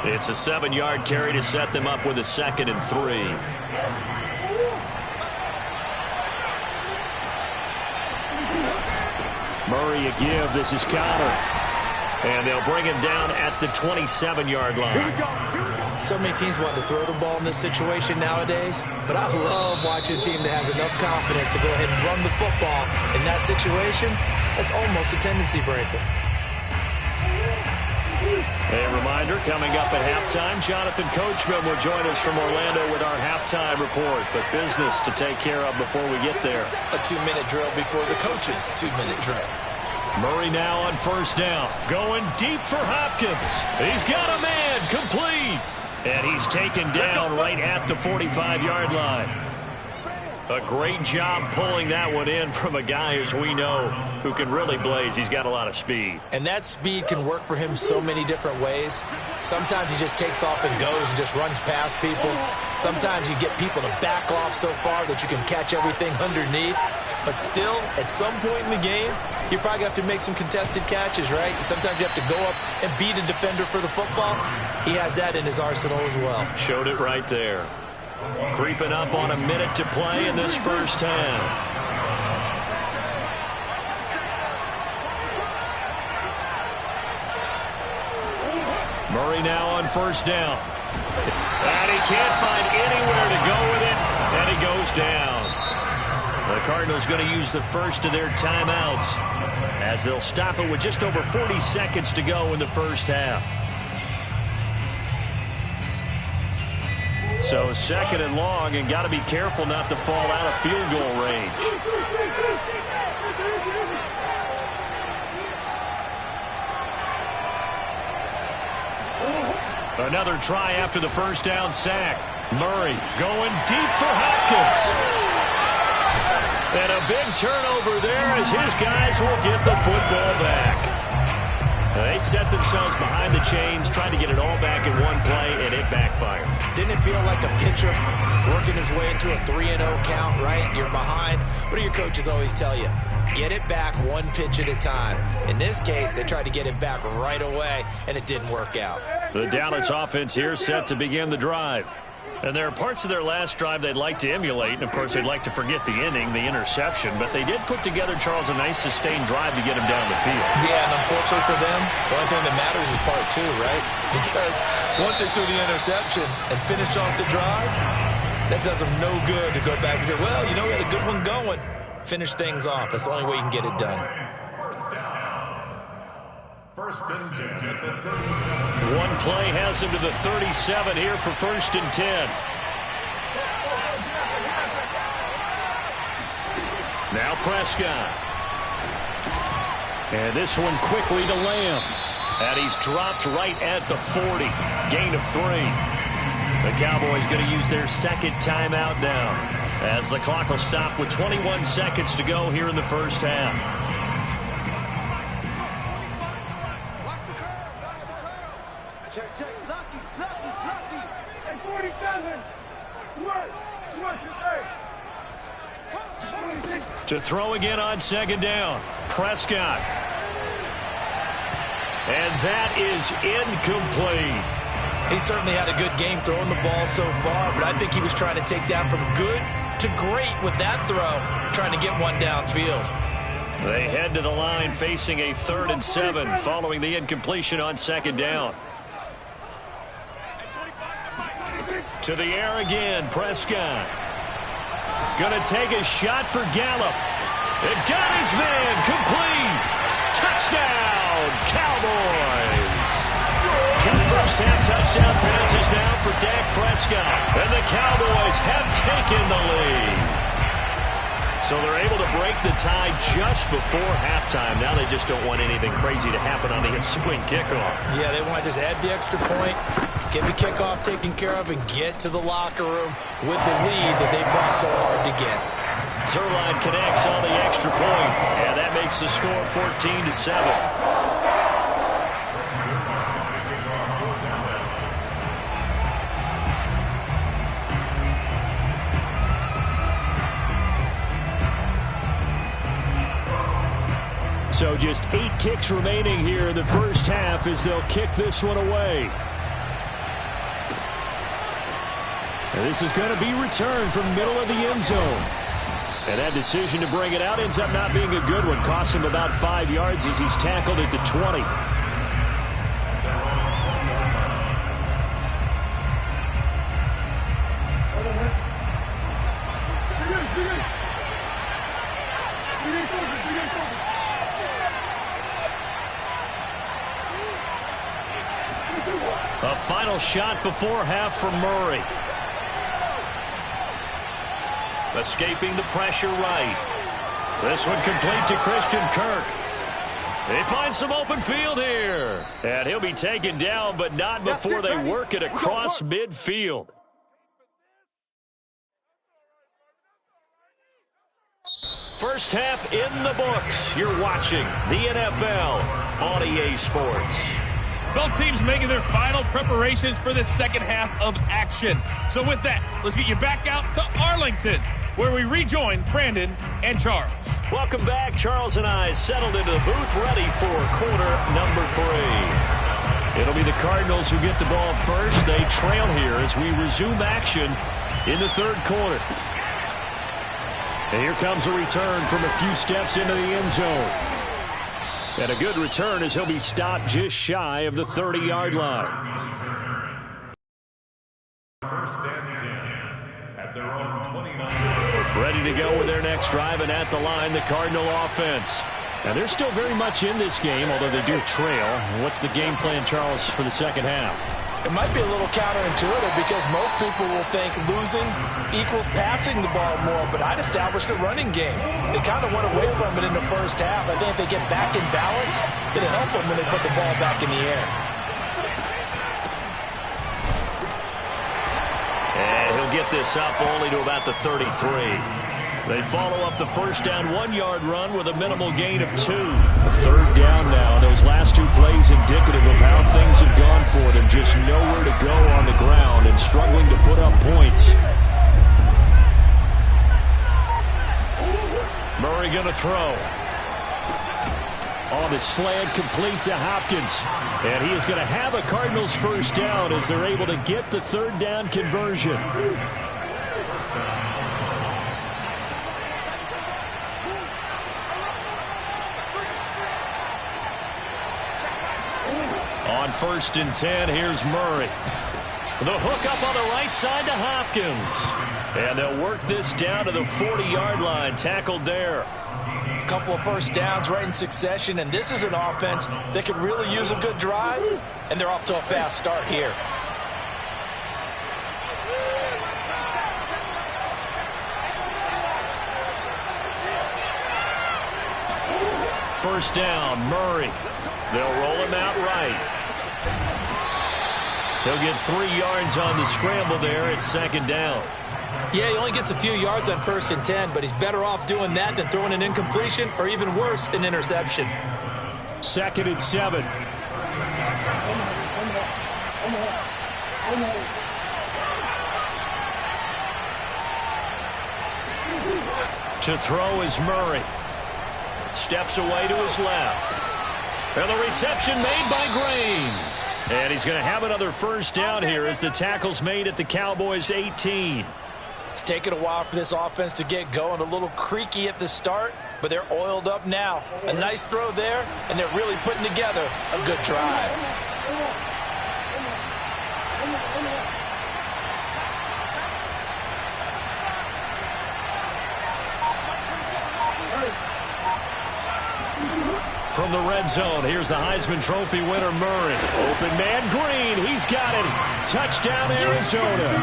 It's a 7-yard carry to set them up with a 2nd and 3. Murray a give. This is Connor. And they'll bring him down at the 27-yard line. So many teams want to throw the ball in this situation nowadays, but I love watching a team that has enough confidence to go ahead and run the football in that situation. That's almost a tendency breaker. A reminder, coming up at halftime, Jonathan Coachman will join us from Orlando with our halftime report. But business to take care of before we get there. A 2-minute drill before the coach's 2-minute drill. Murray now on first down. Going deep for Hopkins. He's got a man, complete. And he's taken down right at the 45-yard line. A great job pulling that one in from a guy, as we know, who can really blaze. He's got a lot of speed. And that speed can work for him so many different ways. Sometimes he just takes off and goes and just runs past people. Sometimes you get people to back off so far that you can catch everything underneath. But still, at some point in the game, you probably have to make some contested catches, right? Sometimes you have to go up and beat a defender for the football. He has that in his arsenal as well. Showed it right there. Creeping up on a minute to play in this first half. Murray now on first down. And he can't find anywhere to go with it, and he goes down. The Cardinals going to use the first of their timeouts as they'll stop it with just over 40 seconds to go in the first half. So 2nd and long, and got to be careful not to fall out of field goal range. Another try after the first down sack. Murray going deep for Hopkins. And a big turnover there as his guys will get the football back. They set themselves behind the chains, trying to get it all back in one play, and it backfired. Didn't it feel like a pitcher working his way into a 3-0 count, right? You're behind. What do your coaches always tell you? Get it back one pitch at a time. In this case, they tried to get it back right away, and it didn't work out. The Dallas offense here set to begin the drive. And there are parts of their last drive they'd like to emulate, and, of course, they'd like to forget the inning, the interception. But they did put together, Charles, a nice sustained drive to get him down the field. Yeah, and unfortunately for them, the only thing that matters is part two, right? Because once they threw the interception and finished off the drive, that does them no good to go back and say, well, you know, we had a good one going. Finish things off. That's the only way you can get it done. First and 10 at the 37. One play has him to the 37 here for first and 10. Now Prescott. And this one quickly to Lamb. And he's dropped right at the 40. Gain of 3. The Cowboys going to use their second timeout now, as the clock will stop with 21 seconds to go here in the first half. Watch the curve. Check. Lucky. And 47. Switch to 3. To throw again on second down. Prescott. And that is incomplete. He certainly had a good game throwing the ball so far, but I think he was trying to take that from good to great with that throw, trying to get one downfield. They head to the line facing a 3rd and 7 following the incompletion on second down. To the air again, Prescott. Gonna take a shot for Gallup. It got his man complete. Touchdown, Cowboys. 2 first-half touchdown passes now for Dak Prescott. And the Cowboys have taken the lead. So they're able to break the tie just before halftime. Now they just don't want anything crazy to happen on the ensuing kickoff. Yeah, they want to just add the extra point, get the kickoff taken care of, and get to the locker room with the lead that they fought so hard to get. Zerline connects on the extra point, and that makes the score 14-7. So just 8 ticks remaining here in the first half as they'll kick this one away. And this is going to be returned from middle of the end zone. And that decision to bring it out ends up not being a good one. Costs him about 5 yards as he's tackled at the 20. A final shot before half from Murray. Escaping the pressure right. This one complete to Christian Kirk. They find some open field here. And he'll be taken down, but not before they work it across midfield. First half in the books. You're watching the NFL on EA Sports. Both teams making their final preparations for this second half of action. So with that, let's get you back out to Arlington, where we rejoin Brandon and Charles. Welcome back. Charles and I settled into the booth, ready for quarter number 3. It'll be the Cardinals who get the ball first. They trail here as we resume action in the third quarter. And here comes a return from a few steps into the end zone. And a good return as he'll be stopped just shy of the 30-yard line. First and 10 at their own 29. Ready to go with their next drive, and at the line, the Cardinal offense. And they're still very much in this game, although they do trail. What's the game plan, Charles, for the second half? It might be a little counterintuitive because most people will think losing equals passing the ball more, but I'd establish the running game. They kind of went away from it in the first half. I think if they get back in balance, it'll help them when they put the ball back in the air. And he'll get this up only to about the 33. They follow up the first down 1-yard run with a minimal gain of 2. A third down now. Those last 2 plays indicative of how things have gone for them. Just nowhere to go on the ground and struggling to put up points. Murray going to throw. On the slant, complete to Hopkins. And he is going to have a Cardinals first down as they're able to get the third down conversion. On 1st and 10, here's Murray. The hook up on the right side to Hopkins. And they'll work this down to the 40-yard line, tackled there. A couple of first downs right in succession, and this is an offense that could really use a good drive, and they're off to a fast start here. First down, Murray. They'll roll him out right. He'll get 3 yards on the scramble there at 2nd down. Yeah, he only gets a few yards on 1st and 10, but he's better off doing that than throwing an incompletion or even worse, an interception. 2nd and 7. To throw is Murray. Steps away to his left. And the reception made by Green. And he's going to have another first down here as the tackle's made at the Cowboys' 18. It's taken a while for this offense to get going. A little creaky at the start, but they're oiled up now. A nice throw there, and they're really putting together a good drive. From the red zone, here's the Heisman Trophy winner, Murray. Open man, Green. He's got it. Touchdown, Arizona.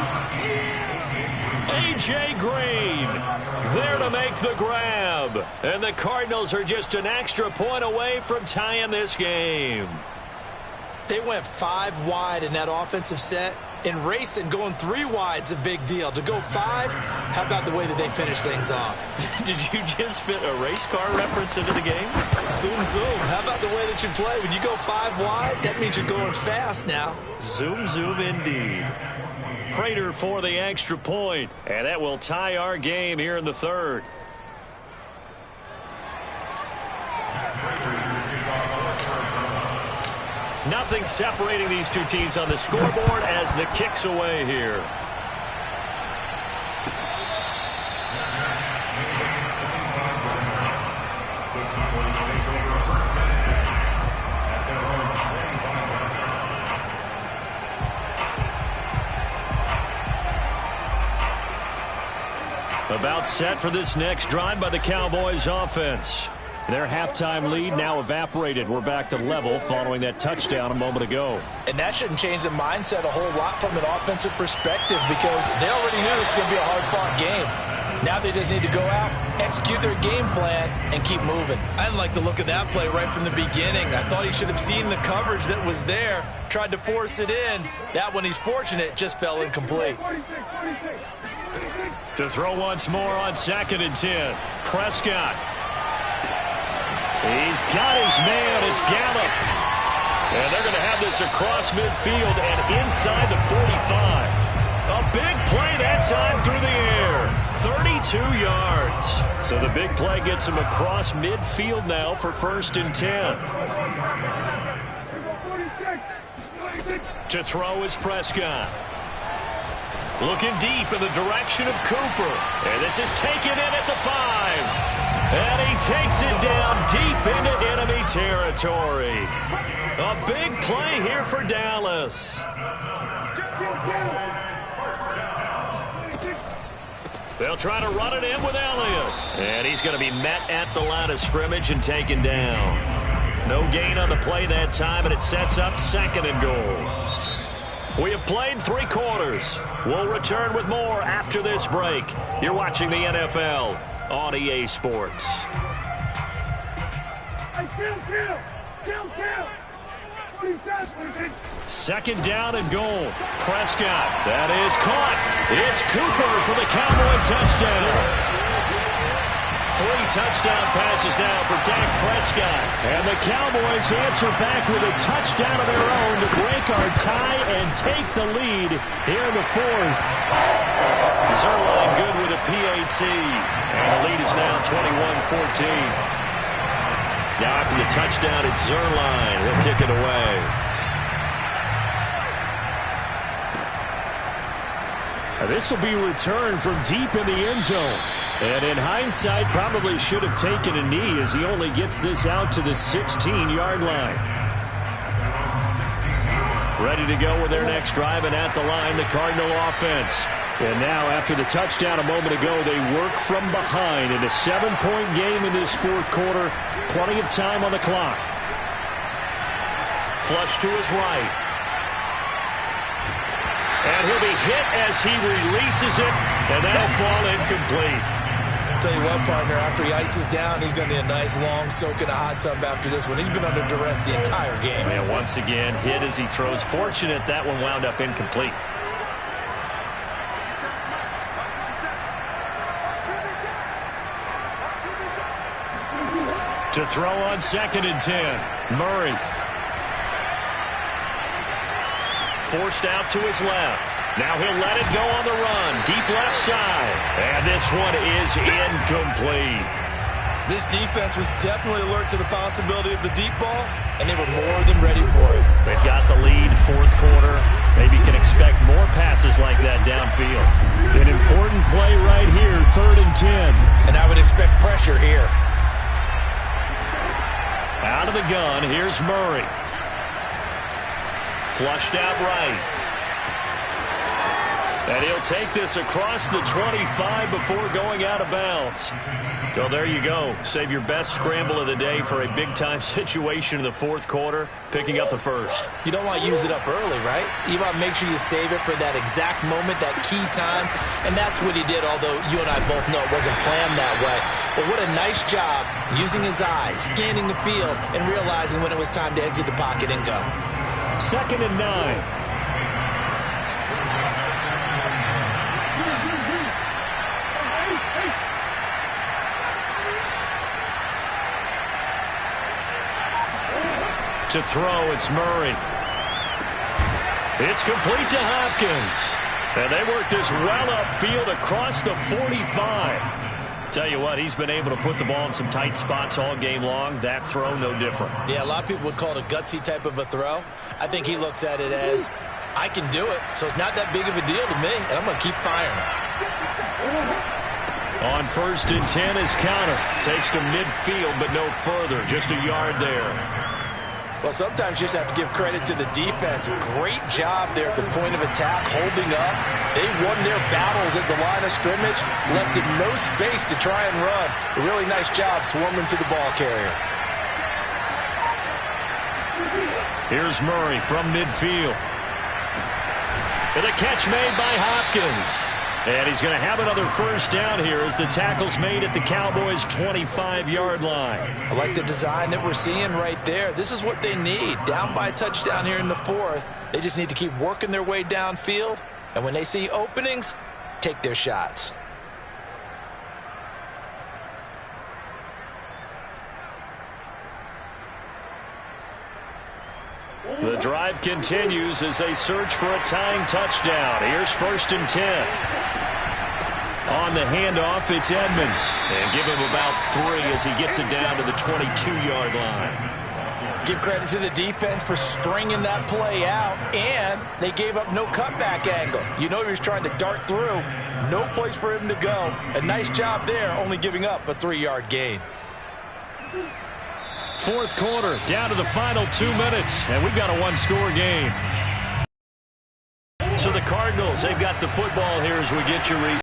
A.J. Green there to make the grab. And the Cardinals are just an extra point away from tying this game. They went 5 wide in that offensive set. In racing, going 3 wide's a big deal. To go 5, how about the way that they finish things off? Did you just fit a race car reference into the game? Zoom, zoom. How about the way that you play? When you go 5 wide, that means you're going fast now. Zoom, zoom indeed. Prater for the extra point, and that will tie our game here in the 3rd. Nothing separating these two teams on the scoreboard as the kick's away here. About set for this next drive by the Cowboys offense. Their halftime lead now evaporated. We're back to level following that touchdown a moment ago. And that shouldn't change the mindset a whole lot from an offensive perspective because they already knew this was going to be a hard-fought game. Now they just need to go out, execute their game plan, and keep moving. I didn't like the look of that play right from the beginning. I thought he should have seen the coverage that was there, tried to force it in. That one, he's fortunate, just fell incomplete. To throw once more on 2nd and 10. Prescott. He's got his man. It's Gallup. And they're going to have this across midfield and inside the 45. A big play that time through the air. 32 yards. So the big play gets him across midfield now for 1st and 10. To throw is Prescott. Looking deep in the direction of Cooper. And this is taken in at the 5. And he takes it down deep into enemy territory. A big play here for Dallas. They'll try to run it in with Elliott. And he's going to be met at the line of scrimmage and taken down. No gain on the play that time, and it sets up 2nd and goal. We have played 3 quarters. We'll return with more after this break. You're watching the NFL on EA Sports. Second down and goal. Prescott. That is caught. It's Cooper for the Cowboy touchdown. 3 touchdown passes now for Dak Prescott. And the Cowboys answer back with a touchdown of their own to break our tie and take the lead here in the 4th. Zerline good with a PAT. And the lead is now 21-14. Now after the touchdown, it's Zerline. He'll kick it away. This will be returned from deep in the end zone. And in hindsight, probably should have taken a knee as he only gets this out to the 16-yard line. Ready to go with their next drive, and at the line, the Cardinal offense. And now, after the touchdown a moment ago, they work from behind in a 7-point game in this fourth quarter. Plenty of time on the clock. Flush to his right. And he'll be hit as he releases it, and that'll fall incomplete. Tell you what, partner, after he ices down, he's going to need a nice long soak in a hot tub after this one. He's been under duress the entire game. And once again, hit as he throws. Fortunate that one wound up incomplete. To throw on 2nd and 10. Murray. Forced out to his left. Now he'll let it go on the run. Deep left side. And this one is incomplete. This defense was definitely alert to the possibility of the deep ball, and they were more than ready for it. They've got the lead, fourth quarter. Maybe can expect more passes like that downfield. An important play right here, 3rd and 10. And I would expect pressure here. Out of the gun, here's Murray. Flushed out right. And he'll take this across the 25 before going out of bounds. So there you go. Save your best scramble of the day for a big-time situation in the fourth quarter, picking up the first. You don't want to use it up early, right? You want to make sure you save it for that exact moment, that key time. And that's what he did, although you and I both know it wasn't planned that way. But what a nice job using his eyes, scanning the field, and realizing when it was time to exit the pocket and go. 2nd and 9. To throw, it's Murray. It's complete to Hopkins. And they work this well upfield across the 45. Tell you what, he's been able to put the ball in some tight spots all game long. That throw, no different. Yeah, a lot of people would call it a gutsy type of a throw. I think he looks at it as, I can do it, so it's not that big of a deal to me, and I'm going to keep firing. On 1st and 10 is counter. Takes to midfield, but no further. Just a yard there. Well, sometimes you just have to give credit to the defense. Great job there at the point of attack, holding up. They won their battles at the line of scrimmage, left him no space to try and run. A really nice job swarming to the ball carrier. Here's Murray from midfield. And a catch made by Hopkins. And he's going to have another first down here as the tackle's made at the Cowboys' 25-yard line. I like the design that we're seeing right there. This is what they need. Down by a touchdown here in the fourth. They just need to keep working their way downfield. And when they see openings, take their shots. The drive continues as they search for a tying touchdown. Here's 1st and 10. On the handoff, it's Edmonds. And give him about 3 as he gets it down to the 22-yard line. Give credit to the defense for stringing that play out, and they gave up no cutback angle. You know he was trying to dart through. No place for him to go. A nice job there, only giving up a 3-yard gain. Fourth quarter, down to the final 2 minutes, and we've got a one-score game. So the Cardinals, they've got the football here as we get your reason.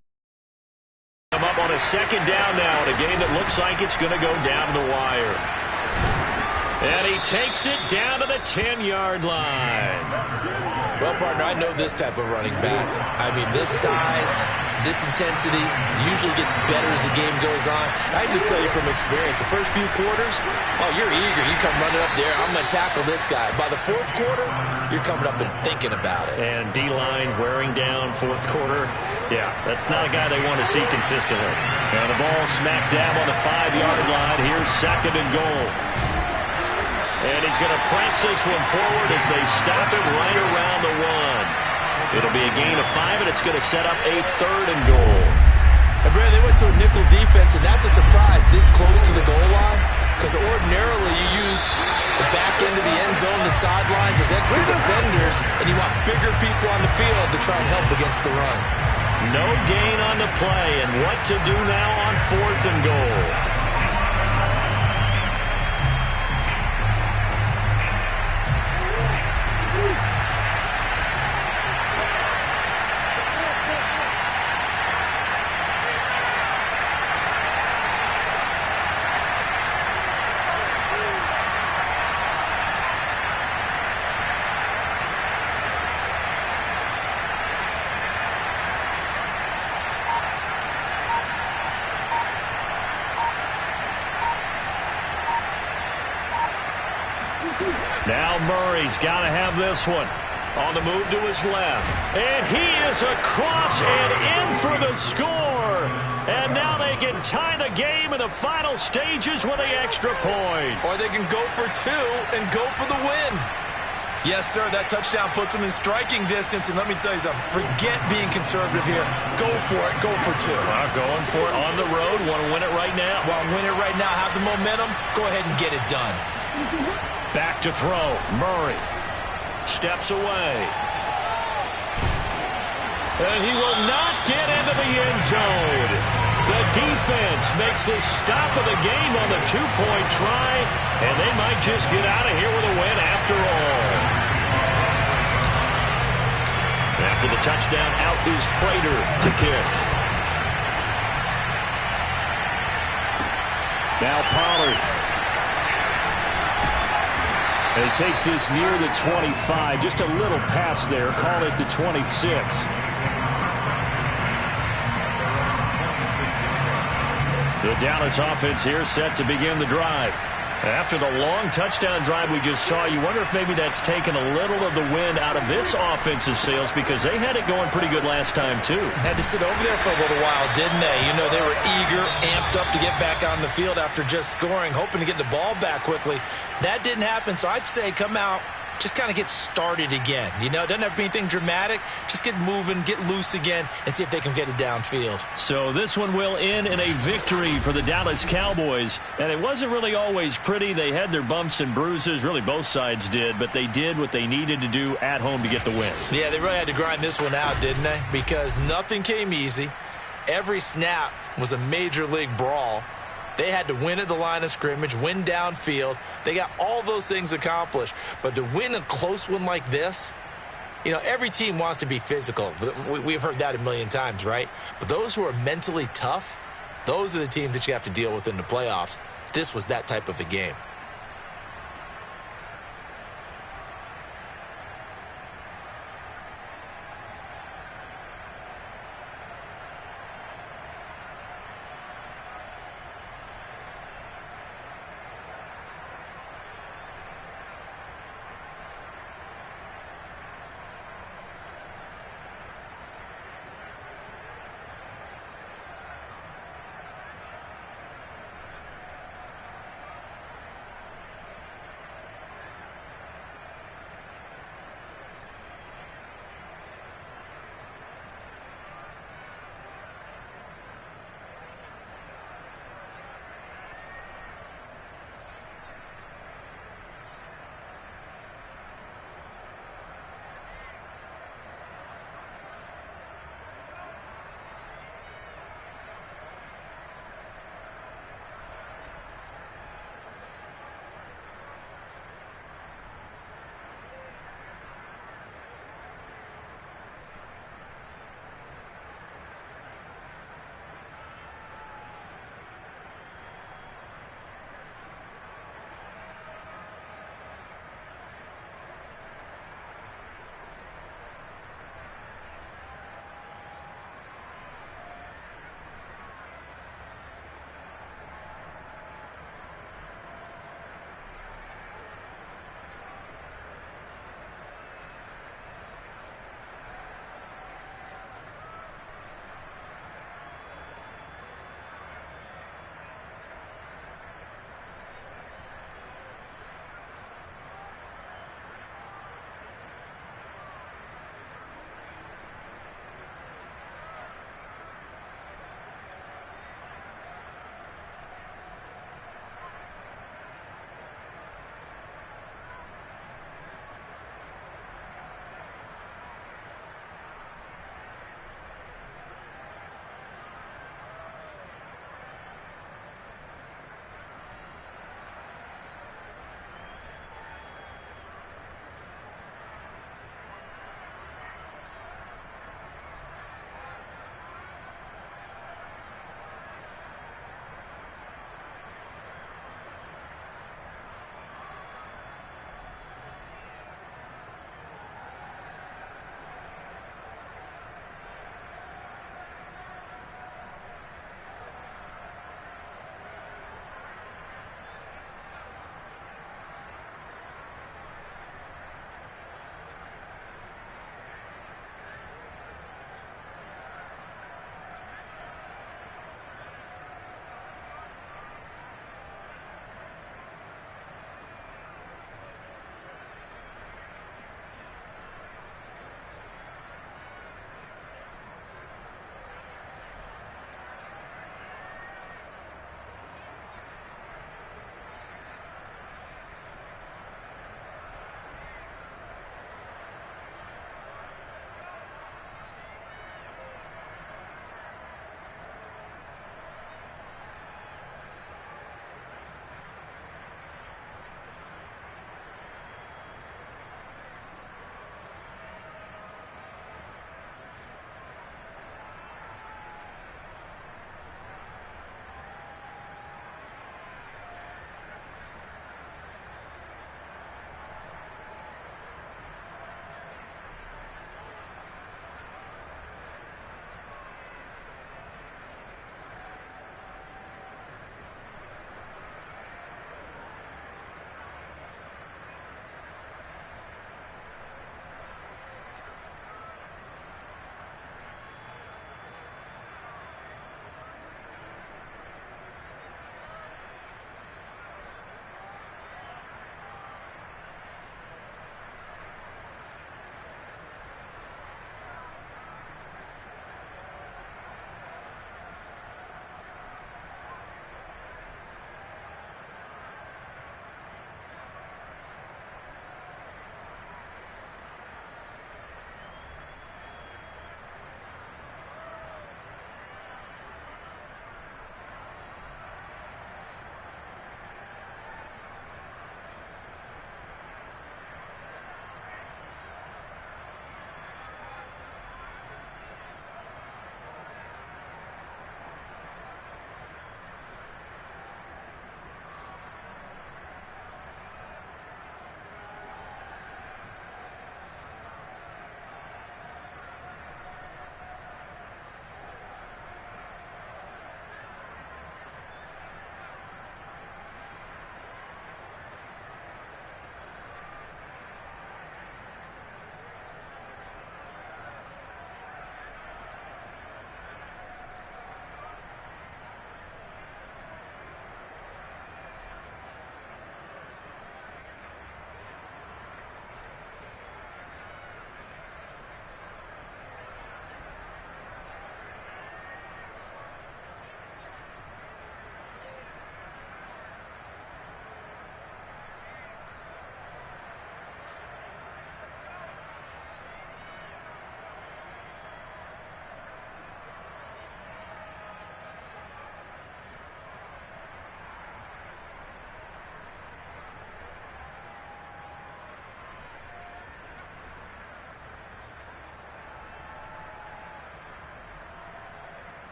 Come up on a 2nd down now in a game that looks like it's going to go down the wire. And he takes it down to the 10-yard line. Well, partner, I know this type of running back. I mean, this size, this intensity usually gets better as the game goes on. I just tell you from experience, the first few quarters, oh, you're eager. You come running up there, I'm going to tackle this guy. By the fourth quarter, you're coming up and thinking about it. And D-line wearing down fourth quarter. Yeah, that's not a guy they want to see consistently. And the ball smack dab on the 5-yard line. Here's 2nd and goal. And he's going to press this one forward as they stop it right around the 1. It'll be a gain of 5, and it's going to set up a 3rd and goal. And Brad, they went to a nickel defense, and that's a surprise this close to the goal line. because ordinarily you use the back end of the end zone, the sidelines as extra defenders, and you want bigger people on the field to try and help against the run. No gain on the play, and what to do now on 4th and goal. Now Murray's got to have this one. On the move to his left. And he is across and in for the score. And now they can tie the game in the final stages with an extra point. Or they can go for 2 and go for the win. Yes, sir, that touchdown puts them in striking distance. And let me tell you something. Forget being conservative here. Go for it. Go for 2. Well, going for it on the road. Want to win it right now? Want to win it right now. Have the momentum. Go ahead and get it done. Back to throw. Murray steps away. And he will not get into the end zone. The defense makes the stop of the game on the 2-point try, and they might just get out of here with a win after all. After the touchdown, out is Prater to kick. Now Pollard. And he takes this near the 25. Just a little pass there. Call it the 26. The Dallas offense here set to begin the drive. After the long touchdown drive we just saw, you wonder if maybe that's taken a little of the wind out of this offense's sails, because they had it going pretty good last time, too. Had to sit over there for a little while, didn't they? You know, they were eager, amped up to get back on the field after just scoring, hoping to get the ball back quickly. That didn't happen, so I'd say come out, just kind of get started again. You know, it doesn't have to be anything dramatic. Just get moving, get loose again, and see if they can get it downfield. So this one will end in a victory for the Dallas Cowboys. And it wasn't really always pretty. They had their bumps and bruises. Really, both sides did. But they did what they needed to do at home to get the win. Yeah, they really had to grind this one out, didn't they? Because nothing came easy. Every snap was a major league brawl. They had to win at the line of scrimmage, win downfield. They got all those things accomplished. But to win a close one like this, you know, every team wants to be physical. We've heard that a million times, right? But those who are mentally tough, those are the teams that you have to deal with in the playoffs. This was that type of a game.